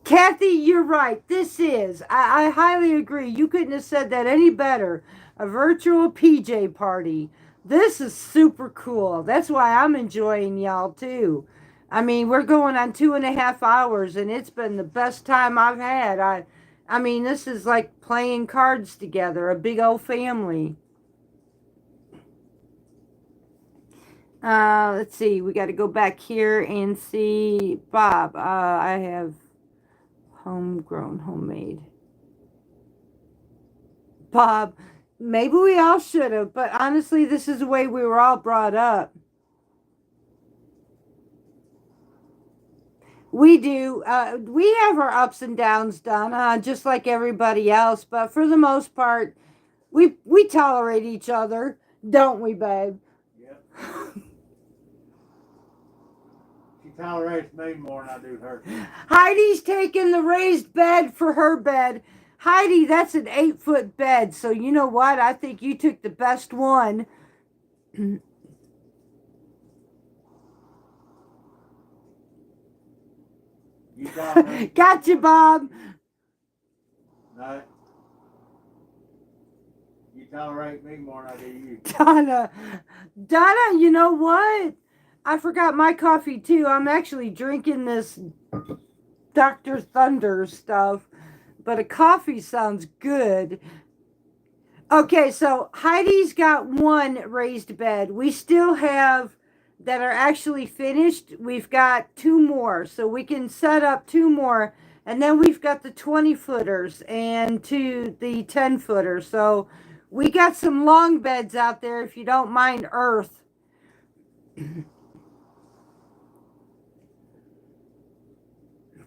Kathy, you're right. This is. I highly agree. You couldn't have said that any better. A virtual PJ party. This is super cool. That's why I'm enjoying y'all too. I mean, we're going on 2.5 hours, and it's been the best time I've had. I mean, this is like playing cards together, a big old family. Let's see. We got to go back here and see Bob. I have homegrown, homemade. Bob, maybe we all should have, but honestly, this is the way we were all brought up. We do. We have our ups and downs, Donna, just like everybody else. But for the most part, we tolerate each other, don't we, babe? Yep. She tolerates me more than I do her. Heidi's taking the raised bed for her bed. Heidi, that's an 8-foot bed. So you know what? I think you took the best one. You tolerate Gotcha, Bob. No. You tolerate me more than I do you. Donna, you know what? I forgot my coffee too. I'm actually drinking this Dr. Thunder stuff, but a coffee sounds good. Okay, so Heidi's got one raised bed. We still have that are actually finished. We've got 2 more, so we can set up 2 more. And then we've got the 20-footers and the 10-footers. So we got some long beds out there if you don't mind earth.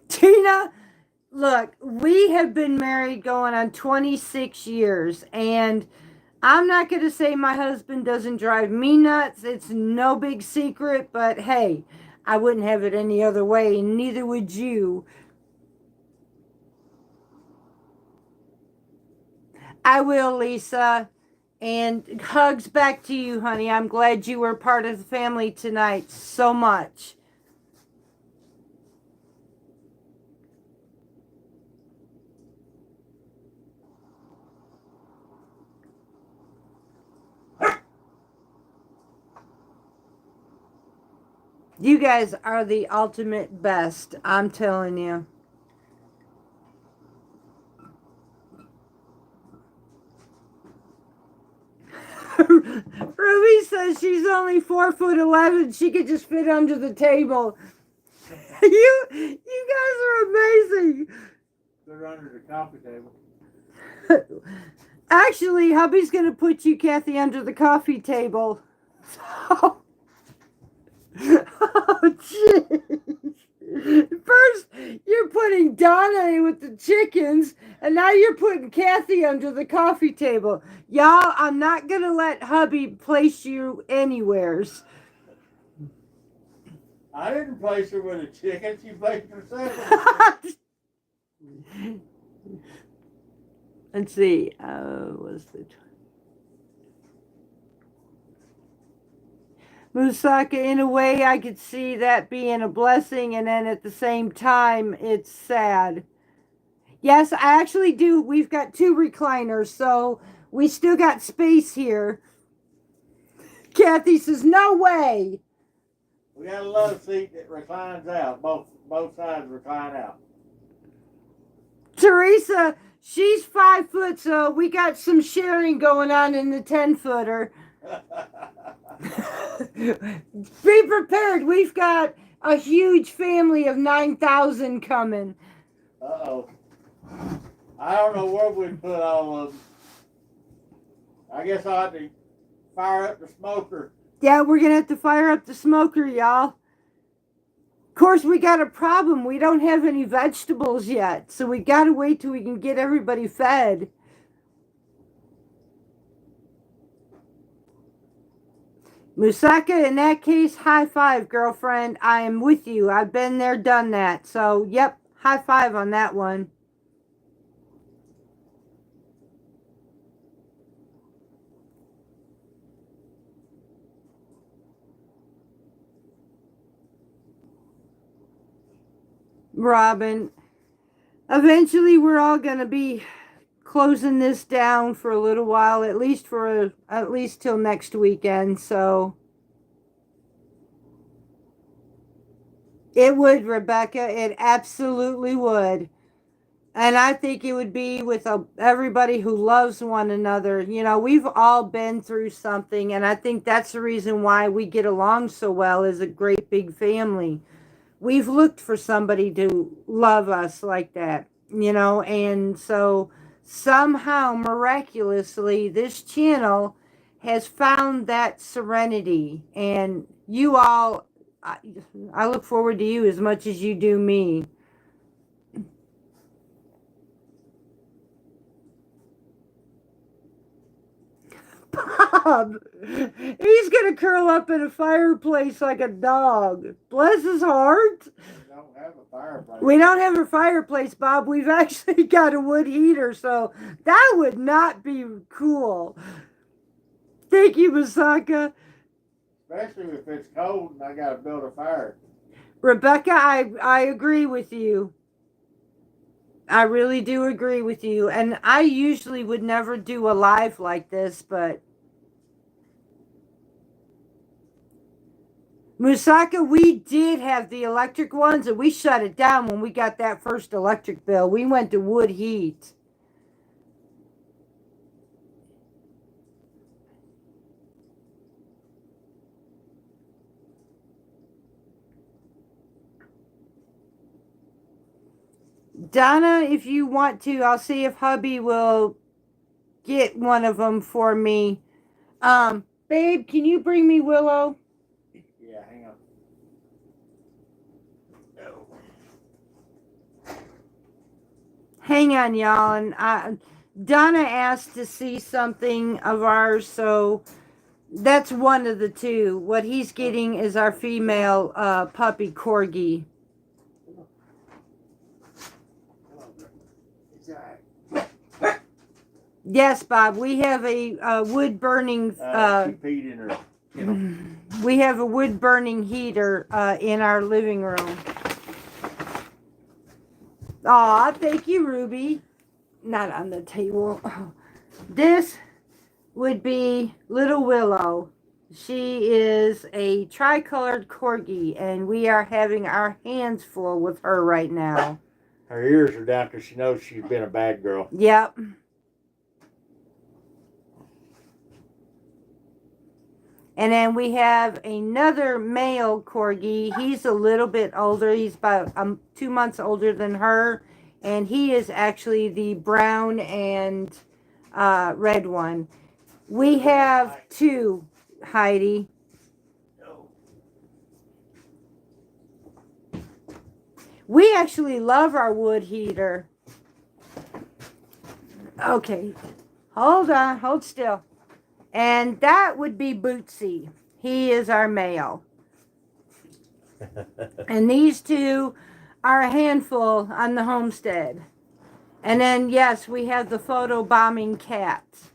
Tina, look, we have been married going on 26 years, and I'm not going to say my husband doesn't drive me nuts. It's no big secret, but hey, I wouldn't have it any other way, and neither would you. I will, Lisa. And hugs back to you, honey. I'm glad you were part of the family tonight so much. You guys are the ultimate best, I'm telling you. Ruby says she's only 4'11". She could just fit under the table. You guys are amazing. They're under the coffee table. Actually, hubby's gonna put you, Kathy, under the coffee table. So, oh, jeez. First, you're putting Donna in with the chickens, and now you're putting Kathy under the coffee table. Y'all, I'm not going to let hubby place you anywheres. I didn't place her with a chicken. She placed herself. Let's see. What's the... Musaka, in a way, I could see that being a blessing, and then at the same time, it's sad. Yes, I actually do. We've got 2 recliners, so we still got space here. Kathy says, no way. We got a love seat that reclines out. Both sides recline out. Teresa, she's 5 foot, so we got some sharing going on in the 10-footer. Be prepared. We've got a huge family of 9,000 coming. Uh-oh. I don't know where we'd put all of them. I guess I'll have to fire up the smoker. Yeah, we're going to have to fire up the smoker, y'all. Of course, we got a problem. We don't have any vegetables yet, so we got to wait till we can get everybody fed. Musaka, in that case, high five, girlfriend. I am with you. I've been there, done that. So, yep, high five on that one. Robin, eventually we're all going to be closing this down for a little while, at least till next weekend. So it would, Rebecca. It absolutely would. And I think it would be with everybody who loves one another. You know, we've all been through something, and I think that's the reason why we get along so well as a great big family. We've looked for somebody to love us like that, you know, and so somehow miraculously this channel has found that serenity, and you all, I look forward to you as much as you do me. Bob, he's gonna curl up in a fireplace like a dog. Bless his heart. We don't have a fireplace. We don't have a fireplace, Bob. We've actually got a wood heater, so that would not be cool. Thank you, Masaka. Especially if it's cold and I gotta build a fire. Rebecca, I agree with you. I really do agree with you. And I usually would never do a live like this, but Musaka, we did have the electric ones and we shut it down when we got that first electric bill. We went to wood heat. Donna, if you want to, I'll see if hubby will get one of them for me. Babe, can you bring me Willow? Yeah, hang on. Hang on, y'all. And Donna asked to see something of ours, so that's one of the two. What he's getting is our female puppy Corgi. Yes, Bob. We have a wood burning. She peed in her. You know. We have a wood burning heater in our living room. Aw, thank you, Ruby. Not on the table. This would be Little Willow. She is a tricolored corgi, and we are having our hands full with her right now. Her ears are down because she knows she's been a bad girl. Yep. And then we have another male corgi. He's a little bit older. He's about 2 months older than her. And he is actually the brown and red one. We have two, Heidi. We actually love our wood heater. Okay. Hold on. Hold still. And that would be Bootsy. He is our male. And these two are a handful on the homestead. And then, yes, we have the photo bombing cats.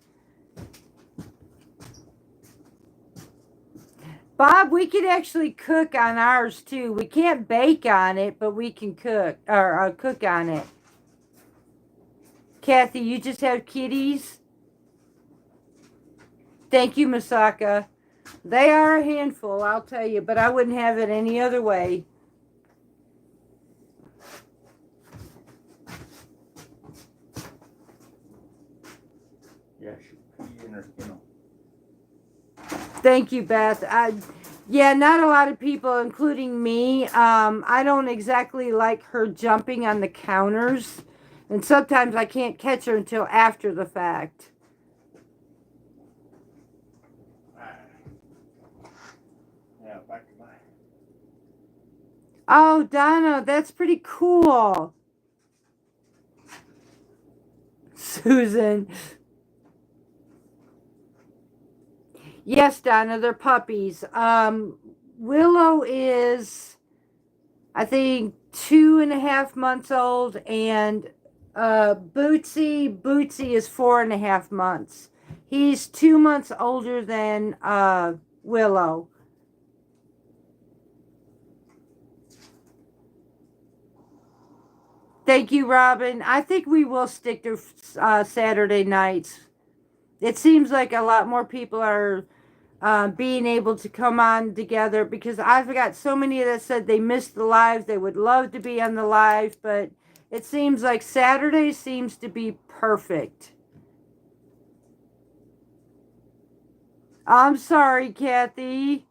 Bob, we could actually cook on ours too. We can't bake on it, but we can cook or cook on it. Kathy, you just have kitties? Thank you, Masaka. They are a handful, I'll tell you, but I wouldn't have it any other way. Yeah, she peed in her, you know. Thank you, Beth. Yeah, not a lot of people, including me. I don't exactly like her jumping on the counters, and sometimes I can't catch her until after the fact. Yeah, back to mine. Oh, Donna, that's pretty cool. Susan. Yes, Donna, they're puppies. Willow is, I think, 2.5 months old, and Bootsy is 4.5 months. He's 2 months older than Willow. Thank you, Robin. I think we will stick to Saturday nights. It seems like a lot more people are being able to come on together, because I've got so many that said they missed the live. They would love to be on the live, but It seems like Saturday seems to be perfect. I'm sorry, Kathy.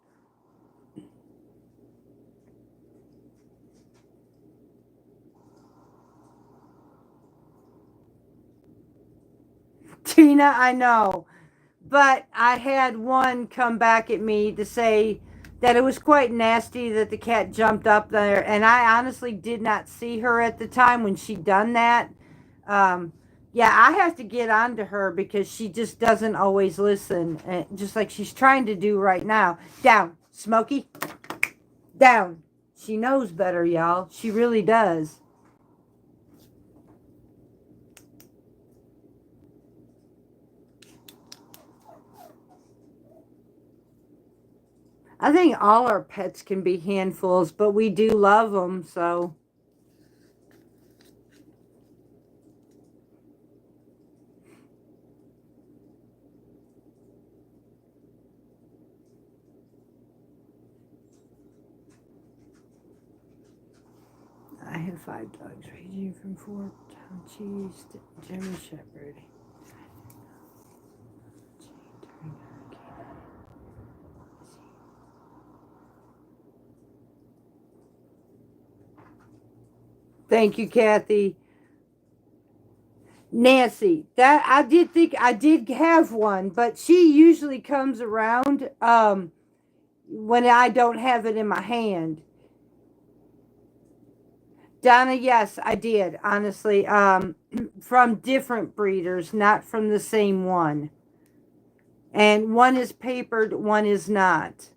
Tina, I know. But I had one come back at me to say that it was quite nasty that the cat jumped up there. And I honestly did not see her at the time when she done that. Um, yeah, I have to get on to her because she just doesn't always listen. Just like she's trying to do right now. Down, Smokey. Down. She knows better, y'all. She really does. I think all our pets can be handfuls, but we do love them, so. I have 5 dogs, ranging from 4-pound cheese to German Shepherd. Thank you, Kathy. Nancy, that I did think I did have one, but she usually comes around when I don't have it in my hand. Donna, yes, I did, honestly. From different breeders, not from the same one. And one is papered, one is not.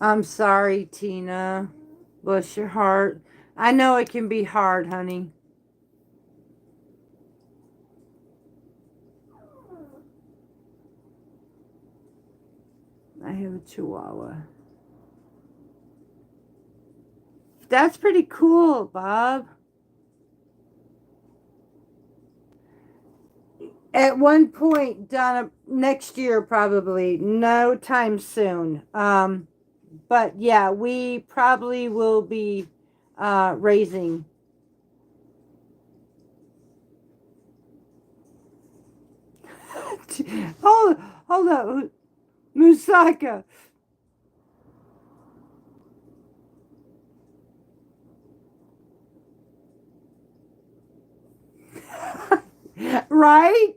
I'm sorry, Tina. Bless your heart. I know it can be hard, honey. I have a Chihuahua. That's pretty cool, Bob. At one point, Donna, next year probably, no time soon. But yeah, we probably will be raising. Hold up, Musaka. Right?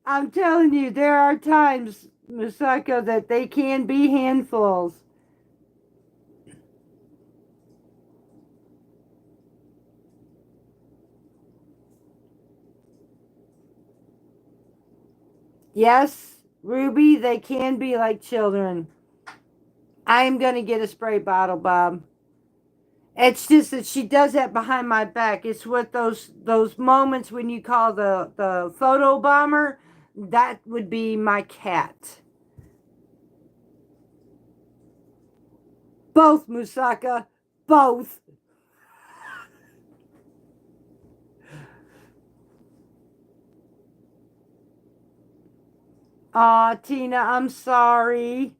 I'm telling you, there are times, Musaka, that they can be handfuls. Yes, Ruby, they can be like children. I am going to get a spray bottle, Bob. It's just that she does that behind my back. It's what those moments when you call the photo bomber, that would be my cat. Both, Musaka. Both. Aw, Tina, I'm sorry.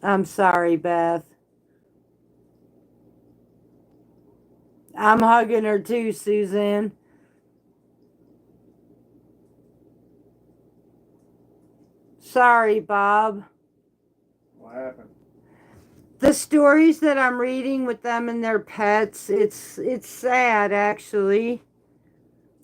I'm sorry, Beth. I'm hugging her too, Suzanne. Sorry, Bob. What happened? The stories that I'm reading with them and their pets, it's sad actually.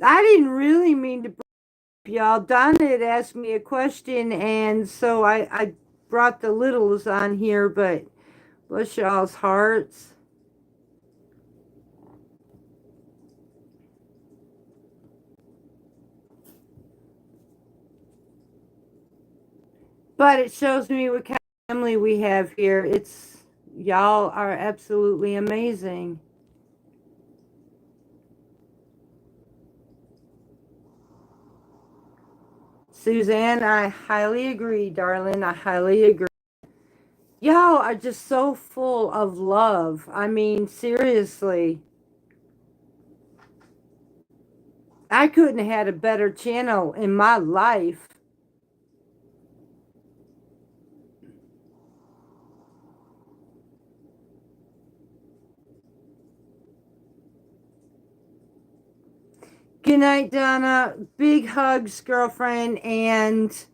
I didn't really mean to bring up y'all. Donna had asked me a question, and so I brought the littles on here, but bless y'all's hearts. But it shows me what kind of family we have here. Y'all are absolutely amazing. Suzanne, I highly agree, darling. I highly agree. Y'all are just so full of love. I mean, seriously. I couldn't have had a better channel in my life. Good night, Donna. Big hugs, girlfriend, and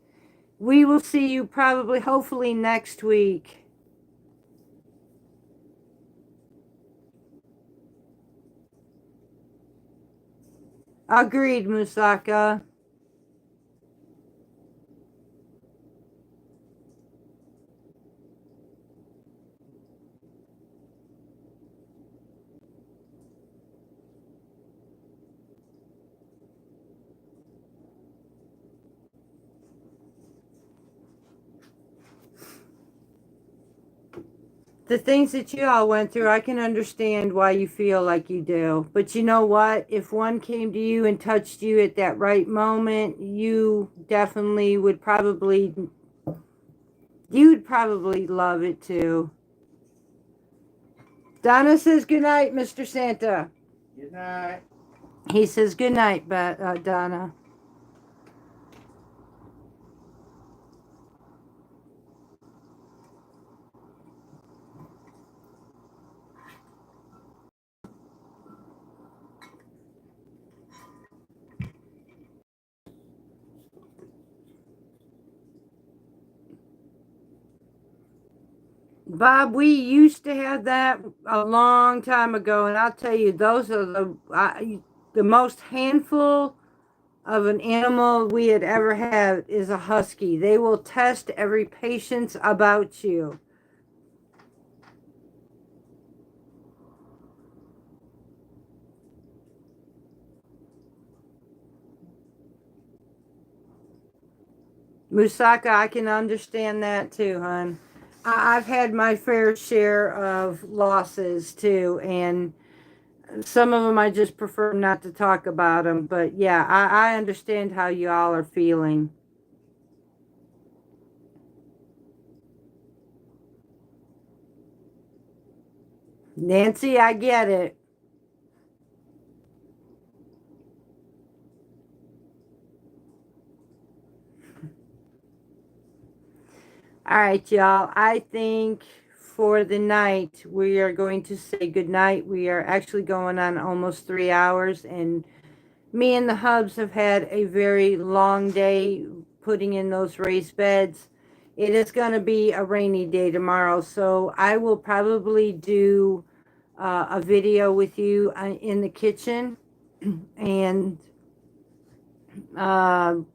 we will see you probably, hopefully, next week. Agreed, Musaka. The things that you all went through, I can understand why you feel like you do. But you know what? If one came to you and touched you at that right moment, you definitely you'd probably love it too. Donna says good night, Mr. Santa. Good night. He says good night, Donna. Bob, we used to have that a long time ago, and I'll tell you, those are the most handful of an animal we had ever had is a husky. They will test every patience about you. Musaka, I can understand that too, hon. I've had my fair share of losses too, and some of them I just prefer not to talk about them. But yeah, I understand how you all are feeling. Nancy, I get it. All right, y'all. I think for the night, we are going to say good night. We are actually going on almost 3 hours, and me and the Hubs have had a very long day putting in those raised beds. It is going to be a rainy day tomorrow, so I will probably do a video with you in the kitchen, and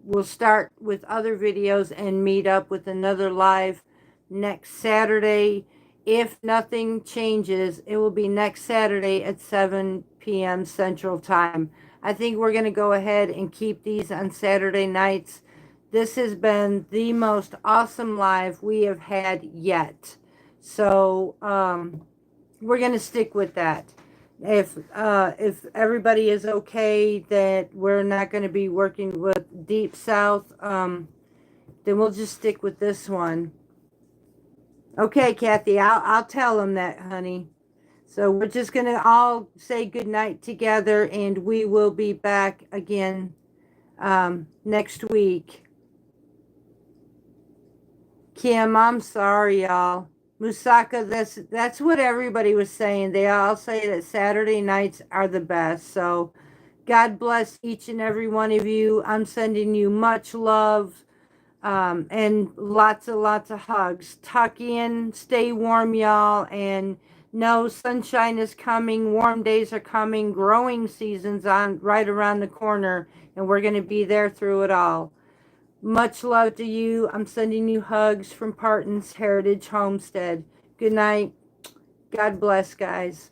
we'll start with other videos and meet up with another live next Saturday. If nothing changes, it will be next Saturday at 7 p.m. Central Time. I think we're going to go ahead and keep these on Saturday nights. This has been the most awesome live we have had yet. So we're going to stick with that. If everybody is okay that we're not going to be working with Deep South, then we'll just stick with this one. Okay, Kathy, I'll tell them that, honey. So we're just going to all say good night together, and we will be back again next week. Kim, I'm sorry, y'all. Musaka, that's what everybody was saying. They all say that Saturday nights are the best. So God bless each and every one of you. I'm sending you much love and lots of hugs. Tuck in, stay warm, y'all, and know sunshine is coming, warm days are coming, growing season's on right around the corner, and we're going to be there through it all. Much love to you. I'm sending you hugs from Parton's Heritage Homestead. Good night. God bless, guys.